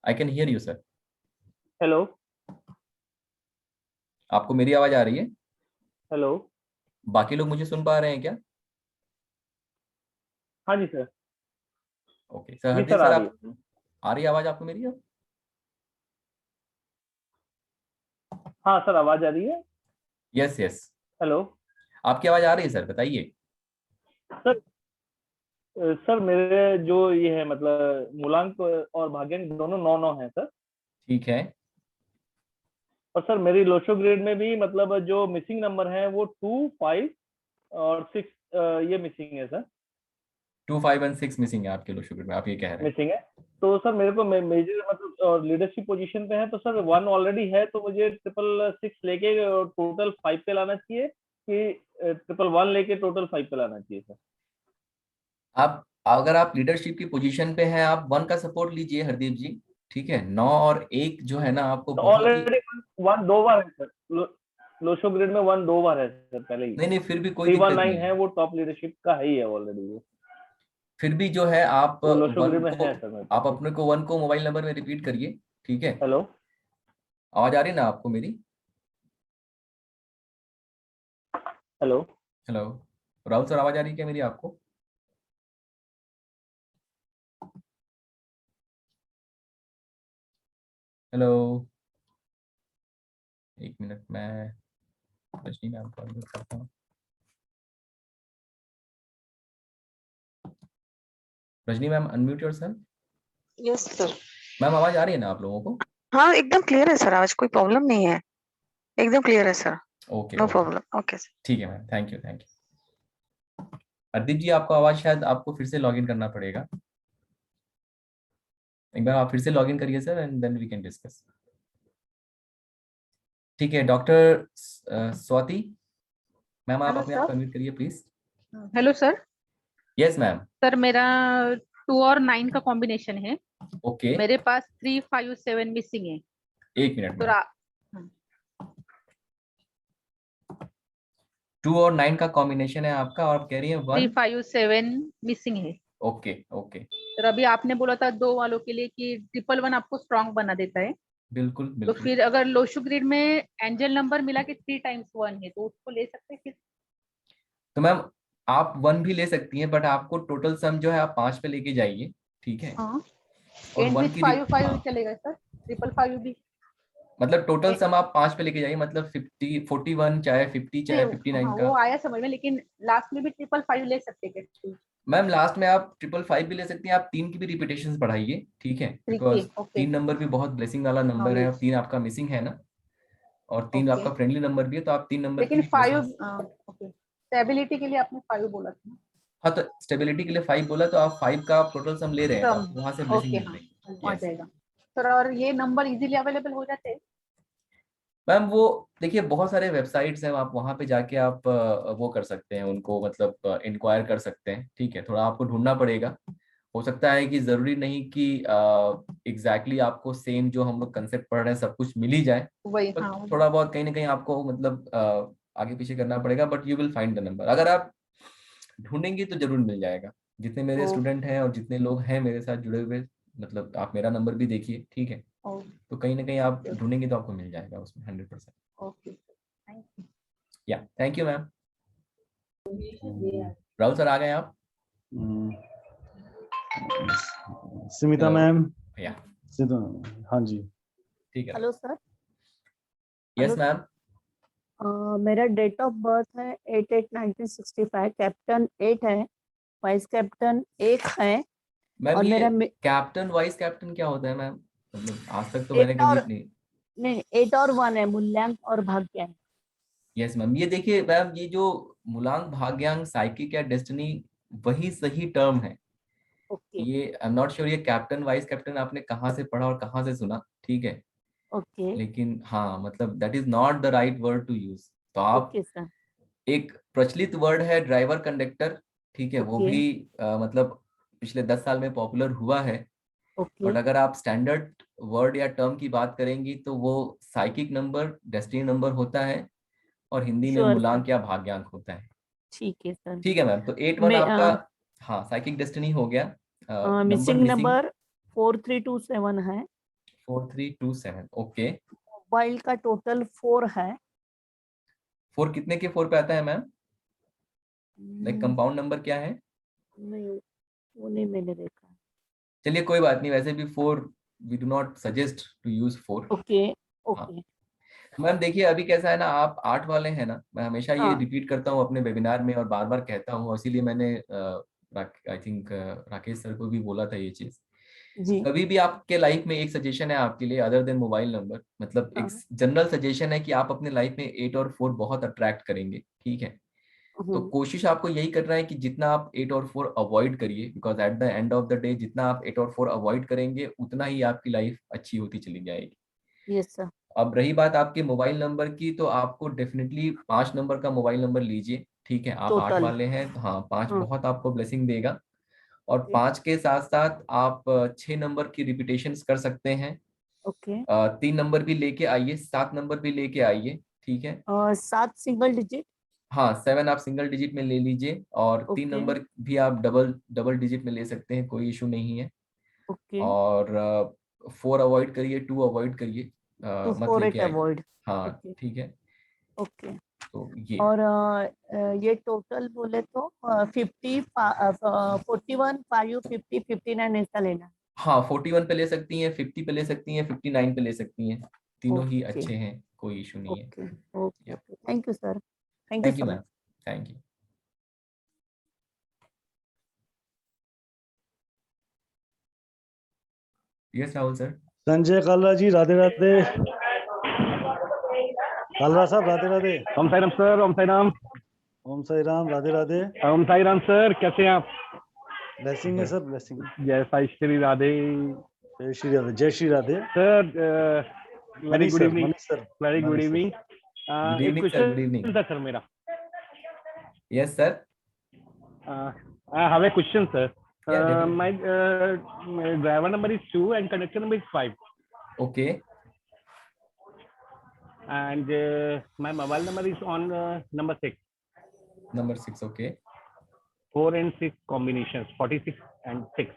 S3: I can hear you sir.
S12: Hello
S3: आपको मेरी आवाज आ रही है?
S12: हेलो,
S3: बाकी लोग मुझे सुन पा रहे हैं क्या?
S12: हाँ जी सर।
S3: ओके सर,
S12: जी
S3: हरदीप
S12: सर, आ
S3: सर
S12: रही
S3: आप,
S12: है।
S3: आ रही है आवाज आपको मेरी अब?
S12: हाँ सर, आवाज आ रही है।
S3: यस यस,
S12: हेलो
S3: आपकी आवाज आ रही है सर, बताइए।
S12: सर। सर मेरे जो ये है मतलब मूलांक और भाग्यांक दोनों 9-9 है सर।
S3: ठीक है,
S12: और सर मेरी लोशो ग्रेड में भी मतलब जो मिसिंग नंबर है वो 2, 5 और 6 ये मिसिंग है सर।
S3: 2, 5 और 6 मिसिंग है आपके लोशो ग्रेड में, आप ये कह रहे हैं?
S12: मिसिंग है। तो सर मेरे को मेजर मतलब और लीडरशिप पोजीशन पे है तो सर 1 ऑलरेडी है, तो मुझे 666 लेके टोटल 5 पे लाना चाहिए कि 111 लेके टोटल 5 पे लाना चाहिए सर?
S3: आप, अगर आप लीडरशिप की पोजीशन पे हैं, आप 1 का सपोर्ट लीजिए हरदीप जी। ठीक है, 9 और 1 जो है ना आपको
S12: तो
S3: बहुत ही,
S12: ऑलरेडी 1 2 बार है सर। लोशो ग्रेड में 1 2 बार है सर पहले ही।
S3: नहीं फिर भी कोई दिक्कत
S12: 319
S3: नहीं
S12: है
S3: है।
S12: वो टॉप लीडरशिप का है ही है ऑलरेडी वो।
S3: फिर भी जो है आप
S12: वो लोशो
S3: 1
S12: ग्रेड में
S3: को,
S12: है सर मेरे
S3: आप
S12: पास।
S3: अपने को 1 को मोबाइल नंबर में रिपीट करिए। ठीक है,
S12: हेलो
S3: आवाज आ रही है ना आपको मेरी?
S12: हेलो
S3: हेलो राहुल सर, आवाज आ रही है क्या मेरी आपको? हेलो, एक मिनट, मैं रजनी मैम को अनम्यूट करता हूँ। Rajni ma'am unmute yourself.
S4: Yes sir.
S3: Ma'am आवाज आ रही है ना आप लोगों को?
S4: हाँ एकदम क्लियर है सर, आज कोई प्रॉब्लम नहीं है, एकदम क्लियर है sir,
S3: okay
S4: no
S3: okay,
S4: problem. Okay sir.
S3: ठीक है ma'am, thank you. Hardeep ji, आपको आवाज शायद आपको फिर से लॉगिन करना पड़ेगा। एक बार आप फिर से लॉगिन करिए sir and then we can discuss. ठीक है, डॉक्टर स्वाति मैम, आप
S13: हेलो
S3: अपने आप
S13: सर।
S3: को अनम्यूट करिए please.
S13: Hello sir.
S3: Yes ma'am.
S13: Sir मेरा 2 और 9 का कॉम्बिनेशन है।
S3: ओके,
S13: मेरे पास 3, 5, 7 मिसिंग है।
S3: एक मिनट
S13: तो
S3: मैम। 2 और 9 का कॉम्बिनेशन है आपका, और आप कह रही हैं
S13: 3,
S3: 1।
S13: 5, 7 मिसिंग है।
S3: ओके ओके,
S13: सर अभी आपने बोला था 2 वालों के लिए कि 111 आपको स्ट्रांग बना देता है।
S3: बिल्कुल
S13: तो
S3: बिल्कुल।
S13: फिर अगर लोशो ग्रिड में एंजल नंबर मिला के 3 टाइम्स 1 है तो उसको ले सकते हैं फिर?
S3: तो मैम आप 1 भी ले सकती हैं, बट आपको टोटल सम जो है आप 5 पे लेके जाइए। ठीक है।
S13: हाँ
S3: और
S13: एंड
S3: 1
S13: विथ
S3: की
S13: 5 चलेगा सर, 555 भी।
S3: मतलब टोटल सम आप 5 पे लेके जाइए, मतलब 50 41 चाहे 50 चाहे 59
S13: हाँ
S3: का।
S13: वो आया समझ में, लेकिन लास्ट में भी 555 ले सकते हैं क्या?
S3: मैम लास्ट में आप 555 भी ले सकती हैं, आप 3 की भी रिपीटेशंस बढ़ाइए, ठीक है, बिकॉज
S13: ओके
S3: 3 नंबर भी बहुत ब्लेसिंग वाला नंबर है, और 3 आपका मिसिंग है ना, और 3
S13: ओके।
S3: आपका फ्रेंडली नंबर भी है, तो आप 3 नंबर की
S13: लेकिन
S3: भी
S13: 5
S3: blessings-
S13: ओके, स्टेबिलिटी के लिए आपने 5 बोला था।
S3: हाँ, तो स्टेबिलिटी के लिए 5 बोला, तो आप 5 का आप टोटल सम ले रहे हैं, तो आपको वहां से ब्लेसिंग
S13: ओके
S3: मिल
S13: हाँ
S3: रही
S13: आ
S3: है।
S13: जाएगा सर। और ये नंबर इजीली अवेलेबल हो जाते हैं?
S3: मैम वो देखिए बहुत सारे वेबसाइट्स हैं, आप वहां पे जाके आप वो कर सकते हैं उनको, मतलब इंक्वायर कर सकते हैं, ठीक है, थोड़ा आपको ढूंढना पड़ेगा। हो सकता है कि जरूरी नहीं कि एग्जैक्टली आपको सेम जो हम लोग कंसेप्ट पढ़ रहे हैं सब कुछ मिल ही जाए,
S13: वही
S3: पर
S13: हाँ
S3: थोड़ा बहुत कहीं ना कहीं आपको मतलब आगे पीछे करना पड़ेगा, but you will find the number. अगर आप ढूंढेंगे तो जरूर मिल जाएगा। जितने मेरे स्टूडेंट हैं और जितने लोग हैं मेरे साथ जुड़े हुए, मतलब आप मेरा नंबर भी देखिए, ठीक है, तो कहीं ना कहीं आप ढूंढेंगे तो आपको मिल जाएगा उसमें 100%।
S13: Okay thank you.
S3: Yeah thank you ma'am. Rahul sir आ गए आप?
S8: स्मिता
S3: Hello.
S8: मैम।
S3: या
S8: हाँ जी
S3: ठीक है।
S14: Hello sir.
S3: Yes ma'am.
S14: मेरा डेट ऑफ बर्थ है 8/8/1965, कैप्टन 8 है, वाइस कैप्टन 1 है।
S3: मैम
S14: और
S3: ये
S14: मेरा
S3: कैप्टन वाइस कैप्टन क्या होता है मैम? मतलब आज तक तो
S14: 8
S3: मैंने कभी
S14: और
S3: नहीं।
S14: नहीं 8 और 1 है, मूल्यांक और भाग्यांक।
S3: यस मैम, ये देखिए मैम, ये जो मूलांक भाग्यांक साइकिक या डेस्टिनी वही सही टर्म है।
S14: ओके
S3: ये आई एम नॉट श्योर ये कैप्टन वाइस कैप्टन आपने कहाँ से पढ़ा और कहाँ से सुना, ठीक है,
S14: ओके
S3: लेकिन हाँ मतलब that is not the right word to use. तो आप
S14: ओके सर।
S3: एक प्रचलित वर्ड है ड्राइवर कंडक्टर, ठीक है, वो
S14: ओके
S3: भी मतलब पिछले 10 साल में पॉपुलर हुआ है,
S14: ओके
S3: बट अगर आप स्टैंडर्ड वर्ड या टर्म की बात करेंगी तो वो साइकिक नंबर डेस्टिनी नंबर होता है, और हिंदी में
S14: श्योर सर,
S3: मूलांक या भाग्यांक होता है।
S14: ठीक है सर।
S3: ठीक है मैम, तो 8-1
S14: मैं
S3: आपका हाँ साइकिक डेस्टिनी हो गया। नंबर
S14: मिसिंग
S3: मिसिंग
S14: नंबर 4327 है।
S3: 4327 ओके।
S14: मोबाइल का टोटल 4 है।
S3: 4 कितने के 4 पे आता है मैम? लाइक कंपाउंड नंबर क्या है?
S14: नहीं वो नहीं मैंने देखा।
S3: चलिए कोई बात नहीं, वैसे भी 4 we do not suggest to use 4।
S14: Okay
S3: हाँ
S14: ओके
S3: मैम देखिए अभी कैसा है ना, आप 8 वाले हैं ना, मैं हमेशा ये
S14: हाँ
S3: रिपीट करता हूँ अपने वेबिनार में और बार बार कहता हूँ, और इसीलिए मैंने आई थिंक राकेश सर को भी बोला था ये चीज।
S14: जी
S3: कभी भी आपके लाइफ में एक सजेशन है आपके लिए अदर देन मोबाइल नंबर, मतलब एक
S14: हाँ
S3: जनरल सजेशन है कि आप अपने लाइफ में 8 और 4 बहुत अट्रैक्ट करेंगे, ठीक है, तो कोशिश आपको यही करना है कि जितना आप 8 और 4 अवॉइड करिए, because at the end of the day जितना आप 8 और 4 अवॉइड करेंगे उतना ही आपकी लाइफ अच्छी होती चली जाएगी।
S14: Yes sir.
S3: अब रही बात आपके मोबाइल नंबर की, तो आपको डेफिनेटली 5 नंबर का मोबाइल नंबर लीजिए, ठीक है, आप 8
S14: टोटल
S3: वाले हैं तो हाँ 5
S14: हाँ
S3: बहुत आपको ब्लेसिंग देगा, और
S14: ओके
S3: 5 के साथ साथ आप 6 नंबर की रिपीटेशंस कर सकते हैं,
S14: ओके
S3: 3 नंबर भी लेके आइए, 7 नंबर भी लेके आइए, ठीक है,
S14: और 7 सिंगल डिजिट।
S3: हाँ 7 आप सिंगल डिजिट में ले लीजिए, और 3
S14: ओके
S3: नंबर भी आप डबल डबल डिजिट में ले सकते हैं, कोई इशू नहीं है,
S14: ओके
S3: और 4 अवॉइड करिए, 2 अवॉइड करिए,
S14: 2
S3: मत
S14: 4
S3: लेके
S14: 8
S3: आइए।
S14: अवॉइड।
S3: हाँ
S14: ओके
S3: ठीक है,
S14: ओके।
S3: तो ये
S14: और ये टोटल बोले तो 50 41 5 50 59 ऐसा लेना।
S3: हाँ 41 पे ले सकती हैं, 50 पे ले सकती हैं, 59 पे ले सकती हैं, तीनों ही
S14: ओके
S3: अच्छे हैं, कोई इशू नहीं है।
S14: Okay okay
S3: yeah
S14: okay thank you sir, thank you
S3: thank you
S14: so
S3: ma'am,
S14: much.
S3: Thank you. Yes Rahul sir.
S8: Sanjay Kalra ji Radhe Radhe. Kalra साहब राधे राधे।
S12: ओम साई राम सर। ओम साई राम।
S8: ओम साई राम राधे राधे।
S12: ओम साई राम सर, कैसे हैं आप?
S8: ब्लेसिंग है सर, ब्लेसिंग।
S12: जय साई श्री राधे।
S8: जय श्री राधे, जय Shri Radhe.
S12: Sir very good evening.
S8: Manish sir,
S12: very good
S8: Manish sir.
S12: Evening.
S3: Good
S12: एक
S3: evening sir, good
S12: question
S3: evening.
S12: था सर मेरा।
S3: Yes sir.
S12: I have a question, sir.
S3: Yeah, definitely.
S12: My driver number is 2 and conductor number is 5.
S3: Okay.
S12: And my mobile number is on number 6.
S3: Number 6, okay.
S12: 4 and 6 combinations, 46 and 6.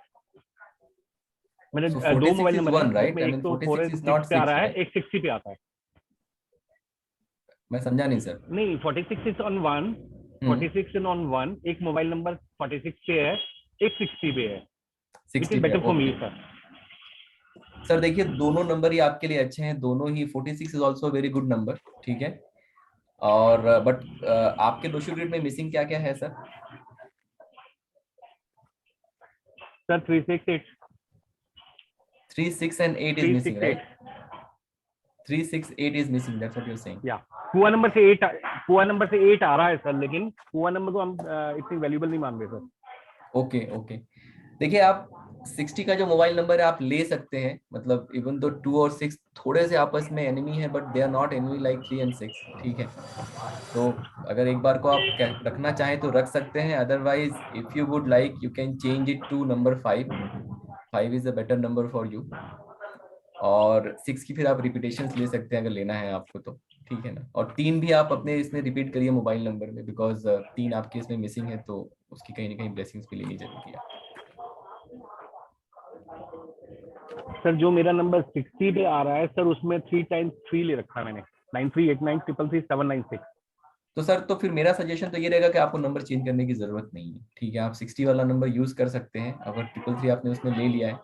S12: मेरे
S3: So
S12: दो
S3: 46
S12: मोबाइल
S3: is
S12: नंबर
S3: one,
S12: हैं,
S3: right?
S12: जिसमें
S3: I
S12: एक
S3: mean
S12: तो 4
S3: 46
S12: and
S3: is
S12: 6
S3: not
S12: पे आ
S3: 6,
S12: रहा है,
S3: right?
S12: एक 60 पे आता है।
S3: मैं समझा नहीं सर।
S12: नहीं 46 is on 1, 46 is on 1, एक मोबाइल नंबर 46 पे है, एक 60 पे है। which
S3: 60
S12: is
S3: पे
S12: better for me,
S3: okay
S12: sir.
S3: Sir देखिए दोनों नंबर ही आपके लिए अच्छे हैं, दोनों ही 46 is also very good number, ठीक है। और बट आपके लोशो ग्रिड में मिसिंग क्या क्या है sir?
S12: Sir, 368.
S3: 3, 6 and 8 is missing,
S12: 368.
S3: right? 3, 6, 8 is missing, that's what you're saying.
S12: Yeah. पुआ नंबर से 8 आ रहा है सर, लेकिन पुआ नंबर को हम इतनी वैल्यूबल नहीं मान रहे सर।
S3: ओके ओके, देखिए आप 60 का जो मोबाइल नंबर है आप ले सकते हैं, मतलब इवन दो 2 और 6 थोड़े से आपस में एनिमी है but they are not enemy like 3 and 6, ठीक है। तो अगर एक बार को आप रखना चाहें तो रख सकते हैं, otherwise if you would like you can change it to number 5। 5 is a better number for you, और 6 की फिर आप रिपीटेशंस ले सकते हैं अगर लेना है आपको तो, ठीक है ना। और 3 भी आप अपने इसमें रिपीट करिए मोबाइल नंबर में, बिकॉज 3 आपके इसमें मिसिंग है तो उसकी कहीं ना कहीं ब्लेसिंग्स भी लेनी जरूरी है।
S12: सर जो मेरा नंबर 60 पे आ रहा है सर, उसमें 3 times 3 ले रखा है मैंने, 9389333796।
S3: तो सर तो फिर मेरा सजेशन तो ये रहेगा कि आपको नंबर चेंज करने की जरूरत नहीं है, ठीक है। आप 60 वाला नंबर यूज कर सकते हैं, अगर 333 आपने उसमें ले लिया है।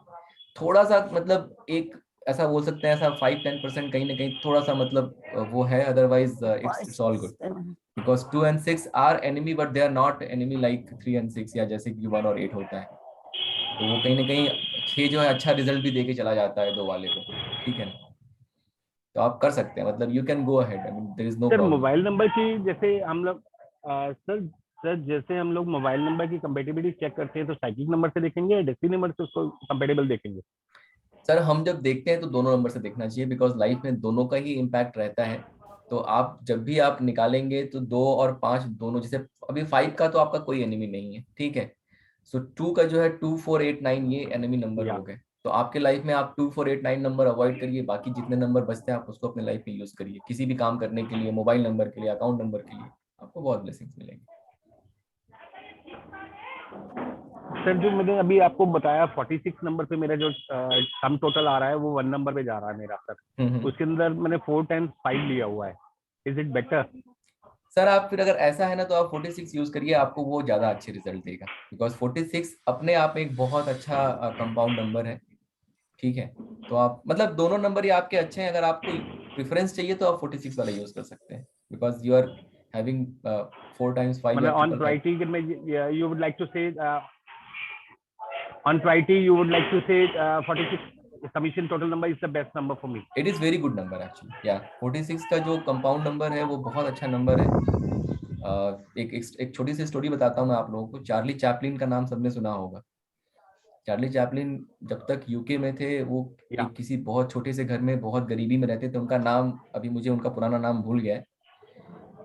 S3: थोड़ा सा मतलब एक ऐसा बोल सकते हैं, ऐसा 5-10% कहीं ना कहीं थोड़ा सा मतलब वो है, otherwise it's all good, because 2 and 6 are enemy but they are not enemy like 3 and 6 या जैसे कि 1 और 8 होता है। तो वो कहीं ना कहीं 6 जो है अच्छा रिजल्ट भी देके चला जाता है 2 वाले को, ठीक है ना। तो आप कर सकते हैं, मतलब you can go ahead, I mean there is no
S12: sir
S3: problem.
S12: Mobile number की जैसे हम लोग सर जैसे हम लोग मोबाइल नंबर की कंपेटिबिलिटी चेक करते हैं तो साइक्लिक नंबर से देखेंगे या डेस्टिनी नंबर से उसको कंपेटेबल देखेंगे?
S3: सर हम जब देखते हैं तो दोनों नंबर से देखना चाहिए, बिकॉज लाइफ में दोनों का ही इम्पैक्ट रहता है। तो आप जब भी आप निकालेंगे तो 2 और 5 दोनों, जैसे अभी 5 का तो आपका कोई एनिमी नहीं है, ठीक है। सो 2 का जो है 2, 4, 8, 9 ये एनिमी नंबर हो गए। तो आपके लाइफ में आप 2, 4, 8, 9 नंबर अवॉइड करिए, बाकी जितने नंबर बचते हैं आप उसको अपने लाइफ में यूज करिए, किसी भी काम करने के लिए, मोबाइल नंबर के लिए, अकाउंट नंबर के लिए, आपको बहुत ब्लेसिंग्स मिलेंगे।
S12: सर जो मैंने अभी आपको बताया 46 नंबर पे मेरा जो सम टोटल आ रहा है वो 1 नंबर पे जा रहा है मेरा सर, उसके अंदर मैंने 4 times 5 लिया हुआ है, इज इट बेटर?
S3: सर आप फिर अगर ऐसा है ना तो आप 46 यूज करिए, आपको वो ज्यादा अच्छे रिजल्ट देगा, बिकॉज 46 अपने आप में एक बहुत अच्छा कंपाउंड नंबर है, ठीक है। तो आप मतलब दोनों नंबर ही आपके अच्छे हैं, अगर आपको प्रेफरेंस चाहिए तो आप 46 वाला यूज कर सकते हैं, because you are having 4 times 5
S12: मतलब ऑन प्रायोरिटी में you would like to say on priority you would like to say 46 submission total number is the best number for me.
S3: It is very good number actually, yeah। 46 का जो कंपाउंड नंबर है वो बहुत अच्छा नंबर है। एक छोटी सी स्टोरी बताता हूँ मैं आप लोगों को। चार्ली चैपलिन का नाम सबने सुना होगा। चार्ली चैपलिन जब तक यूके में थे वो एक किसी बहुत छोटे से घर में बहुत गरीबी में रहते थे। उनका नाम अभी मुझे उनका पुराना नाम भूल गया है।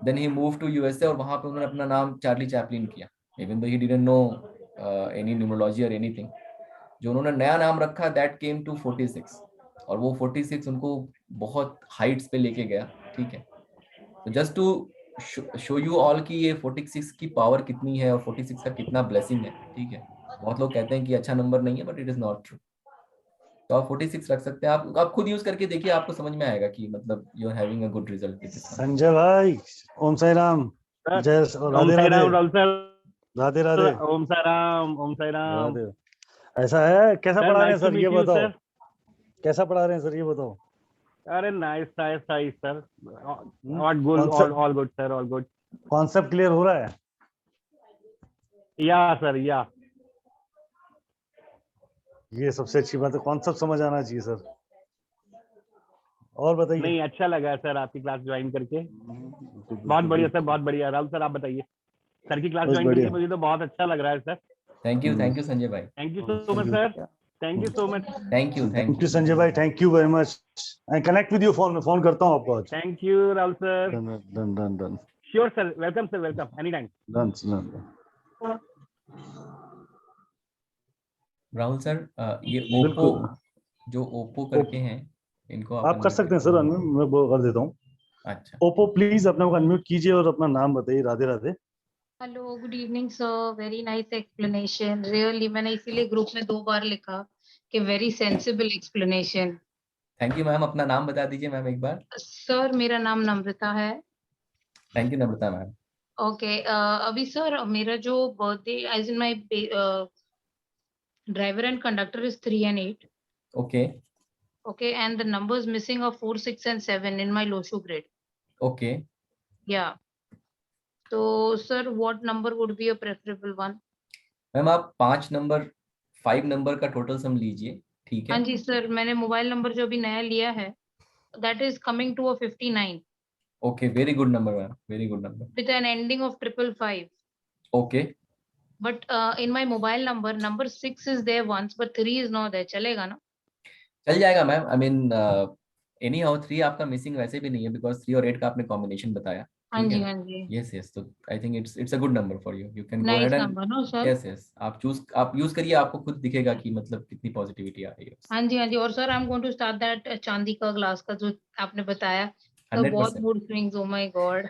S3: Then he move to USA और वहां पे उन्होंने अपना नाम चार्ली चैपलिन किया, even though he didn't know any numerology और एनीथिंग। जो उन्होंने नया नाम रखा दैट केम टू 46, और वो 46 उनको बहुत हाइट्स पे लेके गया, ठीक है। तो just to show you all कि ये 46 की पावर कितनी है और 46 का कितना ब्लेसिंग है, ठीक है। बहुत लोग कहते हैं कि अच्छा नंबर नहीं है, but it is not true. तो आप 46 रख सकते हैं। आप खुद यूज करके देखिए, आपको समझ में आएगा कि मतलब you are having a good result with this.
S8: Sanjay भाई ओम साई राम, जय राधे राधे राधे राधे।
S12: ओम साई राम, ओम साई राम।
S8: ऐसा है, कैसा पढ़ा रहे हैं सर, ये बताओ
S12: सर।
S8: कैसा पढ़ा रहे हैं सर, ये बताओ।
S12: अरे nice nice nice sir, all good all good sir, all good.
S8: Concept clear हो रहा है?
S12: या सर या।
S8: ये सबसे अच्छी बात है, कॉन्सेप्ट समझ आना चाहिए सर। और बताइए।
S12: नहीं अच्छा लगा सर आपकी क्लास ज्वाइन करके, बहुत बढ़िया सर, बहुत बढ़िया। राहुल सर आप बताइए, सर की क्लास ज्वाइन करके मुझे तो बहुत अच्छा लग रहा है सर।
S3: थैंक यू संजय भाई।
S12: Thank you so much sir, thank you so much.
S3: Thank you
S8: Sanjay भाई, thank you very much. I connect with you, phone करता हूँ आपको।
S12: Thank you Rahul sir.
S8: Done.
S12: Sure sir, welcome sir, welcome any time.
S8: Done.
S3: Rahul sir ये ओप्पो जो ओप्पो करके हैं इनको
S8: आप कर सकते हैं सर, मैं वो कर देता हूँ।
S3: अच्छा
S8: ओप्पो प्लीज अपने को अनम्यूट कीजिए और अपना नाम बताइए। Radhe Radhe.
S15: Hello good evening sir, very nice explanation really. मैंने इसीलिए ग्रुप में 2 बार लिखा कि very sensible explanation.
S3: Thank you ma'am. अपना नाम बता दीजिए मैम एक बार।
S15: सर मेरा नाम नम्रता है।
S3: Thank you Namrata ma'am.
S15: Okay अभी सर मेरा जो birthday as in my driver and conductor is 3 and 8.
S3: Okay.
S15: Okay, and the numbers missing are 4, 6 and 7 in my Loshu grade.
S3: Okay.
S15: Yeah. So sir, what number would be a preferable one?
S3: Ma'am आप 5 नंबर 5 नंबर का टोटल सम लीजिए, ठीक है?
S15: हाँ जी सर, मैंने मोबाइल नंबर जो अभी नया लिया है, that is coming to a 59
S3: Okay, very good number ma'am, very good number.
S15: with an ending of 555.
S3: Okay.
S15: But in my mobile number 6 is there once, but 3 is not there. चलेगा ना?
S3: चल जाएगा मैम. I mean anyhow 3 आपका मिसिंग वैसे भी नहीं है because 3 और 8 का आपने कॉम्बिनेशन बताया.
S15: हाँ
S3: ठीक है
S15: जी,
S3: ना?
S15: हाँ जी.
S3: Yes, yes. तो I think it's a good number for you. You can go
S15: Nice
S3: ahead and
S15: number, no sir?
S3: yes, yes. आप यूज करिए, आपको खुद दिखेगा कि मतलब कितनी पॉजिटिविटी आ रही है.
S15: हाँ जी, हाँ जी. और sir, I'm going to start that चांदी का ग्लास का जो आपने बताया. तो बहुत
S3: 100%.
S15: Mood swings, oh my god.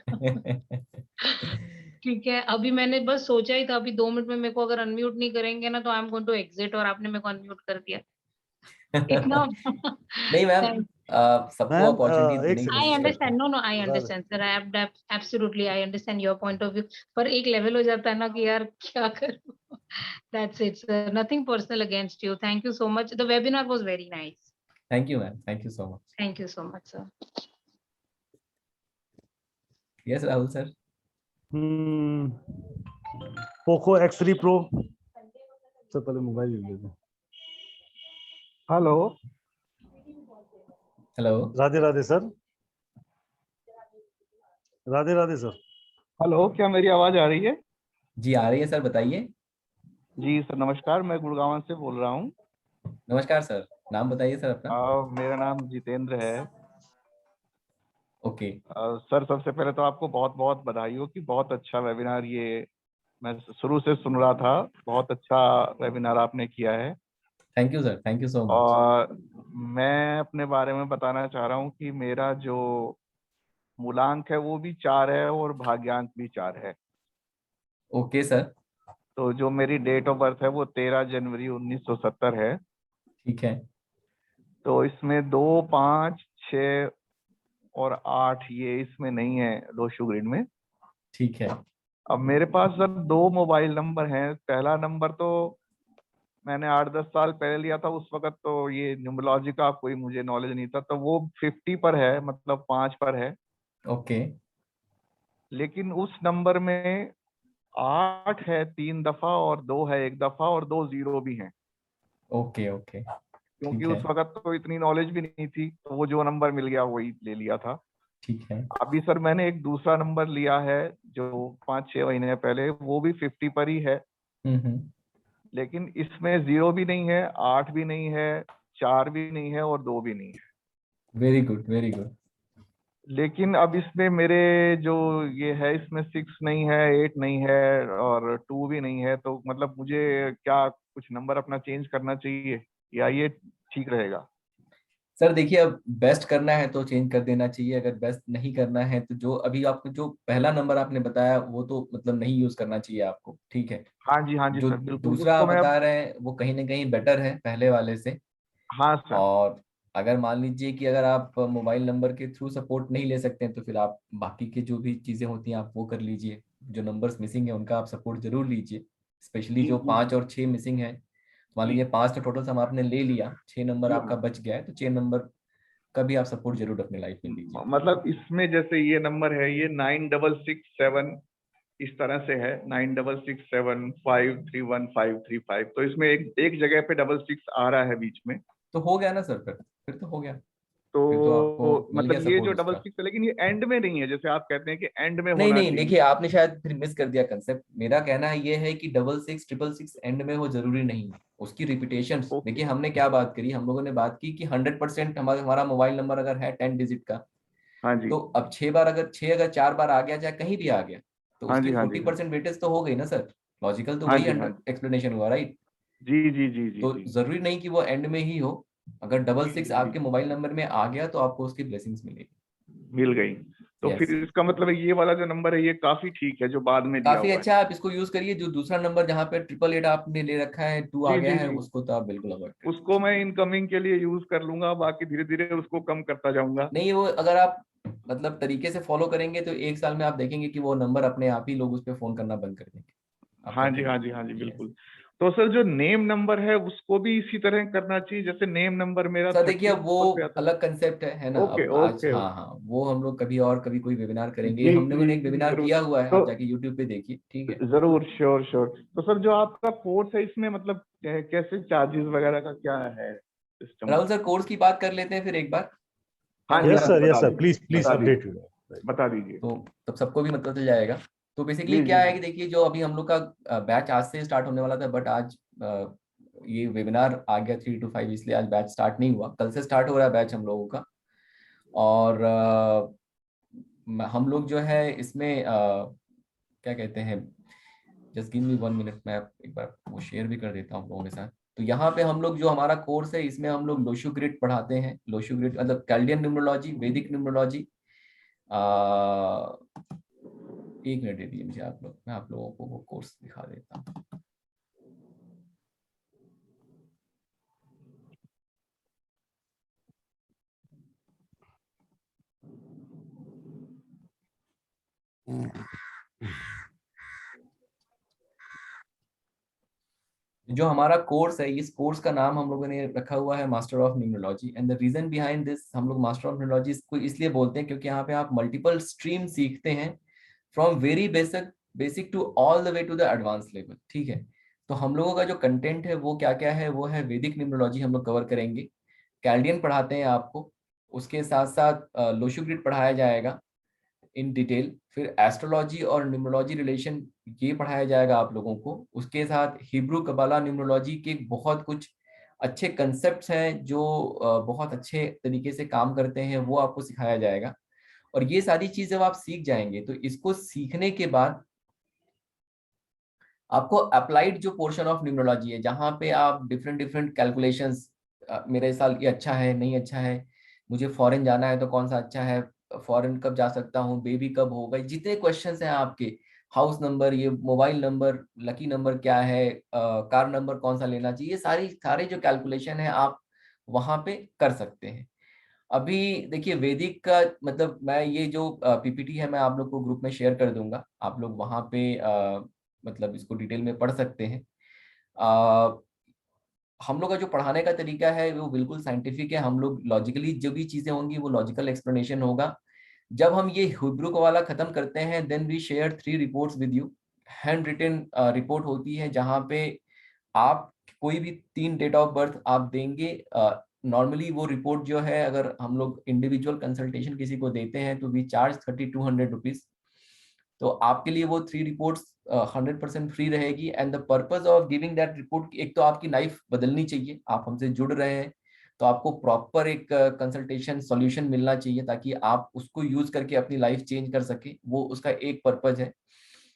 S15: ठीक है, अभी मैंने बस सोचा ही था, अभी 2 मिनट में मेरे को अगर अनम्यूट नहीं करेंगे ना तो I am going to exit, और आपने मेरे को अनम्यूट कर दिया. इतना
S3: नहीं मैम, सबको
S8: मैम
S3: अपॉर्चुनिटी
S8: एक
S3: देने की
S8: सेकंड
S15: I
S3: कोशिश करते
S15: understand.
S3: हैं.
S15: No, no, I understand, sir. Absolutely, I understand your point of view. पर एक लेवल हो जाता है ना कि यार क्या करूं. That's it, sir. Nothing personal against you. Thank you so much. The webinar was very nice.
S3: Thank you ma'am, thank you so much.
S15: Thank you so much, sir.
S3: Yes Rahul sir.
S8: Poco X3 Pro तो पहले मोबाइल ले लेते हैं.
S16: Hello
S3: hello.
S8: Radhe Radhe sir. Radhe Radhe sir.
S16: Hello, क्या मेरी आवाज आ रही है?
S3: जी आ रही है सर, बताइए.
S16: जी सर नमस्कार, मैं गुड़गांव से बोल रहा हूँ.
S3: नमस्कार सर, नाम बताइए सर अपना.
S16: मेरा नाम जितेंद्र है.
S3: ओके.
S16: सर सबसे पहले तो आपको बहुत बहुत बधाई हो कि बहुत अच्छा वेबिनार, ये मैं शुरू से सुन रहा था, बहुत अच्छा वेबिनार आपने किया है.
S3: Thank you sir, thank you so much.
S16: और मैं अपने बारे में बताना चाह रहा हूँ कि मेरा जो मूलांक है वो भी 4 है और भाग्यांक भी 4 है.
S3: Okay sir.
S16: तो जो मेरी डेट ऑफ बर्थ है वो 13 जनवरी 1970 है.
S3: ठीक है.
S16: तो इसमें 2, 5, 6 और 8 ये इसमें नहीं है लोशु ग्रिड में.
S3: ठीक है.
S16: अब मेरे पास सर 2 मोबाइल नंबर हैं. पहला नंबर तो मैंने 8-10 साल पहले लिया था, उस वक्त तो ये न्यूमरोलॉजी का कोई मुझे नॉलेज नहीं था, तो वो 50 पर है, मतलब 5 पर है.
S3: ओके.
S16: लेकिन उस नंबर में 8 है 3 दफा और 2 है 1 दफा और 2 0 भी हैं.
S3: Okay okay.
S16: क्योंकि उस वक्त तो इतनी नॉलेज भी नहीं थी, तो वो जो नंबर मिल गया वही ले लिया था.
S3: ठीक है.
S16: अभी सर मैंने एक दूसरा नंबर लिया है जो 5-6 महीने पहले, वो भी 50 पर ही है. लेकिन इसमें 0 भी नहीं है, 8 भी नहीं है, 4 भी नहीं है और 2 भी नहीं है.
S3: Very good, very good.
S16: लेकिन अब इसमें मेरे जो ये है, इसमें 6 नहीं है, 8 नहीं है और 2 भी नहीं है. तो मतलब मुझे क्या कुछ नंबर अपना चेंज करना चाहिए या ये ठीक रहेगा?
S3: सर देखिए, अब बेस्ट करना है तो चेंज कर देना चाहिए. अगर बेस्ट नहीं करना है तो जो अभी आपको जो पहला नंबर आपने बताया वो तो मतलब नहीं यूज करना चाहिए आपको. ठीक है.
S16: हाँ जी
S3: जो
S16: सर, बिल्कुल.
S3: दूसरा आप बता रहे हैं वो कहीं ना कहीं बेटर है पहले वाले से.
S16: हाँ सर.
S3: और अगर मान लीजिए कि अगर आप मोबाइल नंबर के थ्रू सपोर्ट नहीं ले सकते हैं तो फिर आप बाकी के जो भी चीजें होती हैं आप वो कर लीजिए. जो नंबर्स मिसिंग है उनका आप सपोर्ट जरूर लीजिए. स्पेशली जो 5 और 6 मिसिंग है. मान लीजिए 5 तो टोटल सम आपने ले लिया, 6 नंबर आपका बच गया है, तो 6 नंबर का भी आप सपोर्ट जरूर अपनी लाइफ में लीजिए.
S16: मतलब इसमें जैसे ये नंबर है, ये 9667 इस तरह से है, 9667531535. तो इसमें एक जगह पे 66 आ रहा है बीच में.
S3: तो हो गया ना सर, फिर तो हो गया.
S16: तो
S3: मिल गया
S16: मतलब ये जो
S3: support उसका.
S16: 66 है, लेकिन ये एंड में नहीं है, जैसे आप कहते हैं कि एंड में
S3: नहीं
S16: होना
S3: नहीं,
S16: चाहिए.
S3: देखिए आपने शायद फिर मिस कर दिया कंसेप्ट. मेरा कहना ये है कि 66 666 एंड में हो जरूरी नहीं है. उसकी रिपीटेशन देखिए, हमने क्या बात करी, हम लोगों ने बात की कि 100% हमारा मोबाइल नंबर अगर है 10 डिजिट का,
S16: हाँ जी,
S3: तो अब 6 बार अगर 4 बार आ गया, चाहे कहीं भी आ गया, तो
S16: हाँ
S3: उसकी
S16: जी, हाँ जी,
S3: 40% वेटेज तो हो गई ना सर. लॉजिकल तो
S16: हाँ
S3: वही
S16: जी, हाँ
S3: एक्सप्लेनेशन हुआ, राइट?
S16: जी जी जी जी
S3: तो
S16: जी.
S3: जरूरी नहीं कि वो एंड में ही हो. अगर 66 आपके मोबाइल नंबर में आ गया तो आपको उसकी ब्लेसिंग्स मिलेगी.
S16: मिल गई. तो
S3: Yes.
S16: फिर इसका मतलब ये वाला जो नंबर है ये काफी ठीक है जो बाद में दिया
S3: काफी
S16: हुआ है.
S3: अच्छा, आप इसको यूज करिए. जो दूसरा नंबर जहाँ पे 888 आपने ले रखा है, 2 आ
S16: जी
S3: गया
S16: जी
S3: है,
S16: जी,
S3: उसको तो आप बिल्कुल अवॉइड करिए.
S16: उसको मैं इनकमिंग के लिए यूज कर लूंगा, बाकी धीरे धीरे उसको कम करता जाऊंगा.
S3: नहीं, वो अगर आप मतलब तरीके से फॉलो करेंगे तो 1 साल में आप देखेंगे कि वो नंबर अपने आप ही लोग उस पर फोन करना बंद कर देंगे.
S16: हाँ जी हाँ जी हाँ जी, बिल्कुल. तो सर जो नेम नंबर है उसको भी इसी तरह करना चाहिए जैसे नेम नंबर मेरा
S3: सर देखिए
S16: 13
S3: वो
S16: नंबर पे आता
S3: अलग कंसेप्ट है ना।
S16: ओके
S3: अब आज
S16: ओके
S3: हाँ हाँ वो हम लोग कभी और कभी कोई वेबिनार करेंगे।
S16: जी
S3: हम लोगों ने एक
S16: जी
S3: वेबिनार
S16: जरूर
S3: किया हुआ है,
S16: तो
S3: आप जाके यूट्यूब पे देखिए, ठीक है।
S16: जरूर श्योर श्योर। तो सर जो आपका कोर्स है इसमें मतलब कैसे चार्जेस वगैरह का क्या है सिस्टम?
S3: राहुल सर कोर्स की बात कर लेते हैं फिर एक बार।
S16: हाँ
S3: क्या
S16: जी
S3: बोलते
S8: यस
S3: हैं?
S8: सर प्लीज प्लीज
S16: बता
S8: अपडेट
S16: दीजिए बता दीजिए।
S3: तो तब सबको भी मतलब चल जाएगा। तो बेसिकली
S16: जी
S3: क्या
S16: जी
S3: है कि देखिए जो अभी हम लोग का बैच आज से स्टार्ट होने वाला था, बट आज ये वेबिनार आ गया 3 to 5, इसलिए आज बैच स्टार्ट नहीं हुआ। कल से स्टार्ट हो रहा है बैच हम लोगों का। और हम लोग जो है इसमें क्या कहते हैं, जस्ट गिव मी 1 मिनट, मैं एक बार वो शेयर भी कर देता हूँ आप लोगों के साथ। तो यहाँ पे हम लोग जो हमारा कोर्स है इसमें हम लोग लोशु ग्रिड पढ़ाते हैं। लोशु ग्रिड मतलब कैल्डियन न्यूमरोलॉजी, वैदिक न्यूमरोलॉजी। 1 मिनट दे दीजिए मुझे आप लोग, मैं आप लोगों को वो कोर्स दिखा देता हूँ। जो हमारा कोर्स है, इस कोर्स का नाम हम लोगों ने रखा हुआ है master of numerology. And the reason behind this, हम लोग मास्टर ऑफ न्यूमरोलॉजी को इसलिए बोलते हैं क्योंकि यहाँ पे आप मल्टीपल स्ट्रीम सीखते हैं, from very basic to all the way to the advance level, ठीक है। तो हम लोगों का जो कंटेंट है वो क्या क्या है, वो है वैदिक न्यूमरोलॉजी हम लोग कवर करेंगे, कैल्डियन पढ़ाते हैं आपको, उसके साथ साथ लोशु ग्रिड पढ़ाया जाएगा इन डिटेल, फिर एस्ट्रोलॉजी और न्यूमरोलॉजी रिलेशन ये पढ़ाया जाएगा आप लोगों को। उसके साथ हिब्रू कबाला न्यूमरोलॉजी के बहुत कुछ अच्छे कंसेप्ट्स हैं जो बहुत अच्छे तरीके से काम करते हैं, वो आपको सिखाया जाएगा। और ये सारी चीज जब आप सीख जाएंगे तो इसको सीखने के बाद आपको अप्लाइड जो पोर्शन ऑफ न्यूमरोलॉजी है, जहाँ पे आप डिफरेंट डिफरेंट कैलकुलेशंस, मेरे साल ये अच्छा है नहीं अच्छा है, मुझे फॉरेन जाना है तो कौन सा अच्छा है, फॉरेन कब जा सकता हूँ, बेबी कब होगा, जितने क्वेश्चंस हैं आपके, हाउस नंबर, ये मोबाइल नंबर, लकी नंबर क्या है, कार नंबर कौन सा लेना चाहिए, ये सारे जो कैलकुलेशन है आप वहां पे कर सकते हैं। अभी देखिए वैदिक का मतलब मैं ये जो पीपीटी है मैं आप लोग को ग्रुप में शेयर कर दूंगा, आप लोग वहां पे मतलब इसको डिटेल में पढ़ सकते हैं। हम लोग का जो पढ़ाने का तरीका है वो बिल्कुल साइंटिफिक है। हम लोग लॉजिकली जो भी चीजें होंगी वो लॉजिकल एक्सप्लेनेशन होगा। जब हम ये हिब्रू का वाला खत्म करते हैं then we share 3 reports with you. Handwritten report होती है जहाँ पे आप कोई भी 3 डेट ऑफ बर्थ आप देंगे। नॉर्मली वो रिपोर्ट जो है अगर हम लोग इंडिविजुअल कंसल्टेशन किसी को देते हैं तो वी चार्ज 3200 रुपीज। तो आपके लिए वो 3 रिपोर्ट्स 100% फ्री रहेगी। And the purpose of giving that report, एक तो आपकी लाइफ बदलनी चाहिए, आप हमसे जुड़ रहे हैं तो आपको प्रॉपर एक कंसल्टेशन सॉल्यूशन मिलना चाहिए ताकि आप उसको यूज करके अपनी लाइफ चेंज कर सके, वो उसका एक पर्पज है।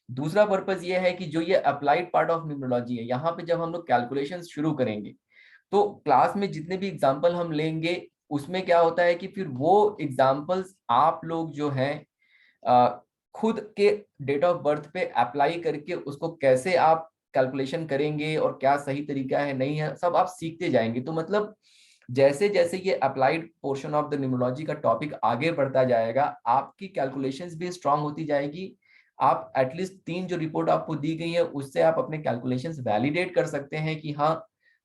S3: दूसरा पर्पज ये है कि जो ये अप्लाइड पार्ट ऑफ न्यूमरोलॉजी है, यहाँ पे जब हम लोग कैलकुलेशन शुरू करेंगे तो क्लास में जितने भी एग्जाम्पल हम लेंगे उसमें क्या होता है कि फिर वो एग्जाम्पल्स आप लोग जो है खुद के डेट ऑफ बर्थ पे अप्लाई करके उसको कैसे आप कैलकुलेशन करेंगे और क्या सही तरीका है नहीं है सब आप सीखते जाएंगे। तो मतलब जैसे जैसे ये applied portion of the numerology का टॉपिक आगे बढ़ता जाएगा आपकी कैलकुलेशंस भी स्ट्रांग होती जाएगी। आप एटलीस्ट 3 जो रिपोर्ट आपको दी गई है उससे आप अपने कैलकुलेशंस वैलिडेट कर सकते हैं कि हाँ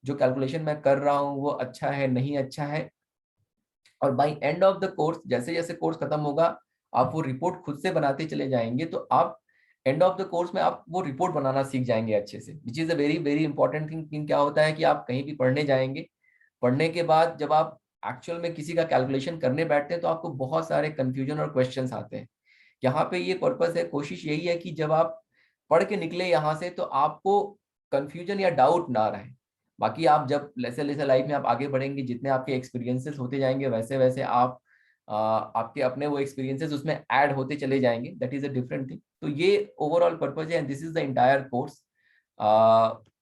S3: जो कैलकुलेशन मैं कर रहा हूँ वो अच्छा है नहीं अच्छा है। और by end of the course जैसे जैसे कोर्स खत्म होगा आप वो रिपोर्ट खुद से बनाते चले जाएंगे तो आप एंड ऑफ द कोर्स में आप वो रिपोर्ट बनाना सीख जाएंगे अच्छे से, which is a very very important thing. क्या होता है कि आप कहीं भी पढ़ने जाएंगे, पढ़ने के बाद जब आप एक्चुअल में किसी का कैलकुलेशन करने बैठते हैं तो आपको बहुत सारे कंफ्यूजन और क्वेश्चंस आते हैं। यहाँ पे ये पर्पस है, कोशिश यही है कि जब आप पढ़ के निकले यहाँ से तो आपको कंफ्यूजन या डाउट ना रहे। बाकी आप जब जैसे जैसे लाइफ में आप आगे बढ़ेंगे, जितने आपके एक्सपीरियंसेस होते जाएंगे वैसे वैसे आप आपके अपने वो एक्सपीरियंसेस उसमें ऐड होते चले जाएंगे, that is a different thing. तो ये ओवरऑल पर्पज है and this is the entire course.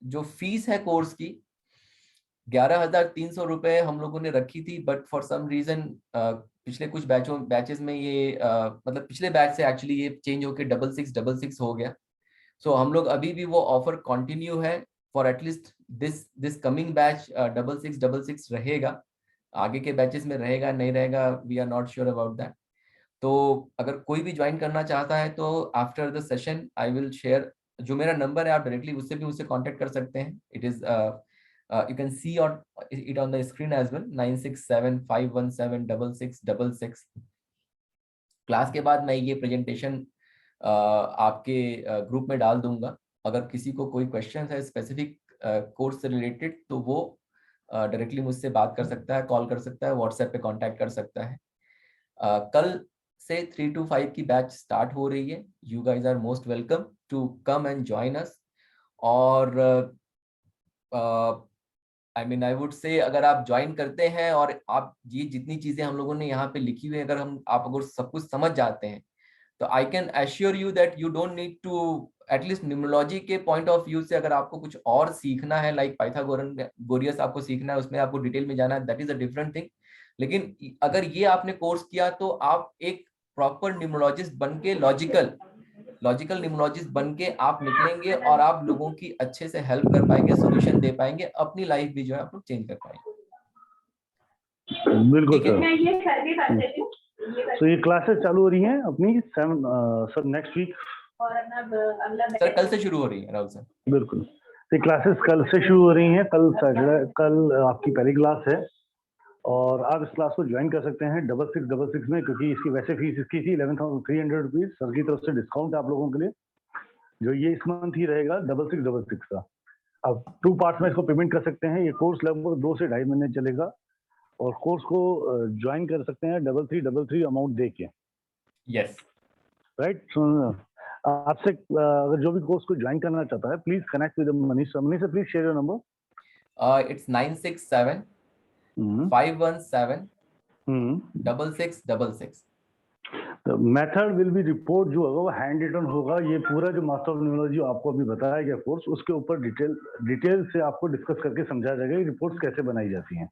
S3: जो फीस है कोर्स की 11,300 रुपए हम लोगों ने रखी थी, बट फॉर सम रीजन पिछले कुछ बैचेस में ये मतलब पिछले बैच से एक्चुअली ये चेंज होकर 6666 हो गया। सो हम लोग अभी भी वो ऑफर कंटिन्यू है for at least this coming batch 6666 रहेगा। आगे के बैचेस में रहेगा नहीं रहेगा we are not sure about that. तो अगर कोई भी ज्वाइन करना चाहता है तो after the session I will share जो मेरा नंबर है आप डायरेक्टली उससे भी मुझसे कांटेक्ट कर सकते हैं. It is you can see it on the screen as well. 9675176666. Class के बाद मैं ये प्रेजेंटेशन आपके ग्रुप में डाल दूंगा. अगर किसी को कोई क्वेश्चन है स्पेसिफिक कोर्स से रिलेटेड तो वो डायरेक्टली मुझसे बात कर सकता है, कॉल कर सकता है, व्हाट्सएप पे कांटेक्ट कर सकता है. कल से 3 to 5 की बैच स्टार्ट हो रही है. You guys are most welcome to come and join us. और आई वुड से अगर आप ज्वाइन करते हैं और आप ये जितनी चीजें हम लोगों ने यहाँ पे लिखी हुई है अगर आप अगर सब कुछ समझ जाते हैं तो I can assure you that you don't need to at least numerology के पॉइंट ऑफ व्यू से अगर आपको कुछ और सीखना है लाइक पाइथागोरस आपको सीखना है, उसमें आपको डिटेल में जाना है, that is a different thing. लेकिन अगर ये आपने कोर्स किया तो आप एक प्रॉपर न्यूमरोलॉजिस्ट बन के लॉजिकल न्यूमरोलॉजिस्ट बन के आप निकलेंगे और आप लोगों की अच्छे से हेल्प कर पाएंगे, सोल्यूशन दे पाएंगे, अपनी लाइफ भी जो है आप लोग चेंज कर पाएंगे.
S8: बिल्कुल
S3: ठीक है?
S8: तो ये क्लासेस चालू हो रही हैं अपनी सर नेक्स्ट वीक.
S3: सर कल से शुरू हो रही है राहुल सर.
S8: बिल्कुल, तो क्लासेस कल से शुरू हो रही हैं. कल सैटरडे, कल आपकी पहली क्लास है और आप इस क्लास को ज्वाइन कर सकते हैं 6666 में, क्योंकि इसकी वैसे फीस इसकी थी 11,300 रुपीज. सर की तरफ से डिस्काउंट आप लोगों के लिए जो ये इस मंथ ही रहेगा 6666 का. अब 2 पार्ट्स में इसको पेमेंट कर सकते हैं. ये कोर्स लगभग 2 से 2.5 महीने चलेगा और कोर्स को ज्वाइन कर सकते हैं 3333 अमाउंट दे के.
S3: Yes
S8: right. आपसे अगर जो भी कोर्स को ज्वाइन करना चाहता है please connect with Manish. Manish sir please share your number.
S3: It's 967-517-6666.
S8: The method will be report जो होगा वो हैंड रिटन होगा. ये पूरा जो मास्टर ऑफ न्यूमरोलॉजी आपको अभी बताया गया कोर्स, उसके ऊपर डिटेल से आपको डिस्कस करके समझाया जाएगा कि रिपोर्ट्स कैसे बनाई जाती हैं.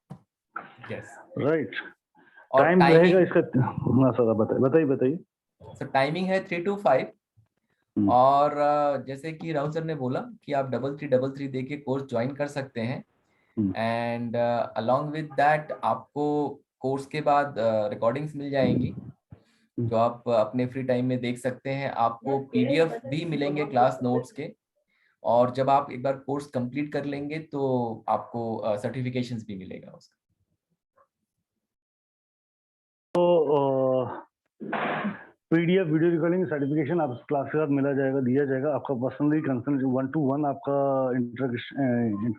S3: Yes
S8: right.
S3: और
S8: टाइम रहेगा इसका. हाँ सर बताइए.
S3: सर टाइमिंग है 3 to 5 और जैसे कि राहुल सर ने बोला कि आप 3333 दे के कोर्स ज्वाइन कर सकते हैं. एंड अलोंग विद दैट आपको कोर्स के बाद रिकॉर्डिंग्स मिल जाएंगी जो आप अपने फ्री टाइम में देख सकते हैं. आपको पीडीएफ भी मिलेंगे क्लास नोट्स के और जब आप एक बार कोर्स कंप्लीट कर लेंगे तो आपको सर्टिफिकेशंस भी मिलेगा उसका.
S8: तो पीडीएफ वीडियो रिकॉर्डिंग सर्टिफिकेशन आप क्लास के साथ दिया जाएगा. आपका पर्सनली कंसर्न 1-to-1 आपका इंटरेक्शन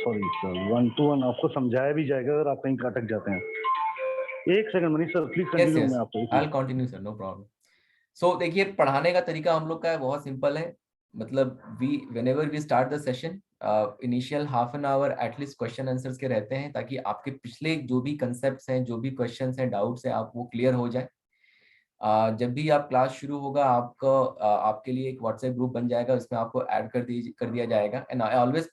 S8: 1-to-1 आपको समझाया भी जाएगा अगर आप कहीं अटक जाते हैं. एक second Manish sir please continue. मैं आपको
S3: I will continue sir, no problem. So देखिए पढ़ाने का तरीका हम लोग का है बहुत सिंपल है. मतलब whenever we start the session initial half an hour at least question answers के रहते हैं ताकि आपके पिछले जो भी कंसेप्ट्स हैं, जो भी क्वेश्चंस हैं, डाउट्स हैं, आप वो क्लियर हो जाए. जब भी आप क्लास शुरू होगा आपके लिए एक व्हाट्सएप ग्रुप बन जाएगा, उसमें आपको ऐड कर दिया जाएगा. एंड आई ऑलवेज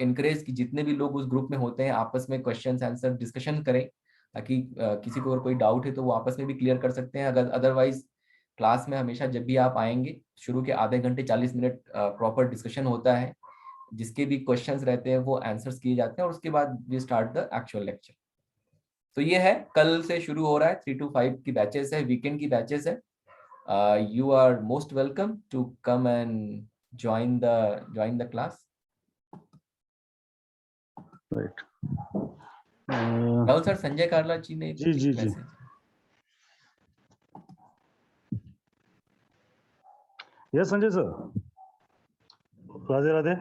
S3: इनकरेज कि जितने भी लोग उस ग्रुप में होते हैं आपस में क्वेश्चंस आंसर डिस्कशन करें ताकि किसी को अगर कोई डाउट है तो वो आपस में भी क्लियर कर सकते हैं. अगर अदरवाइज क्लास में हमेशा जब भी आप आएंगे शुरू के आधे घंटे 40 मिनट प्रॉपर डिस्कशन होता है, जिसके भी क्वेश्चंस रहते हैं वो आंसर्स किए जाते हैं और उसके बाद we start the actual lecture. तो ये है, कल से शुरू हो रहा है. 3 to 5 की बैचेस है, वीकेंड की बैचेस है. You are most welcome to come and join the class.
S8: Right.
S3: Rahul sir, Sanjay Kalra ji ने
S8: जी. Yes Sanjay sir. Radhe.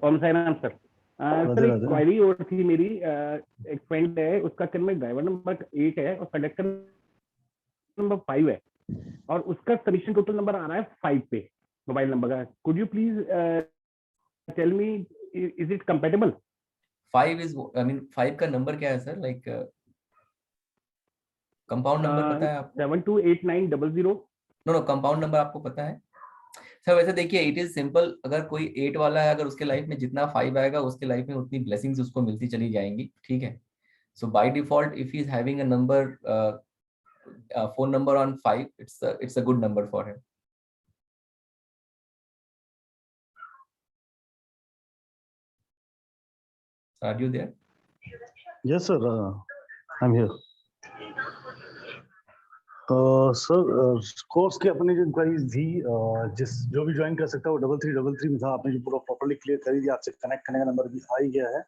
S12: Om Sai Ram sir. Sir एक क्वेरी और थी मेरी. एक फ्रेंड है, उसका में ड्राइवर नंबर 8 है और कंडक्टर नंबर 5 है और उसका सबमिशन टोटल नंबर आ रहा है 5 पे मोबाइल नंबर का. Could you please tell me is it compatible?
S3: 5 का नंबर क्या है सर? लाइक कंपाउंड नंबर पता है आपको?
S12: 728900.
S3: नो कंपाउंड नंबर आपको पता है सर? वैसे देखिए इट इज सिंपल. अगर कोई 8 वाला है, अगर उसके लाइफ में जितना 5 आएगा उसके लाइफ में उतनी ब्लेसिंग्स उसको मिलती चली जाएंगी. ठीक है. So by default if he is having a number phone number on 5, it's a good number for him. Are you there?
S8: Yes sir, I'm here. Sir course की अपनी जो इंक्वायरीज थी, जो भी ज्वाइन कर सकता है वो 3333 में था। आपने जो पूरा प्रॉपर्ली क्लियर कर दिया, आपसे कनेक्ट करने का नंबर भी आ ही गया है।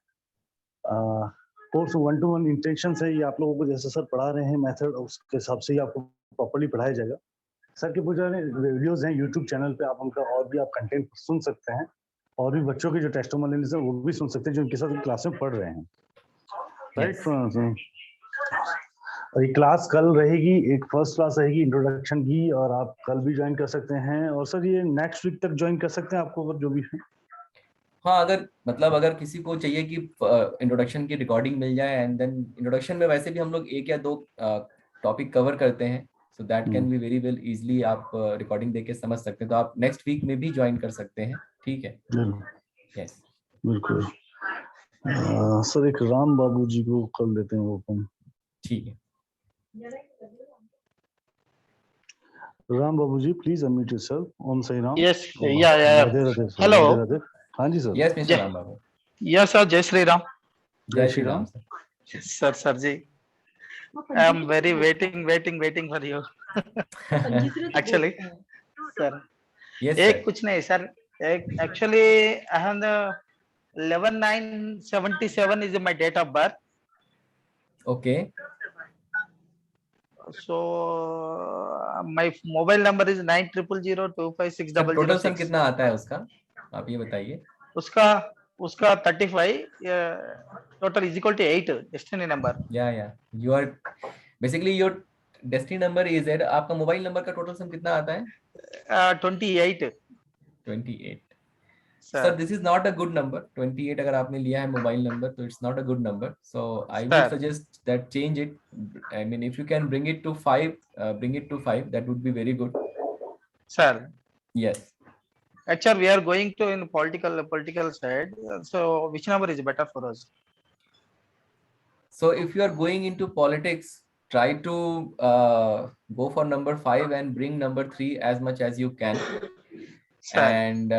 S8: कोर्स 1-to-1 इंटेंशन से ही आप लोगों को जैसे सर पढ़ा रहे हैं मेथड, उसके हिसाब से ही आपको प्रॉपर्ली पढ़ाया जाएगा। सर के पूजा वीडियोस हैं यूट्यूब चैनल पे, आप उनका और भी आप कंटेंट सुन सकते हैं, और भी बच्चों के जो टेस्टिमोनियल्स हैं वो भी सुन सकते हैं जो उनके साथ क्लास में पढ़ रहे हैं, राइट। और ये क्लास कल रहेगी, एक फर्स्ट क्लास रहेगी इंट्रोडक्शन की, और आप कल भी ज्वाइन कर सकते हैं। और सर ये नेक्स्ट वीक तक ज्वाइन कर सकते हैं आपको, अगर जो भी है।
S3: हाँ, अगर किसी को चाहिए कि इंट्रोडक्शन की रिकॉर्डिंग मिल जाए, एंड देन इंट्रोडक्शन में वैसे भी हम लोग 1 या 2 टॉपिक कवर करते हैं, so that can be very well easily आप रिकॉर्डिंग देके समझ सकते हैं। तो आप नेक्स्ट वीक में भी ज्वाइन कर सकते हैं, ठीक है? यस,
S8: बिल्कुल। सर एक राम बाबू जी को कर लेते हैं ओपन,
S3: ठीक है।
S8: Ram Babu ji, please unmute yourself. Om Sai Ram.
S17: Yes, yeah
S8: Radhe Radhe sir.
S17: Hello.
S8: Radhe Radhe. हाँ जी sir.
S3: Yes mister Ram Babu.
S17: Yes sir, जय श्री राम।
S3: जय Shri Ram
S17: sir ji, I am very waiting for you actually sir. एक कुछ नहीं sir, actually I have the 11/9/77 is my date of birth.
S3: Okay.
S17: So my mobile number is 9000025600.
S3: Total sum कितना आता है उसका, आप ये बताइए।
S17: उसका 35 total is equal to 8 destiny number.
S3: Yeah you are basically your destiny number is eight. आपका मोबाइल नंबर का टोटल सम कितना आता है? 28। Sir this is not a good number. 28 अगर आपने लिया है मोबाइल नंबर तो it's not a good number, so I would suggest that change it. I mean if you can bring it to 5, that would be very good
S17: sir.
S3: Yes,
S17: actually we are going to in political side, so which number is better for us?
S3: So if you are going into politics, try to go for number 5 and bring number 3 as much as you can. And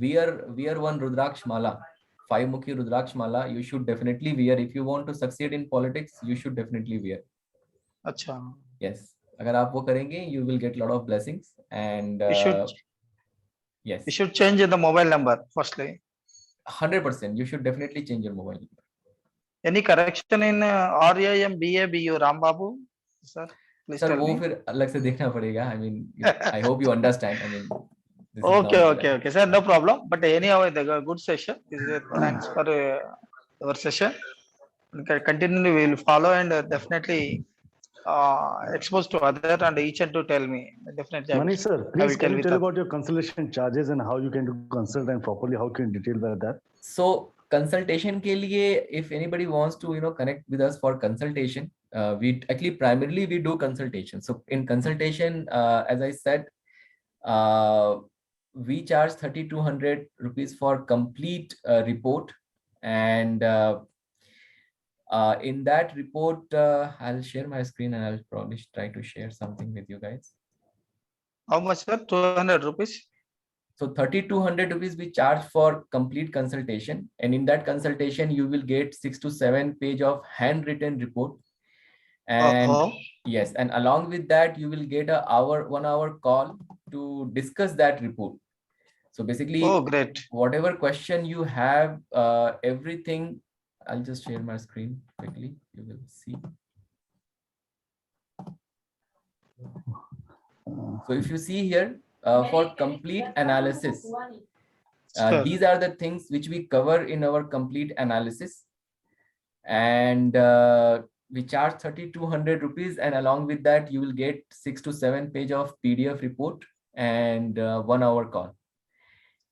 S3: wear one Rudraksh Mala, 5 mukhi Rudraksh Mala. You should definitely wear if you want to succeed in politics. You should definitely wear.
S17: अच्छा।
S3: Yes, अगर आप वो करेंगे, you will get lot of blessings. And yes,
S17: you should change the mobile number firstly.
S3: 100%. You should definitely change your mobile number.
S17: Any correction in RAM, BA, BU, Ram Babu? Sir, please
S3: Sir,
S17: tell
S3: वो
S17: me.
S3: फिर अलग से देखना पड़ेगा. I mean, I hope you understand. I mean,
S17: Okay, sir, no problem. But anyhow, the good session. Thanks for your session. Continually we will follow and definitely expose to other and each and to tell me. Definitely.
S8: Manish sir, please can you tell about your consultation charges and how you can do consult and properly how can you detail about that?
S3: So consultation के लिए, if anybody wants to connect with us for consultation, we actually primarily we do consultation. So in consultation, as I said, we charge 3,200 rupees for complete report, and in that report, I'll share my screen and I'll probably try to share something with you guys.
S17: How much, sir? 200 rupees.
S3: So 3,200 rupees we charge for complete consultation, and in that consultation you will get 6 to 7 page of handwritten report, and yes, and along with that you will get 1 hour call to discuss that report. So basically,
S17: great.
S3: Whatever question you have, everything, I'll just share my screen quickly, you will see. So if you see here, for complete analysis, these are the things which we cover in our complete analysis, and we charge 3,200 rupees, and along with that you will get 6 to 7 page of PDF report and 1 hour call.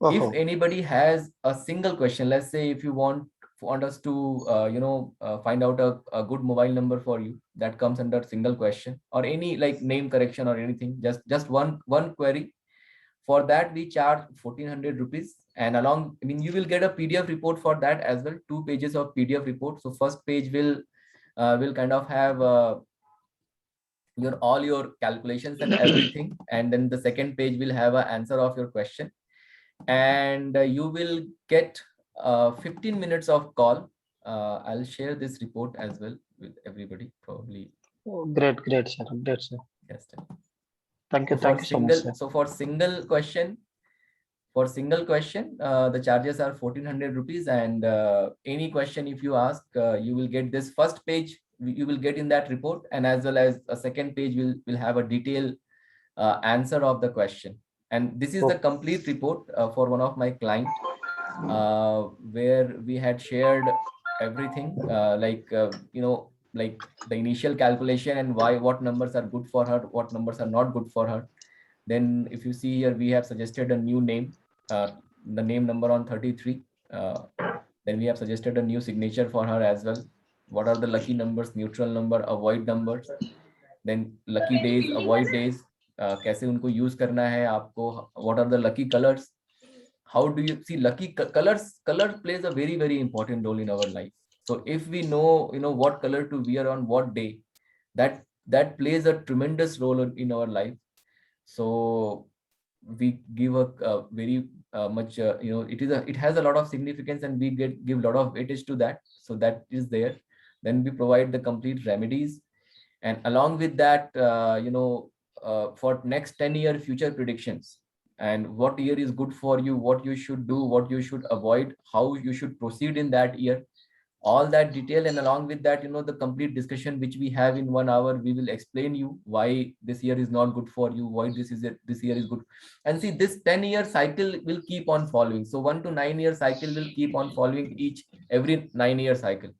S3: If anybody has a single question, let's say if you want us to find out a good mobile number for you, that comes under single question, or any like name correction or anything, just one query. For that we charge 1,400 rupees, and you will get a PDF report for that as well, 2 pages of PDF report. So first page will kind of have all your calculations and everything, and then the second page will have an answer of your question, and you will get 15 minutes of call. I'll share this report as well with everybody, probably.
S17: Great, sir.
S3: Yes.
S17: Thank you.
S3: So
S17: Thank you so much, sir.
S3: so for single question, the charges are 1400 rupees, and any question if you ask, you will get this first page, you will get in that report, and as well as a second page will have a detailed answer of the question. And this is the complete report for one of my client, where we had shared everything, like the initial calculation and what numbers are good for her, what numbers are not good for her. Then if you see here, we have suggested a new name, the name number on 33. Then we have suggested a new signature for her as well. What are the lucky numbers, neutral number, avoid numbers, then lucky days, avoid days, कैसे उनको use करना है आपको, what are the lucky colors, how do you see lucky colors? Color plays a very, very important role in our life. So if we know, what color to wear on what day, that plays a tremendous role in our life. So we give a very much, it has a lot of significance, and we give a lot of weightage to that. So that is there. Then we provide the complete remedies, and along with that, for next 10-year future predictions, and what year is good for you, what you should do, what you should avoid, how you should proceed in that year, all that detail. And along with that, the complete discussion which we have in 1 hour, we will explain you why this year is not good for you, why this year is good. And see, this 10-year cycle will keep on following. So 1 to 9 year cycle will keep on following every 9-year cycle.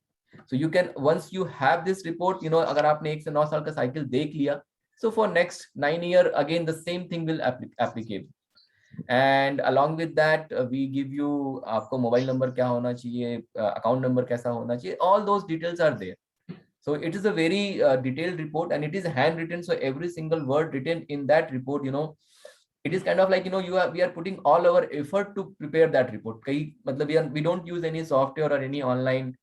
S3: So you can, once you have this report, अगर आपने 1 से 9 साल का cycle देख लिया, so for next 9 year, again, the same thing will applicable. And along with that, we give you आपको mobile number क्या होना चाहिए, account number कैसा होना चाहिए, all those details are there. So it is a very detailed report, and it is handwritten. So every single word written in that report, it is kind of like, we are putting all our effort to prepare that report. We don't use any software or any online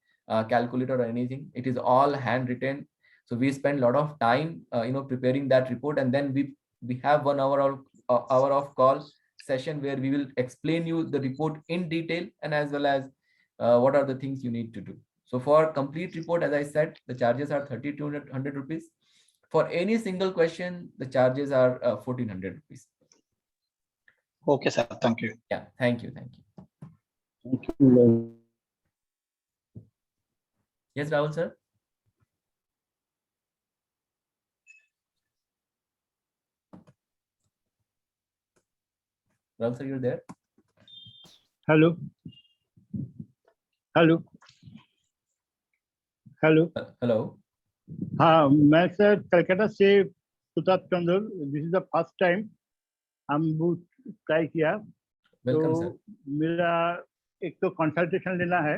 S3: calculator or anything. It is all handwritten. So we spend a lot of time, preparing that report, and then we have 1 hour of call session where we will explain you the report in detail, and as well as what are the things you need to do. So for complete report, as I said, the charges are 3,200 rupees. For any single question, the charges are 1,400 rupees.
S17: Okay, sir. Thank you.
S3: Yeah, thank you.
S6: Thank you.
S3: Yes, Rahul sir. Rahul sir, you're there?
S10: Hello. Hello. Hello.
S3: Hello.
S10: हाँ, मैं सर कलकत्ता से Sutap Chandra, this is the first time हम वो ट्राई किया।
S3: वेलकम
S10: तो
S3: सर।
S10: मेरा एक तो कंसल्टेशन लेना है।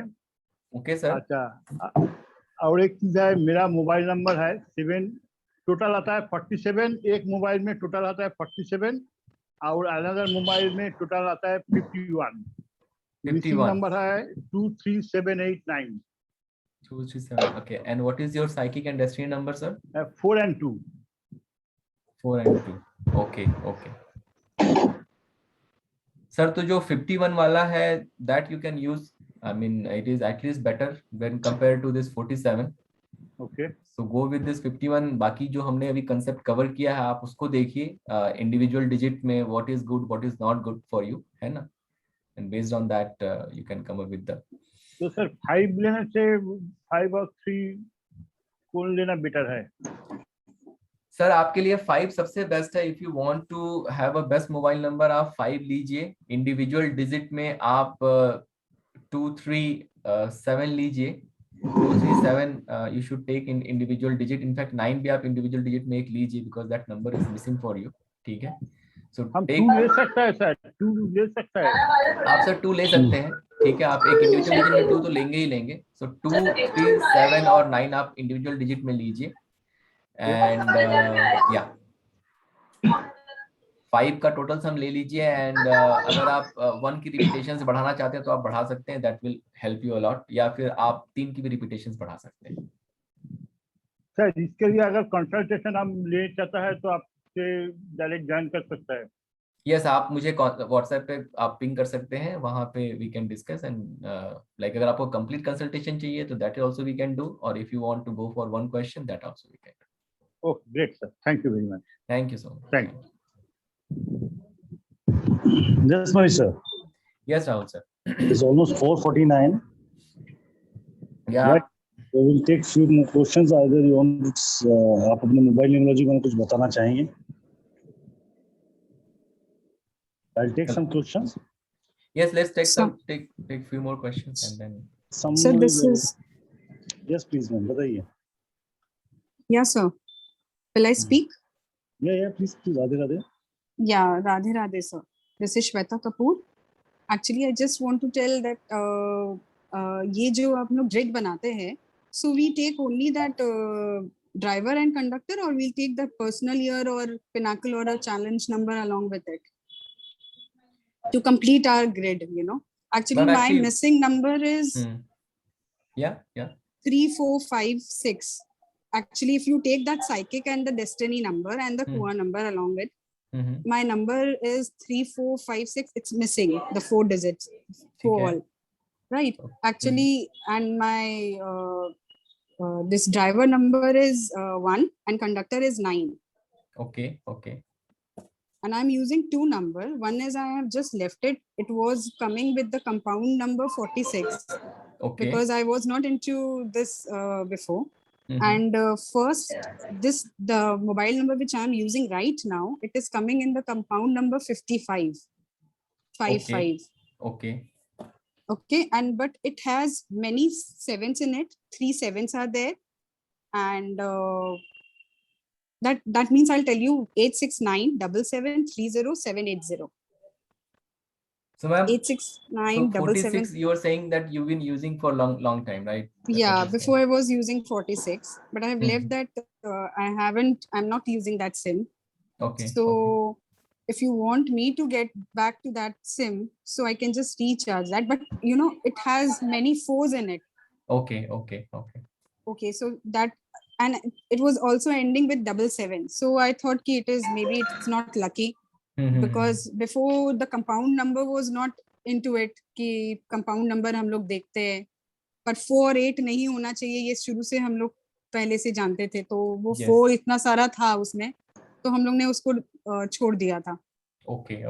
S3: Okay sir.
S10: अच्छा, और एक चीज है, मेरा मोबाइल नंबर है 7, टोटल आता है 47, एक मोबाइल में टोटल आता है 47, और अनदर मोबाइल में टोटल आता है 51। मिसिंग नंबर है 23789।
S3: 237. Okay. And what is your psychic and destiny number, sir?
S10: 4 and 2.
S3: 4 and 2. Okay. Sir, तो जो 51 वाला है, that you can use. I mean, it is at least better when compared to this 47.
S10: Okay.
S3: So go with this 51. बाकी जो हमने अभी concept cover किया है, आप उसको देखिए, individual digit में what is good, what is not good for you, है ना? And based on that, you can come up with the.
S10: तो सर 5 लेने से 5 और 3 कौन लेना बेटर है?
S3: सर आपके लिए 5 सबसे बेस्ट है। If you want to have a best mobile number, आप 5 लीजिए। इंडिविजुअल डिजिट में आप 237 लीजिए। 237 you should take in individual digit. In fact 9 भी आप individual digit में एक लीजिए, because that number is missing for you. ठीक है? So
S10: हम
S3: take
S10: 2 ले सकता है सर, 2 ले सकता है।
S3: आप सर 2 ले सकते हैं, ठीक है? आप एक इंडिविजुअल डिजिट में 2 तो लेंगे ही लेंगे। So 2, 3, 7 और 9 आप इंडिविजुअल डिजिट में लीजिए। एंड या 5 का टोटल सम ले लीजिए। एंड अगर आप 1 की रिपीटेशंस बढ़ाना चाहते हैं तो आप बढ़ा सकते हैं, that will help you a lot. या फिर आप 3 की भी रिपीटेशंस बढ़ा सकते हैं।
S10: सर इसके लिए अगर कंसल्टेशन हम ले चाहता है तो आपसे डायरेक्ट ज्वाइन कर सकता है?
S3: यस, आप मुझे व्हाट्सएप पे आप पिंग कर सकते हैं, वहां पे we can discuss. And like अगर आपको कंप्लीट कंसल्टेशन चाहिए तो that also we can do, और if you want to go for 1 question that also we can.
S10: Oh, great, sir. Thank you very much.
S3: Thank you so much.
S10: Thank you.
S8: Yes, Manish sir.
S3: Yes, Rahul sir.
S8: It's almost 4:49.
S3: Yeah.
S8: Right. We will take few more questions. Either you want आप अपने मोबाइल टेक्नोलॉजी को कुछ बताना चाहेंगे? I'll take some questions.
S3: Yes, let's take
S18: So-
S3: take few more questions and then.
S18: Sir, this is
S8: Yes, please, ma'am. बताइए.
S18: yeah, sir. Will I speak?
S8: Yeah, please, Radhe Radhe.
S18: Yeah, Radhe Radhe, sir. This is Shweta Kapoor. Actually, I just want to tell that ये जो आप लोग grid बनाते हैं, so we take only that driver and conductor, or we'll take the personal year or pinnacle or a challenge number along with it to complete our grid, you know. Actually,
S3: Ma'am,
S18: my
S3: actually-
S18: missing number is
S3: Yeah.
S18: 3, 4, 5, 6. Actually, if you take that psychic and the destiny number and the Kua number along with, my number is 3, 4, 5, 6. It's missing the 4 digits for
S3: Okay.
S18: all, right? Actually, and my this driver number is 1 and conductor is 9.
S3: Okay. Okay.
S18: And I'm using 2 number. One is I have just left it. It was coming with the compound number 46
S3: Okay.
S18: because I was not into this before. And first, the mobile number which I'm using right now, it is coming in the compound number 55. 55.
S3: Okay.
S18: Okay, and but it has many 7s in it. 3 7s are there, and that means I'll tell you 86977307880.
S3: So ma'am,
S18: 86977.
S3: You are saying that you've been using for long time, right? That's
S18: Yeah,
S3: what you're
S18: before I was using 46, but I have left that. I'm not using that SIM.
S3: Okay.
S18: So if you want me to get back to that SIM, so I can just recharge that. But you know, it has many 4s in it.
S3: Okay.
S18: Okay, so that, and it was also ending with 77. So I thought ki maybe it's not lucky. Because before the compound number was not into it कि compound number हम लोग देखते हैं, पर 4 8 नहीं होना चाहिए, ये शुरू से हम लोग पहले से जानते थे, तो वो 4 इतना सारा था उसमें, तो हम लोग ने उसको छोड़ दिया था.
S3: Okay.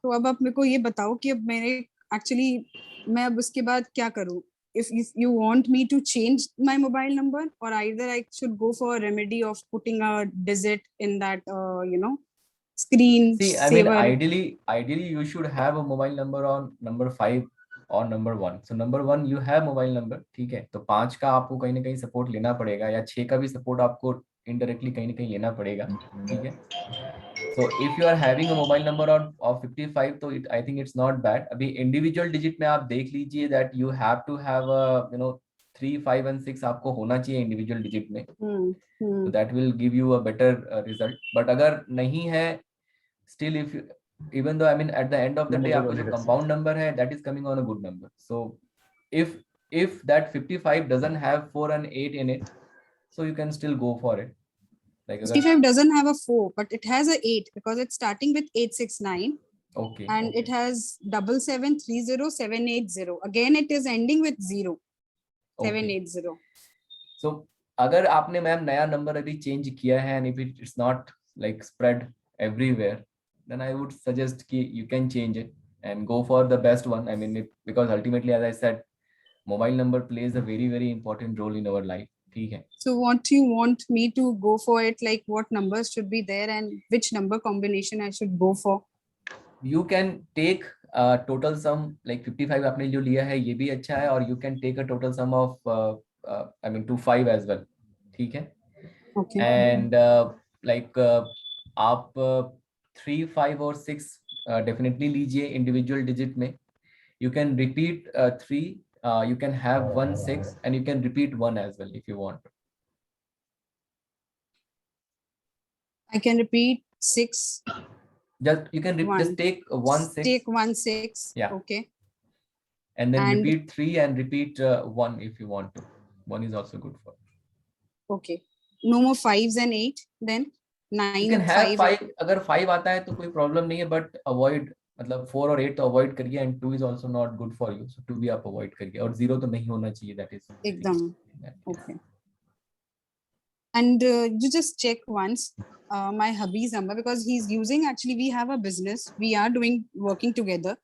S18: तो अब आप मेरे को ये बताओ कि अब मेरे एक्चुअली मैं अब उसके बाद क्या करूं? If you want me to change my mobile number, or either I should go for a remedy of putting a digit in that screen
S3: See, I
S18: saver.
S3: mean, ideally, you should have a mobile number on number 5 or number 1. So number 1, you have mobile number, ठीक है? तो 5 का आपको कहीं ना कहीं सपोर्ट लेना पड़ेगा, या 6 का भी सपोर्ट आपको इनडायरेक्टली कहीं ना कहीं लेना पड़ेगा, ठीक है? So if you are having a mobile number of 55, तो I think it's not bad. अभी individual digit में आप देख लीजिए that you have to have a 3, 5 and 6 आपको होना चाहिए individual digit में. So that will give you a better result. But अगर नहीं है, still even though I mean at the end of the day आपका जो compound number है, that is coming on a good number. So if that 55 doesn't have 4 and 8 in it, so you can still go for it. Like
S18: 55 doesn't have a 4, but it has a 8 because it's starting with 869.
S3: Okay.
S18: And it has 7730780. Again, it is ending with 0. 780.
S3: So अगर आपने मैम नया नंबर अभी चेंज किया है and if it's not like spread everywhere, then I would suggest कि you can change it and go for the best one. I mean, because ultimately, as I said, mobile number plays a very, very important role in our life. ठीक है.
S18: So what do you want me to go for it? Like what numbers should be there and which number combination I should go for?
S3: You can take a total sum like 55 आपने जो लिया है ये भी अच्छा है, और you can take a total sum of 25 as well. ठीक है.
S18: Okay.
S3: And आप 3, 5 और 6 definitely लीजिए individual digit में. You can repeat 3. You can have 1 6 and you can repeat 1 as well if you want.
S18: I can repeat 6.
S3: You can just take 1 6.
S18: Take 1 6.
S3: Yeah.
S18: Okay.
S3: And then repeat 3 and repeat 1 if you want to. 1 is also good for.
S18: Okay. No more 5s and 8. Then 9.
S3: You can have 5. अगर 5 आता है तो कोई problem नहीं है, but avoid मतलब 4 और 8 तो avoid करिए, and 2 is also not good for you. So 2 भी आप avoid करिए, और 0 तो नहीं होना चाहिए. That is
S18: एकदम. Okay. and you just check once my hubby's number, because he's using, actually we have a business, we are working together.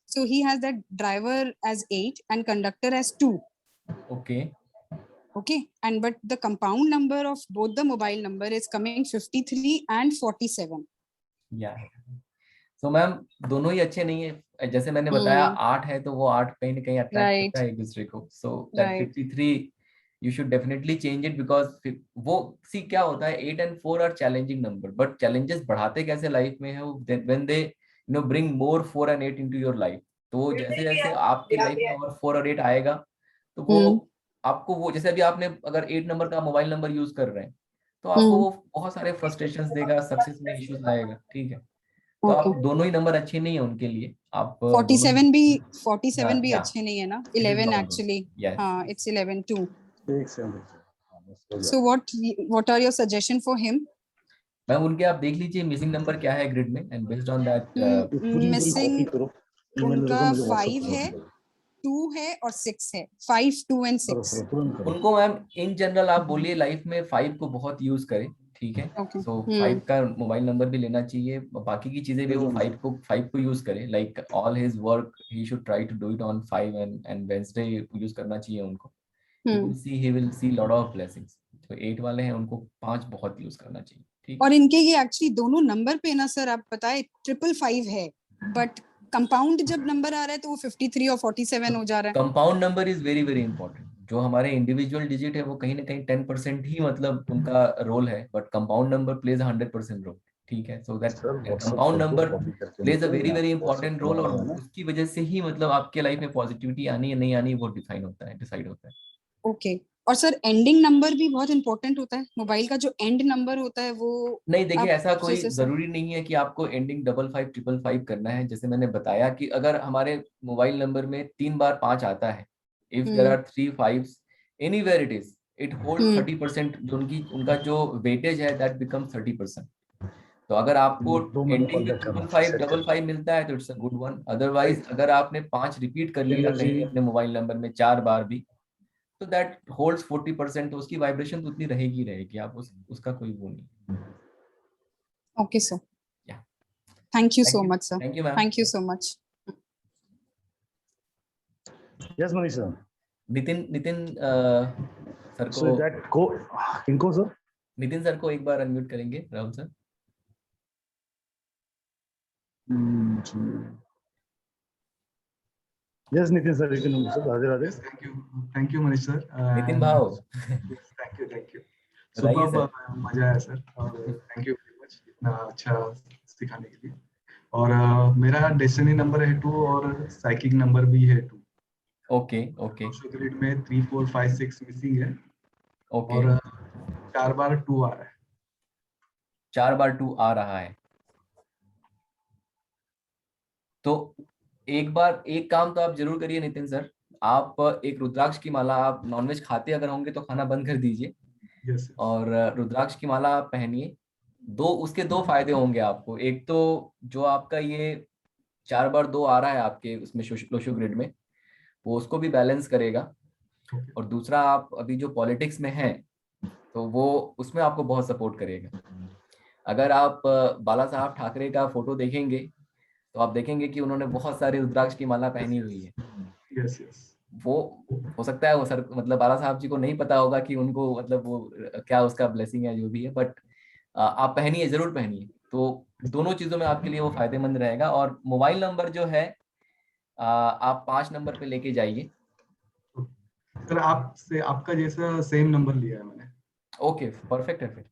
S18: So he has that driver as 8 and conductor as 2.
S3: Okay.
S18: Okay, and but the compound number of both the mobile number is coming 53 and 47.
S3: या सो मैम दोनों ही अच्छे नहीं है, जैसे मैंने बताया 8 है तो वो 8 कहीं ना कहीं अट्रैक्ट करता है एक दूसरे को, so that 53 you should definitely change it, because वो सी क्या होता है 8 and 4 are challenging number, but challenges बढ़ाते कैसे लाइफ में है when they bring more 4 and 8 into your life. तो जैसे जैसे आपकी लाइफ में और 4 और 8 आएगा तो वो आपको वो जैसे अभी आपने अगर 8 नंबर का मोबाइल नंबर यूज कर रहे हैं तो आपको वो बहुत सारे फ्रस्ट्रेशंस देगा, सक्सेस में इश्यूज आएगा, ठीक है. तो आप दोनों ही नंबर अच्छे नहीं है उनके लिए. आप
S18: 47 भी अच्छे नहीं है ना. 11 एक्चुअली. हाँ, it's 11 too. So what are your suggestion for him?
S3: Ma'am उनके आप देख लीजिए मिसिंग नंबर क्या है ग्रिड में, and based on that
S18: missing उनका 5 है, 2 है और 6 है. 5, 2 and 6.
S3: उनको मैम इन जनरल आप बोलिए लाइफ में 5 को बहुत यूज करें, ठीक है. सो 5 का मोबाइल नंबर भी लेना चाहिए, बाकी की चीजें भी वो 5 को यूज करे, like all his work he should try to do it on 5 and Wednesday use करना चाहिए उनको. he will see lot of blessings. तो 8 वाले हैं उनको 5 बहुत यूज करना चाहिए, ठीक.
S18: और इनके ये एक्चुअली दोनों नंबर पे ना सर आप बताए 555 है, बट कंपाउंड जब नंबर आ रहा है तो वो 53 और 47 हो जा रहा है.
S3: Compound number is very very important. जो हमारे इंडिविजुअल डिजिट है वो कहीं ना कहीं 10% ही मतलब उनका रोल है, but compound number plays 100% role, ठीक है. So that compound number plays a very very important role, और उसकी वजह से ही मतलब आपके लाइफ में पॉजिटिविटी आनी या नहीं आनी वो डिफाइन होता है, डिसाइड होता है.
S18: ओके. और सर एंडिंग नंबर भी बहुत इंपॉर्टेंट होता है. मोबाइल का जो एंड नंबर होता है वो
S3: नहीं, देखिए ऐसा कोई जरूरी नहीं है कि आपको एंडिंग 55 555 करना है. जैसे मैंने बताया कि अगर हमारे मोबाइल नंबर में 3 बार 5 आता है, if there are 3 5s anywhere it is, it hold 30%. जो उनका जो वेटेज है दैट बिकम्स 30%. तो अगर आपको एंडिंग में 55 मिलता है तो it's a good one. Otherwise अगर आपने 5 रिपीट कर लिया कहीं अपने मोबाइल नंबर में 4 बार भी, तो दैट होल्ड्स 40%. तो उसकी वाइब्रेशन तो उतनी रहेगी, आप उसका कोई वो नहीं.
S18: Okay sir. Thank you so much sir.
S3: Thank you ma'am.
S18: Thank you so much.
S8: Yes Manisha.
S3: Nitin sir को
S8: इनको सर
S3: नितिन सर को एक बार अनम्यूट करेंगे. Rahul sir.
S8: Yes, Nitin sir, you can sir. Radhe Radhe.
S19: Thank you Manish sir.
S3: Nitin भाव.
S19: Thank you. सुपर मजा आया सर, और थैंक यू वेरी मच इतना अच्छा सिखाने के लिए. और मेरा डेस्टिनी नंबर है 2 और साइकिक नंबर भी है 2.
S3: ओके.
S19: ग्रिड में 3 4 5 6 मिसिंग है.
S3: ओके.
S19: और 4 बार 2 आ रहा है.
S3: 4 बार 2 आ रहा है. तो एक काम तो आप जरूर करिए नितिन सर. आप एक रुद्राक्ष की माला, आप नॉनवेज खाते अगर होंगे तो खाना बंद कर दीजिए.
S19: yes.
S3: और रुद्राक्ष की माला आप पहनिए. उसके 2 फायदे होंगे आपको. एक तो जो आपका ये 4 बार 2 आ रहा है आपके उसमें लोशो ग्रिड में, वो उसको भी बैलेंस करेगा. और दूसरा आप अभी जो पॉलिटिक्स में हैं तो वो उसमें आपको बहुत सपोर्ट करेगा. अगर आप बाला साहब ठाकरे का फोटो देखेंगे तो आप देखेंगे कि उन्होंने बहुत सारी रुद्राक्ष की माला पहनी हुई है.
S19: yes.
S3: वो हो सकता है वो सर मतलब बाला साहब जी को नहीं पता होगा कि उनको मतलब वो क्या उसका ब्लेसिंग है जो भी है, बट आप पहनिए, जरूर पहनिए. तो दोनों चीजों में आपके लिए वो फायदेमंद रहेगा. और मोबाइल नंबर जो है आप 5 नंबर पे लेके जाइए.
S19: सर आपसे आपका जैसा सेम नंबर लिया है मैंने.
S3: ओके, परफेक्ट है फिर.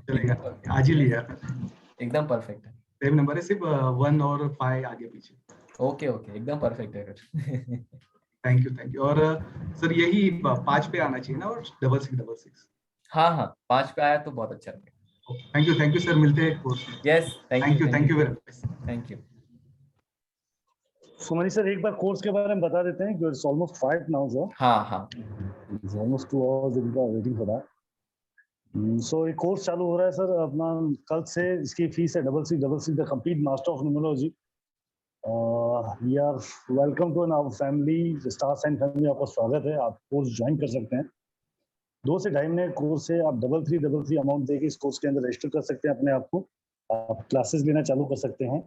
S19: चलेगा, आज ही लिया.
S3: एकदम परफेक्ट है.
S19: सेम नंबर है, सिर्फ 1 और 5 आगे पीछे.
S3: ओके, एकदम परफेक्ट है फिर.
S19: Thank you. और सर यही 5 पे आना चाहिए ना, और 6666.
S3: हाँ 5 पे आया तो बहुत अच्छा है.
S19: Thank you sir. मिलते हैं कोर्स में.
S3: Yes, thank you
S19: very much.
S3: Thank you.
S8: Sumani sir एक बार कोर्स के बारे में बता देते हैं. It's almost 5 now sir.
S3: हाँ.
S8: It's almost 2 hours we are waiting for that. So ये कोर्स चालू हो रहा है सर अपना कल से. इसकी फीस है 6666 the complete master of numerology. We are welcome to our family, star sign family. आपका स्वागत है, आप कोर्स ज्वाइन कर सकते हैं. 2 से 2.5 महीने कोर्स है, आप 3333 अमाउंट देके इस कोर्स के अंदर रजिस्टर कर सकते हैं अपने आप को, आप क्लासेस लेना चालू कर सकते हैं,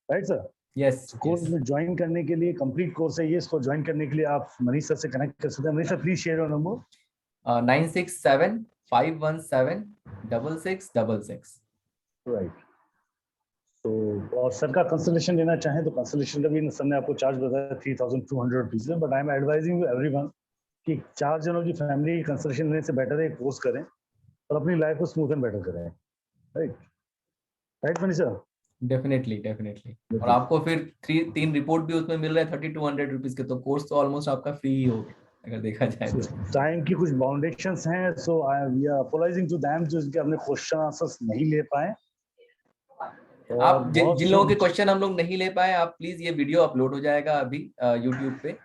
S8: राइट सर?
S3: यस।
S8: कोर्स में ज्वाइन करने के लिए कंप्लीट कोर्स है ये, इसको ज्वाइन करने के लिए आप मनीष सर से कनेक्ट कर सकते हैं। Manish sir please share your number.
S3: 9675176666।
S8: Right. तो और सर का कंसल्टेशन लेना चाहें तो कंसल्टेशन का भी सर ने आपको चार्ज बताया 3200 रुपीज है, but I am advising everyone कि 4 जनों की फैमिली कंसल्टेशन लेने से बेटर है कोर्स करें और अपनी लाइफ को स्मूथ एंड बेटर करें, right? Right Manish sir?
S3: Definitely. और आपको फिर 3 रिपोर्ट भी उसमें मिल रहा है 3200 रुपीज के, तो कोर्स तो ऑलमोस्ट आपका फ्री ही हो अगर देखा जाए तो।
S8: टाइम की कुछ बाउंडेशंस हैं, so we are apologising to them जो इनके अपने क्वेश्चन आंसर्स नहीं ले पाए।
S3: आप जिन लोगों के क्वेश्चन हम लोग नहीं ले पाए, आप प्लीज, ये वीडियो अपलोड हो जाएगा अभी यूट्यूब पे,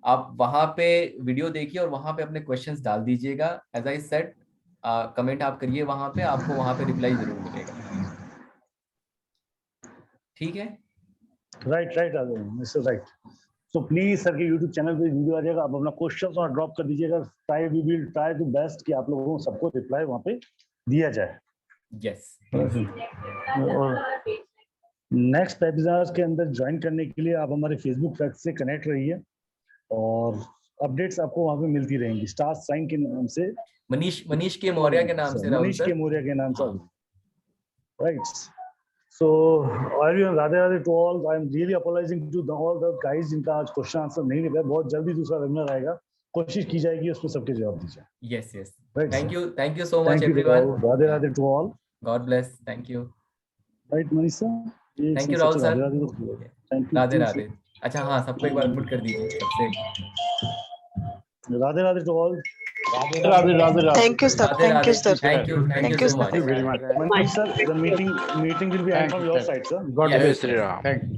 S3: आप वहां पे वीडियो देखिए और वहां पे अपने क्वेश्चंस डाल दीजिएगा। एज आई सेड, कमेंट आप करिए वहां पे, आपको वहां पे रिप्लाई जरूर मिलेगा। ठीक है?
S8: Right mister right. So please sir के यूट्यूब चैनल पे वीडियो आ जाएगा, आप अपना क्वेश्चन और ड्रॉप कर दीजिएगा। We will try to best कि आप लोगों को सबको रिप्लाई वहां पे दिया जाए।
S3: यस।
S8: और नेक्स्ट वेबिनार के अंदर ज्वाइन करने के लिए आप हमारे फेसबुक पेज से कनेक्ट रहिए और अपडेट्स आपको वहां पे मिलती रहेंगी। स्टार साइन के नाम से,
S3: मनीष के मौर्य के नाम से,
S8: मनीष के मौर्य के नाम से, right? So everyone, Radhe to all. I am really apologising to all the guys जिनका आज क्वेश्चन आंसर नहीं निकला। बहुत जल्दी दूसरा वेबिनार आएगा, कोशिश की जाएगी उसमें सबके जवाब दीजिए।
S3: Yes. Thank you so much everyone.
S8: Radhe to all.
S3: God bless. Thank you.
S8: Right Manish sir?
S3: Thank you Rahul sir.
S8: Radhe.
S3: अच्छा हाँ, सबको एक बार अनम्यूट कर दीजिए सबसे।
S8: Radhe to all.
S4: Radhe. Thank you, sir. Thank you, sir.
S3: Thank you so much.
S8: very much. Manish sir, the meeting will be end from your side, sir.
S10: God bless you. Thank you.